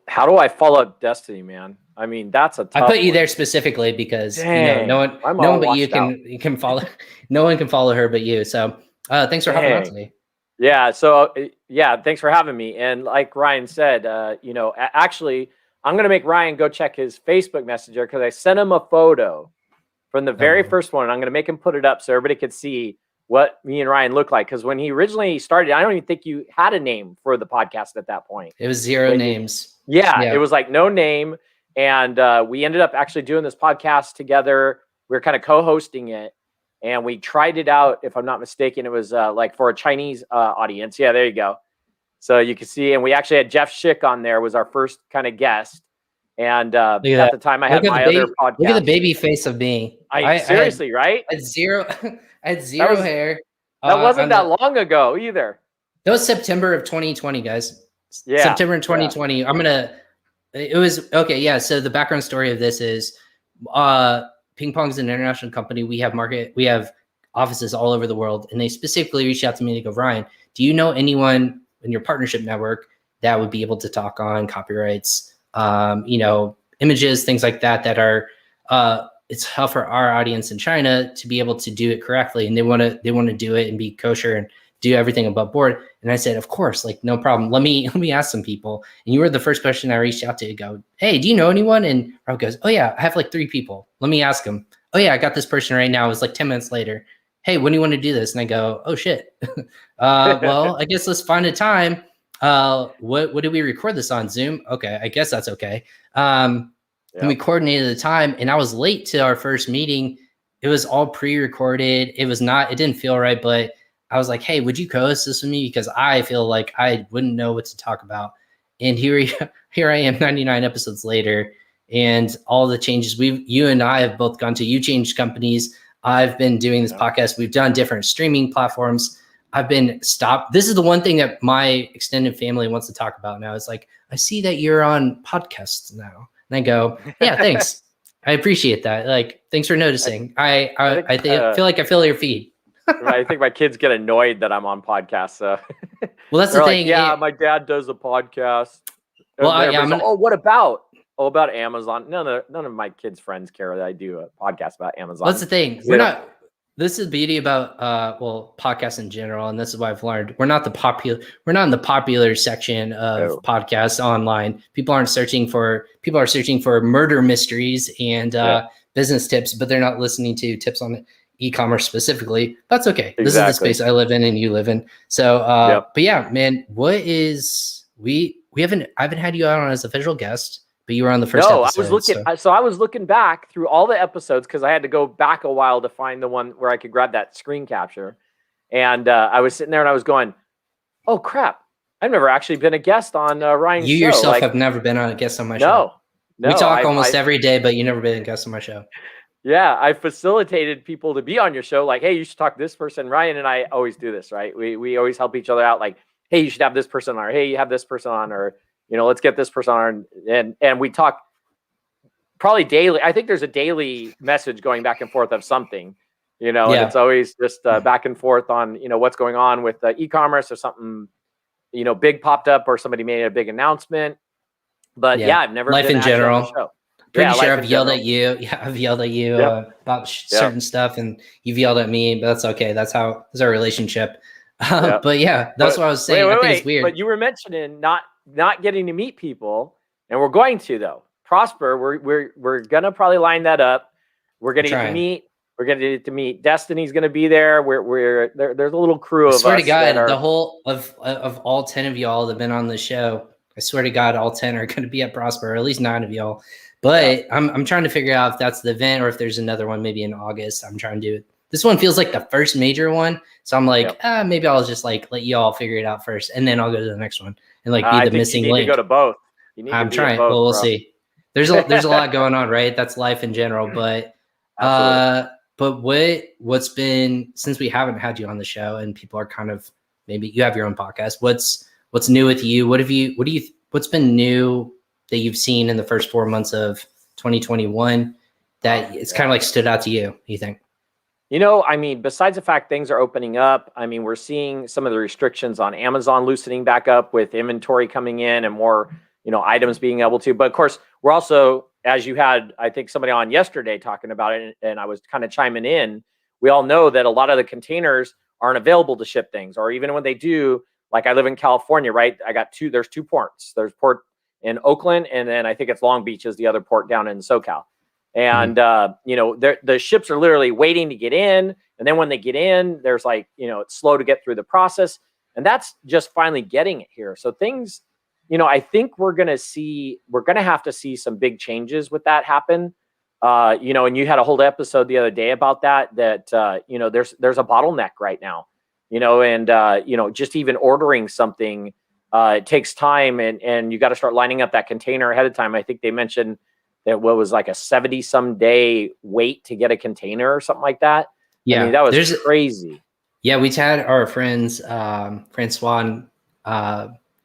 How do I follow up Destaney, man? I mean, that's a tough I put you one. there specifically because Dang, no one but you can follow. No one can follow her but you. So thanks for hopping on today. Yeah. So yeah, thanks for having me. And like Ryan said, actually, I'm gonna make Ryan go check his Facebook Messenger because I sent him a photo from the very first one. I'm gonna make him put it up so everybody could see what me and Ryan look like. Because when he originally started, I don't even think you had a name for the podcast at that point. It was zero names. Yeah, it was like no name. And we ended up actually doing this podcast together. We were kind of co-hosting it. And we tried it out, if I'm not mistaken. It was like for a Chinese audience. Yeah, there you go. So you can see, and we actually had Jeff Schick on there, was our first kind of guest. And at the time I had my other podcast. Look at the baby face of me. Seriously, right? I had zero hair. That wasn't that long ago either. That was September of 2020, guys. Yeah. September of 2020. Yeah. It was okay. Yeah. So the background story of this is PingPong is an international company. We have offices all over the world, and they specifically reached out to me to go, Ryan, do you know anyone in your partnership network that would be able to talk on copyrights, images, things like that, that are, it's tough for our audience in China to be able to do it correctly. And they want to do it and be kosher and do everything above board. And I said, of course, like, no problem. Let me ask some people. And you were the first person I reached out to go, hey, do you know anyone? And Rob goes, oh yeah, I have like 3 people. Let me ask them. Oh yeah, I got this person right now. It was like 10 minutes later. Hey, when do you want to do this? And I go, oh shit. Well, I guess let's find a time. What did we record this on? Zoom? Okay, I guess that's okay. And we coordinated the time, and I was late to our first meeting. It was all pre-recorded. It didn't feel right, but I was like, hey, would you co-host this with me? Because I feel like I wouldn't know what to talk about. And here I am 99 episodes later, and all the changes you and I have both gone to. You changed companies. I've been doing this podcast. We've done different streaming platforms. I've been stopped. This is the one thing that my extended family wants to talk about now. It's like, I see that you're on podcasts now. And I go, yeah, thanks. I appreciate that. Like, thanks for noticing. I feel like I fill your feed. I think my kids get annoyed that I'm on podcasts. So. Well, that's the thing. Like, yeah, my dad does a podcast. Well, what about? Oh, about Amazon. None of my kids' friends care that I do a podcast about Amazon. That's the thing. This is the beauty about podcasts in general, and this is what I've learned. We're not in the popular section of podcasts online. People are searching for murder mysteries and business tips, but they're not listening to tips on e-commerce specifically. That's okay. Exactly. This is the space I live in and you live in. So but yeah, man, I haven't had you out on as a official guest. But you were on the first episode. I was looking back through all the episodes because I had to go back a while to find the one where I could grab that screen capture. And I was sitting there and I was going, oh, crap. I've never actually been a guest on Ryan's show. You yourself have never been on a guest on my show. No. We talk almost every day, but you never been a guest on my show. Yeah, I facilitated people to be on your show. Like, hey, you should talk to this person. Ryan and I always do this, right? We always help each other out. Like, hey, you should have this person on. Or, hey, you have this person on. Or, let's get this person on. And we talk probably daily. I think there's a daily message going back and forth of something, and it's always just back and forth on, what's going on with e-commerce or something, big popped up or somebody made a big announcement. But I've never life been in general. On the show. Pretty sure I've yelled at you. Yeah, I've yelled at you about certain stuff, and you've yelled at me. But that's okay. That's our relationship. But that's what I was saying. I think it's weird. But you were mentioning not getting to meet people, and we're going to though. Prosper, we're gonna probably line that up. We're gonna get to meet. We're gonna get to meet. Destiny's gonna be there. There's a little crew of us. I swear to God, the whole of all 10 of y'all that have been on the show. I swear to God, all 10 are gonna be at Prosper, or at least 9 of y'all. But I'm trying to figure out if that's the event or if there's another one maybe in August. I'm trying to do it. This one feels like the first major one, so I'm like, maybe I'll just like let you all figure it out first, and then I'll go to the next one and like be the missing link. You need to go to both. I'm trying. Well, we'll see. There's a lot going on, right? That's life in general. But what's been, since we haven't had you on the show and people are kind of, maybe you have your own podcast. What's new with you? What's been new that you've seen in the first 4 months of 2021 that it's kind of like stood out to you? You think? Besides the fact things are opening up, we're seeing some of the restrictions on Amazon loosening back up with inventory coming in and more, items being able to. But of course, we're also, as you had, I think somebody on yesterday talking about it, and I was kind of chiming in, we all know that a lot of the containers aren't available to ship things, or even when they do, like I live in California, right? There's two ports. There's port in Oakland, and then I think it's Long Beach is the other port down in SoCal. And, the ships are literally waiting to get in. And then when they get in, there's like, it's slow to get through the process. And that's just finally getting it here. So things, I think we're going to have to see some big changes with that happen. And you had a whole episode the other day about that, there's a bottleneck right now, and just even ordering something, it takes time, and you got to start lining up that container ahead of time. I think they mentioned that what was like a 70-some day wait to get a container or something like that. Yeah. I mean, that was crazy. Yeah. We had our friends, Francois,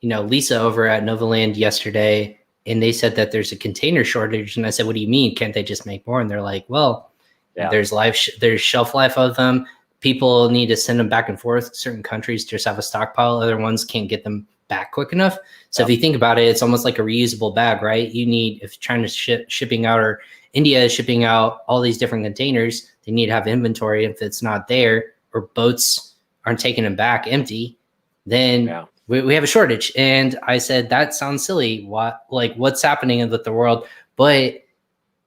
Lisa over at Novaland yesterday, and they said that there's a container shortage. And I said, what do you mean? Can't they just make more? And they're like, well, there's shelf life of them. People need to send them back and forth. Certain countries just have a stockpile. Other ones can't get them back quick enough. So if you think about it, it's almost like a reusable bag, right? If China's shipping out, or India is shipping out all these different containers, they need to have inventory. If it's not there, or boats aren't taking them back empty, then we have a shortage. And I said, that sounds silly. What's happening with the world? But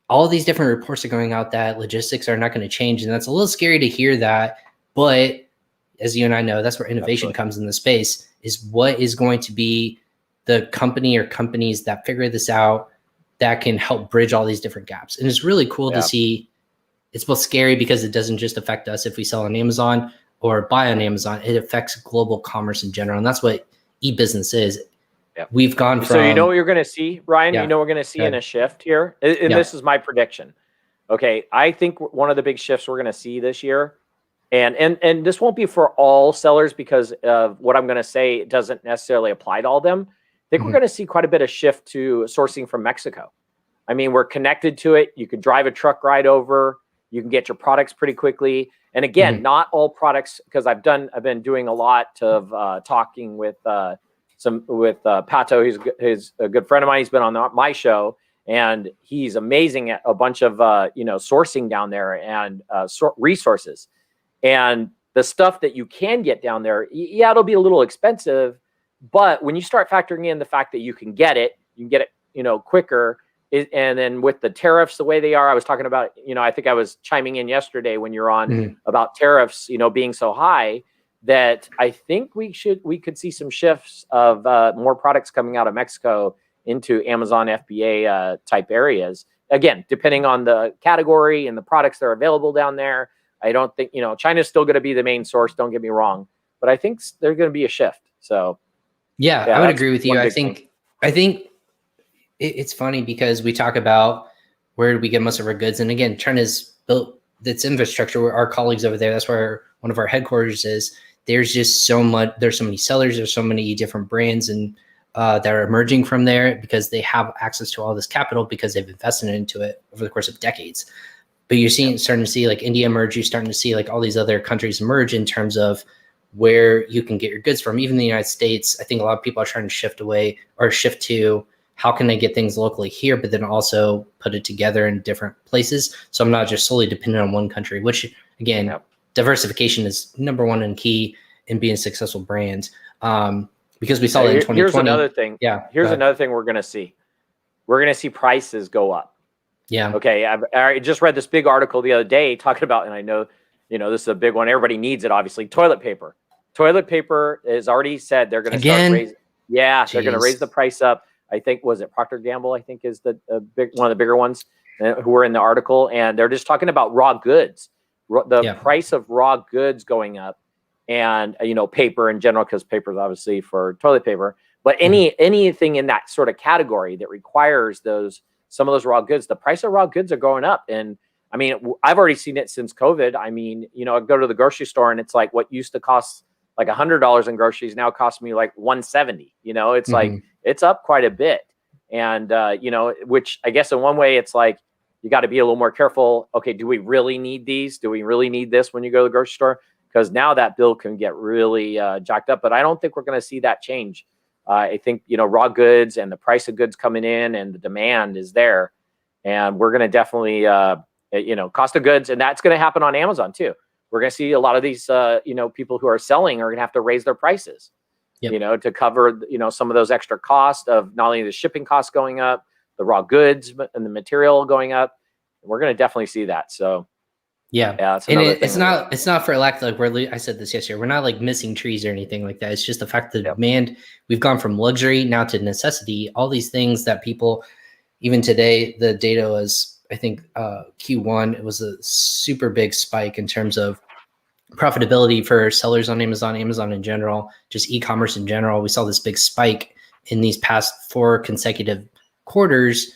all these different reports are going out that logistics are not going to change. And that's a little scary to hear that. But as you and I know, that's where innovation comes in the space, is what is going to be the company or companies that figure this out that can help bridge all these different gaps. And it's really cool to see. It's both scary because it doesn't just affect us if we sell on Amazon or buy on Amazon. It affects global commerce in general. And that's what e-business is. We've gone from... So you know what you're going to see, Ryan? You know what we're going to see in a shift here? And this is my prediction. Okay, I think one of the big shifts we're going to see this year, and this won't be for all sellers, because of what I'm going to say doesn't necessarily apply to all of them. I think we're going to see quite a bit of shift to sourcing from Mexico. I mean, we're connected to it. You can drive a truck right over. You can get your products pretty quickly. And again, not all products, because I've been doing a lot of talking with Pato. He's a good friend of mine. He's been on my show, and he's amazing at a bunch of sourcing down there and resources. And the stuff that you can get down there, it'll be a little expensive, but when you start factoring in the fact that you can get it quicker, and then with the tariffs the way they are, I was talking about, I think I was chiming in yesterday when you're on about tariffs, being so high, that I think we could see some shifts of more products coming out of Mexico into Amazon FBA type areas. Again, depending on the category and the products that are available down there. I don't think, China's still going to be the main source. Don't get me wrong, but I think there's going to be a shift. So yeah, I would agree with you. I think it's funny because we talk about where do we get most of our goods. And again, China's built its infrastructure. Our colleagues over there, that's where one of our headquarters is. There's just so much, there's so many sellers, there's so many different brands and that are emerging from there because they have access to all this capital because they've invested into it over the course of decades. But you're starting to see like India emerge. You're starting to see like all these other countries emerge in terms of where you can get your goods from. Even the United States, I think a lot of people are trying to shift to how can I get things locally here, but then also put it together in different places. So I'm not just solely dependent on one country, which again, diversification is number one and key in being a successful brand. Because we saw it in 2020. Here's another thing. Here's another thing we're going to see. We're going to see prices go up. Yeah. Okay. I just read this big article the other day talking about, and I know, this is a big one. Everybody needs it, obviously. Toilet paper. Toilet paper has already said they're going to start raising. Yeah, they're going to raise the price up. I think, was it Procter & Gamble? I think is one of the bigger ones who were in the article, and they're just talking about raw goods, the price of raw goods going up, and paper in general, because paper is obviously for toilet paper. But anything in that sort of category that requires some of those raw goods, the price of raw goods are going up. And I mean, I've already seen it since COVID. I mean, I go to the grocery store and it's like what used to cost like $100 in groceries now costs me like $170. It's like, it's up quite a bit. And, which I guess in one way it's like, you got to be a little more careful. Okay, do we really need these? Do we really need this when you go to the grocery store? Because now that bill can get really jacked up. But I don't think we're going to see that change. I think, raw goods and the price of goods coming in and the demand is there. And we're going to definitely, cost of goods. And that's going to happen on Amazon too. we're going to see a lot of these, people who are selling are going to have to raise their prices, to cover, some of those extra costs of not only the shipping costs going up, the raw goods and the material going up. We're going to definitely see that. So that's and another thing. it's not for lack of I said this yesterday. We're not like missing trees or anything like that. It's just the fact that demand. We've gone from luxury now to necessity. All these things that people, even today, the data was, I think Q1, it was a super big spike in terms of profitability for sellers on Amazon in general, just e-commerce in general. We saw this big spike in these past 4 consecutive quarters.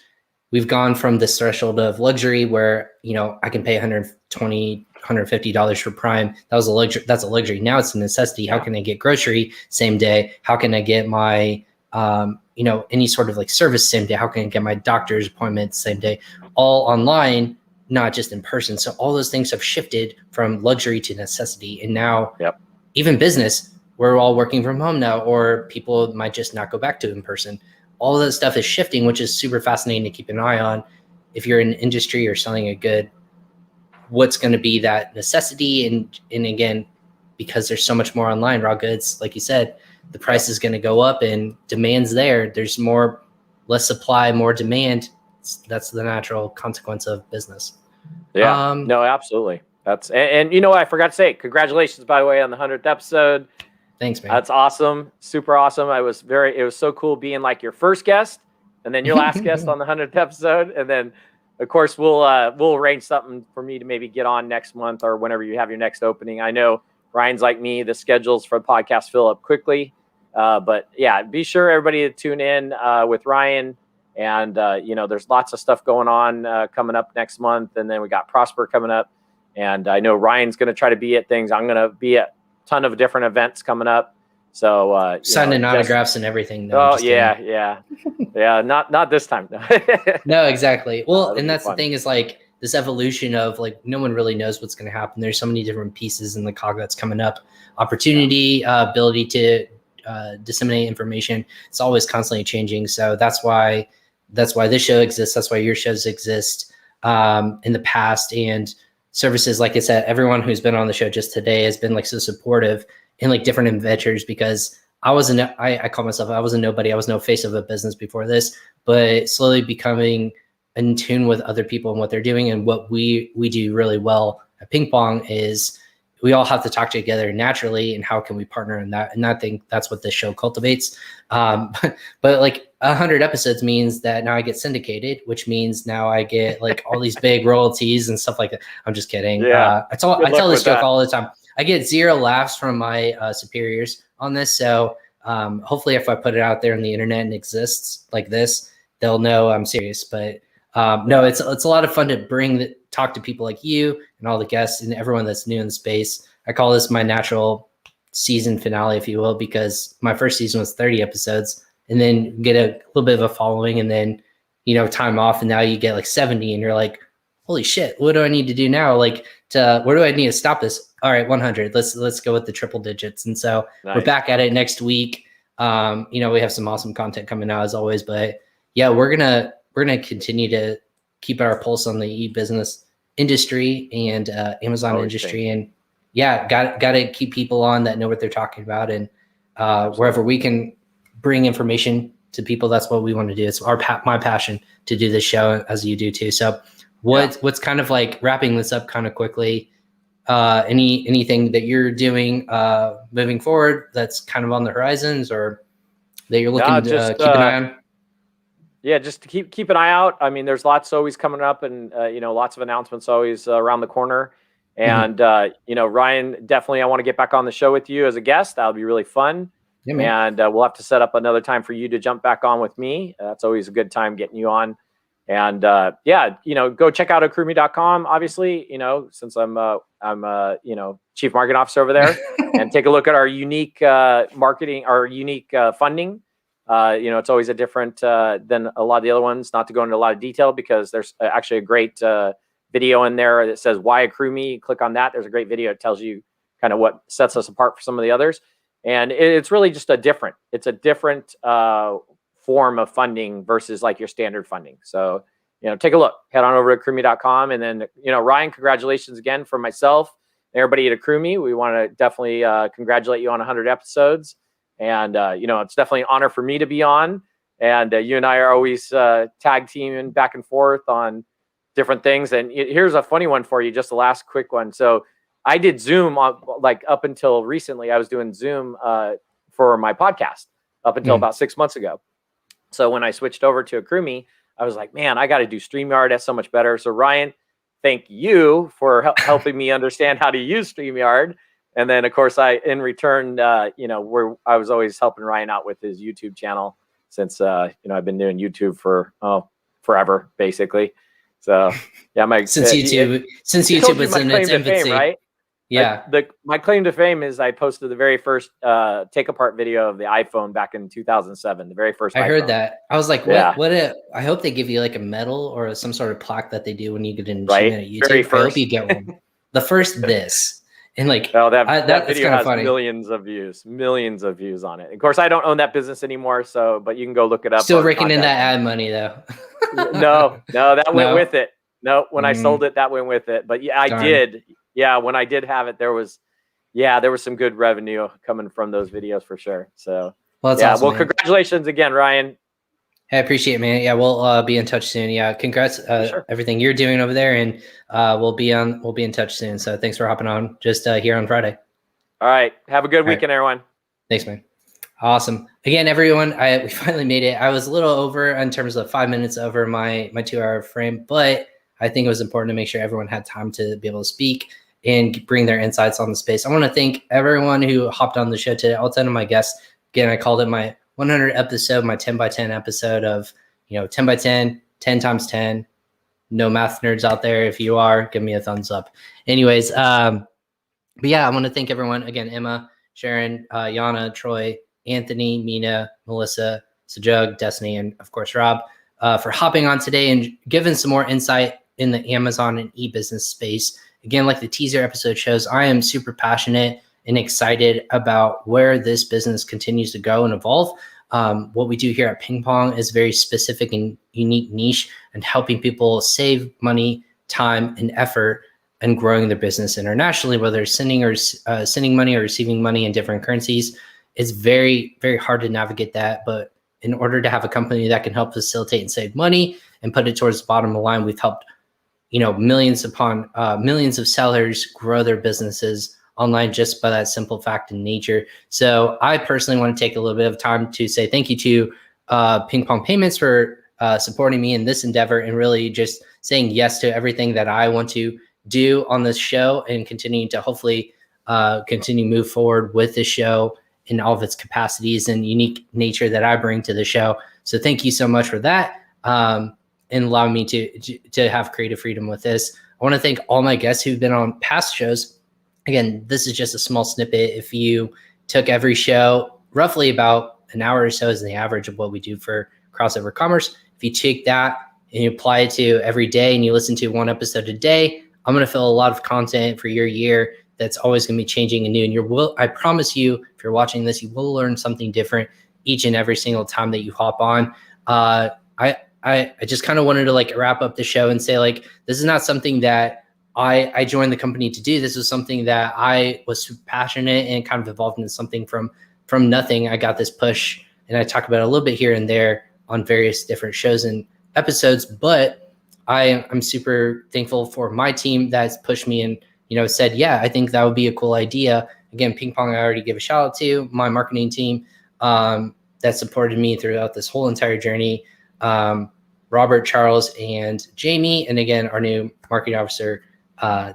We've gone from this threshold of luxury where, I can pay $120, $150 for Prime. That's a luxury. Now it's a necessity. How can I get grocery same day? How can I get my, any sort of like service same day? How can I get my doctor's appointment same day? All online, not just in person. So all those things have shifted from luxury to necessity. And now even business, we're all working from home now, or people might just not go back to in person. All of that stuff is shifting, which is super fascinating to keep an eye on. If you're in an industry or selling a good, what's going to be that necessity? And again, because there's so much more online raw goods, like you said, the price is going to go up and demand's there. There's less supply, more demand. That's the natural consequence of business. Yeah, no, absolutely. And I forgot to say, congratulations, by the way, on the 100th episode. Thanks, man. That's awesome. Super awesome. It was so cool being like your first guest and then your last guest on the 100th episode. And then of course we'll arrange something for me to maybe get on next month or whenever you have your next opening. I know Ryan's like me, the schedules for the podcast fill up quickly. But yeah, be sure everybody to tune in with Ryan. And, there's lots of stuff going on coming up next month. And then we got Prosper coming up. And I know Ryan's going to try to be at things. I'm going to be at a ton of different events coming up. So signing autographs and everything. No, yeah. Not this time. No, exactly. Well, and that's the thing is like this evolution of like no one really knows what's going to happen. There's so many different pieces in the cog that's coming up. Opportunity, ability to disseminate information. It's always constantly changing. So that's why this show exists. That's why your shows exist in the past. And services, like I said, everyone who's been on the show just today has been like so supportive in like different adventures, because I call myself, I was a nobody. I was no face of a business before this, but slowly becoming in tune with other people and what they're doing. And what we do really well at PingPong is we all have to talk together naturally, and how can we partner in that? And I think that's what this show cultivates. But like 100 episodes means that now I get syndicated, which means now I get like all these big royalties and stuff like that. I'm just kidding. Yeah. I tell this joke all the time. I get 0 laughs from my superiors on this. So hopefully if I put it out there on the internet and exists like this, they'll know I'm serious. But no, it's a lot of fun to talk to people like you and all the guests and everyone that's new in the space. I call this my natural season finale, if you will, because my first season was 30 episodes, and then get a little bit of a following, and then, time off. And now you get like 70 and you're like, holy shit, what do I need to do now? Like where do I need to stop this? All right, 100. Let's go with the triple digits. And so We're back at it next week. We have some awesome content coming out as always, but yeah, we're going to continue to keep our pulse on the e-business industry and Amazon industry. And yeah, got to keep people on that know what they're talking about. And wherever we can bring information to people, that's what we want to do. It's my passion to do this show, as you do too. So what's kind of like wrapping this up kind of quickly, anything that you're doing moving forward that's kind of on the horizons, or that you're looking to keep an eye on? Yeah, just to keep an eye out. I mean, there's lots always coming up, and lots of announcements always around the corner. And Ryan, definitely, I want to get back on the show with you as a guest. That'll be really fun. Yeah, man. And we'll have to set up another time for you to jump back on with me. That's always a good time getting you on. And go check out AccrueMe.com. Obviously, since I'm chief marketing officer over there, and take a look at our unique marketing, our unique funding. It's always a different than a lot of the other ones. Not to go into a lot of detail, because there's actually a great video in there that says why AccrueMe. Click on that. There's a great video that tells you kind of what sets us apart from some of the others. And it's really just a different form of funding versus like your standard funding. So, take a look, head on over to AccrueMe.com. And then, Ryan, congratulations again from myself everybody at AccrueMe, we want to definitely congratulate you on 100 episodes. And, it's definitely an honor for me to be on. And you and I are always tag teaming back and forth on different things. And here's a funny one for you, just the last quick one. So I did Zoom on, like, up until recently. I was doing Zoom for my podcast up until about 6 months ago. So when I switched over to AccrueMe, I was like, man, I got to do StreamYard. That's so much better. So Ryan, thank you for helping me understand how to use StreamYard. And then, of course, in return, I was always helping Ryan out with his YouTube channel since, I've been doing YouTube for forever, basically. So, yeah, since YouTube was in its infancy, right? Yeah. My claim to fame is I posted the very first take apart video of the iPhone back in 2007. The very first. I iPhone. heard that. I was like, I hope they give you like a medal or some sort of plaque that they do when you get an achievement at YouTube. I hope you get one. The first this. And like, that video has funny. Millions of views on it. Of course, I don't own that business anymore. but you can go look it up. Still raking in that ad money though. no, that went with it. No, when I sold it, that went with it. But yeah, I did. Yeah, when I did have it, there was some good revenue coming from those videos for sure. So awesome, well, congratulations again, Ryan. Hey, I appreciate it, man. Yeah, we'll be in touch soon. Yeah, congrats everything you're doing over there, and we'll be in touch soon. So thanks for hopping on just here on Friday. All right, have a good weekend, everyone. Thanks, man. Awesome. Again, everyone, we finally made it. I was a little over in terms of 5 minutes over my 2-hour frame, but I think it was important to make sure everyone had time to be able to speak and bring their insights on the space. I want to thank everyone who hopped on the show today. All 10 of my guests. Again, I called it my 100 episode, my 10 by 10 episode of, 10 by 10, 10 times 10. No math nerds out there. If you are, give me a thumbs up. Anyways, but yeah, I want to thank everyone again, Emma, Sharon, Jana, Troy, Anthony, Mina, Melissa, Sajag, Destaney, and of course, Rob, for hopping on today and giving some more insight in the Amazon and e-business space. Again, like the teaser episode shows, I am super passionate and excited about where this business continues to go and evolve. What we do here at PingPong is very specific and unique niche and helping people save money, time, and effort and growing their business internationally, whether it's sending money or receiving money in different currencies. It's very, very hard to navigate that. But in order to have a company that can help facilitate and save money and put it towards the bottom of the line, we've helped millions upon millions of sellers grow their businesses online just by that simple fact in nature. So I personally want to take a little bit of time to say thank you to PingPong Payments for supporting me in this endeavor and really just saying yes to everything that I want to do on this show and continuing to hopefully continue move forward with the show in all of its capacities and unique nature that I bring to the show. So thank you so much for that. And allow me to have creative freedom with this. I want to thank all my guests who've been on past shows. Again, this is just a small snippet. If you took every show, roughly about an hour or so is the average of what we do for Crossover Commerce. If you take that and you apply it to every day and you listen to one episode a day, I'm going to fill a lot of content for your year that's always going to be changing and new. And I promise you, if you're watching this, you will learn something different each and every single time that you hop on. I just kind of wanted to wrap up the show and say this is not something that I joined the company to do. This was something that I was super passionate and kind of evolved into something from nothing. I got this push and I talk about it a little bit here and there on various different shows and episodes, but I'm super thankful for my team that's pushed me and, said, yeah, I think that would be a cool idea. Again, PingPong, I already give a shout out to my marketing team that supported me throughout this whole entire journey. Robert, Charles, and Jamie, and again, our new marketing officer,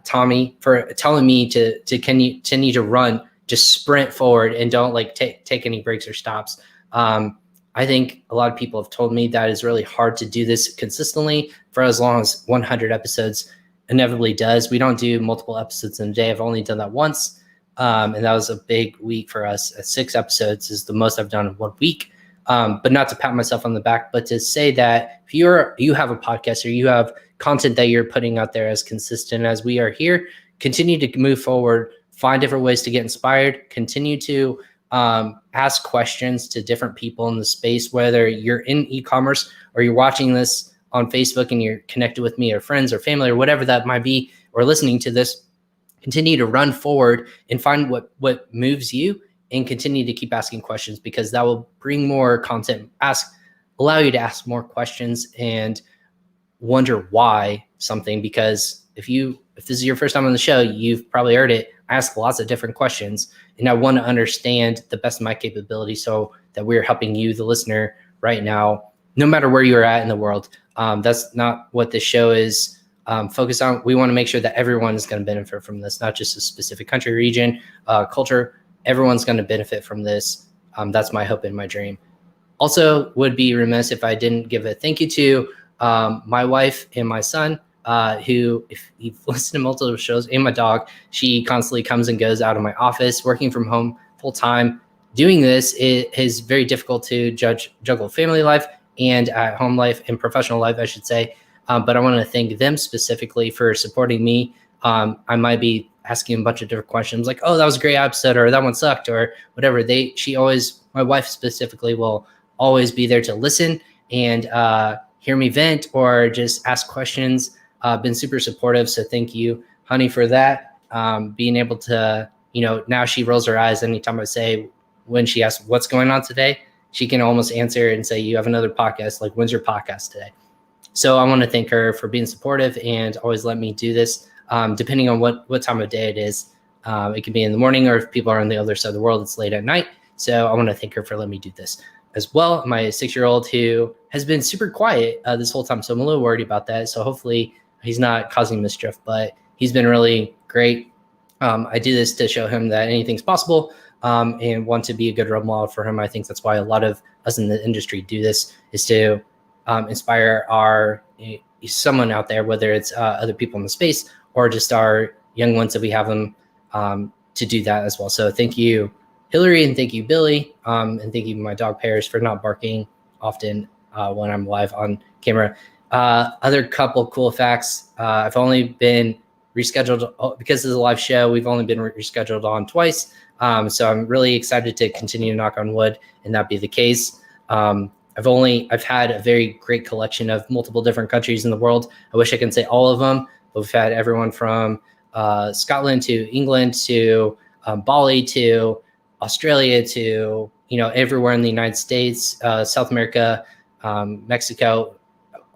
Tommy, for telling me to continue to run, just sprint forward and don't take any breaks or stops. I think a lot of people have told me that it's really hard to do this consistently for as long as 100 episodes inevitably does. We don't do multiple episodes in a day. I've only done that once. And that was a big week for us. 6 episodes is the most I've done in 1 week. But not to pat myself on the back, but to say that if you have a podcast or you have content that you're putting out there as consistent as we are here, continue to move forward, find different ways to get inspired, continue to ask questions to different people in the space, whether you're in e-commerce or you're watching this on Facebook and you're connected with me or friends or family or whatever that might be, or listening to this. continue to run forward and find what moves you, and continue to keep asking questions, because that will bring more content, allow you to ask more questions and wonder why something. Because if this is your first time on the show, you've probably heard it. I ask lots of different questions, and I want to understand the best of my capability so that we're helping you, the listener, right now, no matter where you're at in the world. That's not what this show is focused on. We want to make sure that everyone is going to benefit from this, not just a specific country, region, culture. Everyone's going to benefit from this. That's my hope and my dream. Also, would be remiss if I didn't give a thank you to my wife and my son, who, if you've listened to multiple shows, and my dog. She constantly comes and goes out of my office, working from home full time. Doing this, it is very difficult to juggle family life and home life and professional life, I should say. But I want to thank them specifically for supporting me. I might be asking a bunch of different questions like, oh, that was a great episode, or that one sucked, or whatever. My wife specifically will always be there to listen and hear me vent or just ask questions. Been super supportive. So thank you, honey, for that. Being able to, now she rolls her eyes anytime I say, when she asks what's going on today, she can almost answer and say, you have another podcast, like, when's your podcast today? So I want to thank her for being supportive and always let me do this, depending on what time of day it is. It can be in the morning, or if people are on the other side of the world, it's late at night. So I want to thank her for letting me do this as well. My 6-year-old, who has been super quiet this whole time, so I'm a little worried about that. So hopefully he's not causing mischief, but he's been really great. I do this to show him that anything's possible, and want to be a good role model for him. I think that's why a lot of us in the industry do this, is to inspire someone out there, whether it's other people in the space or just our young ones, that we have them to do that as well. So thank you, Hillary, and thank you, Billy, and thank you, my dog Paris, for not barking often when I'm live on camera. Other couple cool facts. I've only been rescheduled because this is a live show. We've only been rescheduled on twice. So I'm really excited to continue to knock on wood and that be the case. I've had a very great collection of multiple different countries in the world. I wish I could say all of them, but we've had everyone from Scotland to England to Bali to Australia to, everywhere in the United States, South America, Mexico,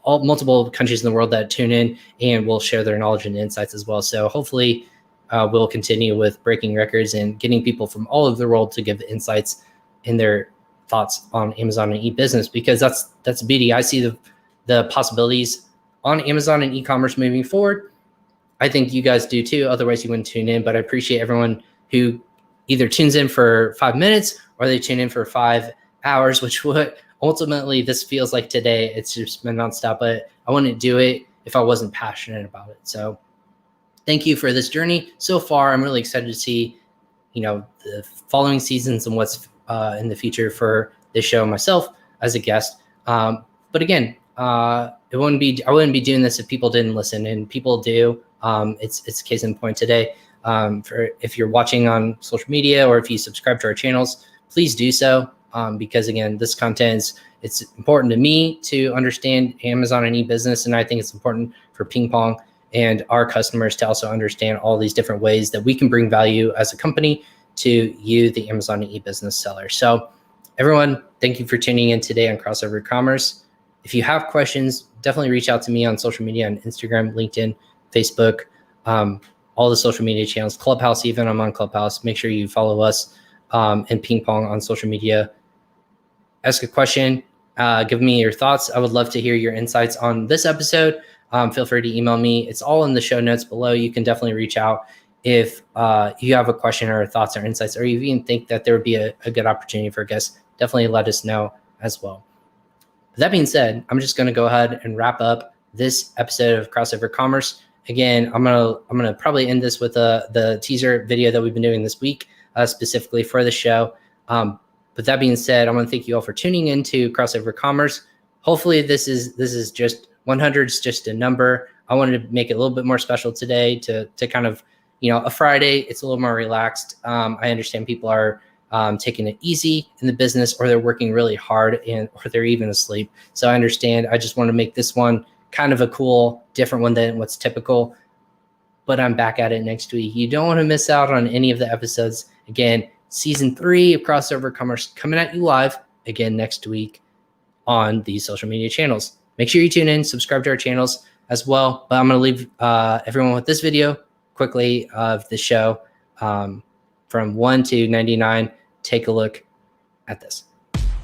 multiple countries in the world that tune in and will share their knowledge and insights as well. So hopefully we'll continue with breaking records and getting people from all over the world to give insights in their thoughts on Amazon and e-business, because that's beauty. I see the possibilities on Amazon and e-commerce moving forward. I think you guys do too. Otherwise you wouldn't tune in, but I appreciate everyone who either tunes in for 5 minutes or they tune in for 5 hours, which would ultimately, this feels like today. It's just been nonstop, but I wouldn't do it if I wasn't passionate about it. So thank you for this journey so far. I'm really excited to see, the following seasons and what's in the future for this show, myself as a guest. But again, I wouldn't be doing this if people didn't listen, and people do. It's case in point today. If you're watching on social media or if you subscribe to our channels, please do so. Because again, this content it's important to me to understand Amazon and e-business, and I think it's important for PingPong and our customers to also understand all these different ways that we can bring value as a company to you, the Amazon and e-business seller. So everyone, thank you for tuning in today on Crossover Commerce. If you have questions, definitely reach out to me on social media, on Instagram, LinkedIn, Facebook, all the social media channels, Clubhouse, even I'm on Clubhouse. Make sure you follow us and PingPong on social media. Ask a question, give me your thoughts. I would love to hear your insights on this episode. Feel free to email me. It's all in the show notes below. You can definitely reach out if you have a question or thoughts or insights, or you even think that there would be a good opportunity for a guest. Definitely let us know as well. With that being said, I'm just going to go ahead and wrap up this episode of Crossover Commerce. Again, I'm gonna probably end this with the teaser video that we've been doing this week, specifically for the show. But that being said, I want to thank you all for tuning into Crossover Commerce. Hopefully this is just 100 is just a number. I wanted to make it a little bit more special today to kind of, a Friday, it's a little more relaxed. I understand people are taking it easy in the business, or they're working really hard, or they're even asleep. So I understand. I just want to make this one kind of a cool, different one than what's typical. but I'm back at it next week. You don't want to miss out on any of the episodes. Again, season 3 of Crossover Commerce coming at you live again next week on these social media channels. Make sure you tune in, subscribe to our channels as well. But I'm going to leave everyone with this video quickly of the show from 1 to 99. Take a look at this.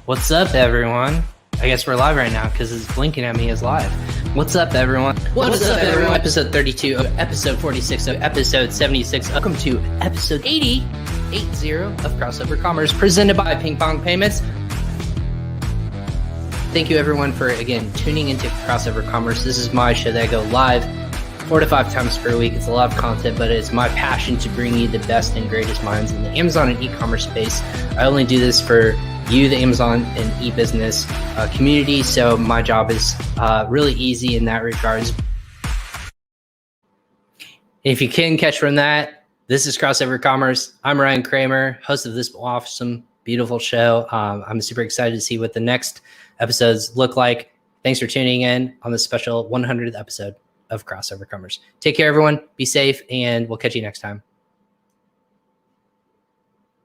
What's up, everyone? I guess we're live right now because it's blinking at me as live. What's up, everyone? What's up, everyone? Episode 32 of episode 46 of episode 76. Welcome to episode 80 of Crossover Commerce presented by PingPong Payments. Thank you, everyone, for, again, tuning into Crossover Commerce. This is my show that I go live 4 to 5 times per week. It's a lot of content, but it's my passion to bring you the best and greatest minds in the Amazon and e-commerce space. I only do this for you, the Amazon and e-business community, so my job is really easy in that regards. If you can catch from that, this is Crossover Commerce. I'm Ryan Kramer, host of this awesome, beautiful show. I'm super excited to see what the next episodes look like. Thanks for tuning in on this special 100th episode of Crossover Commerce. Take care, everyone. Be safe, and we'll catch you next time.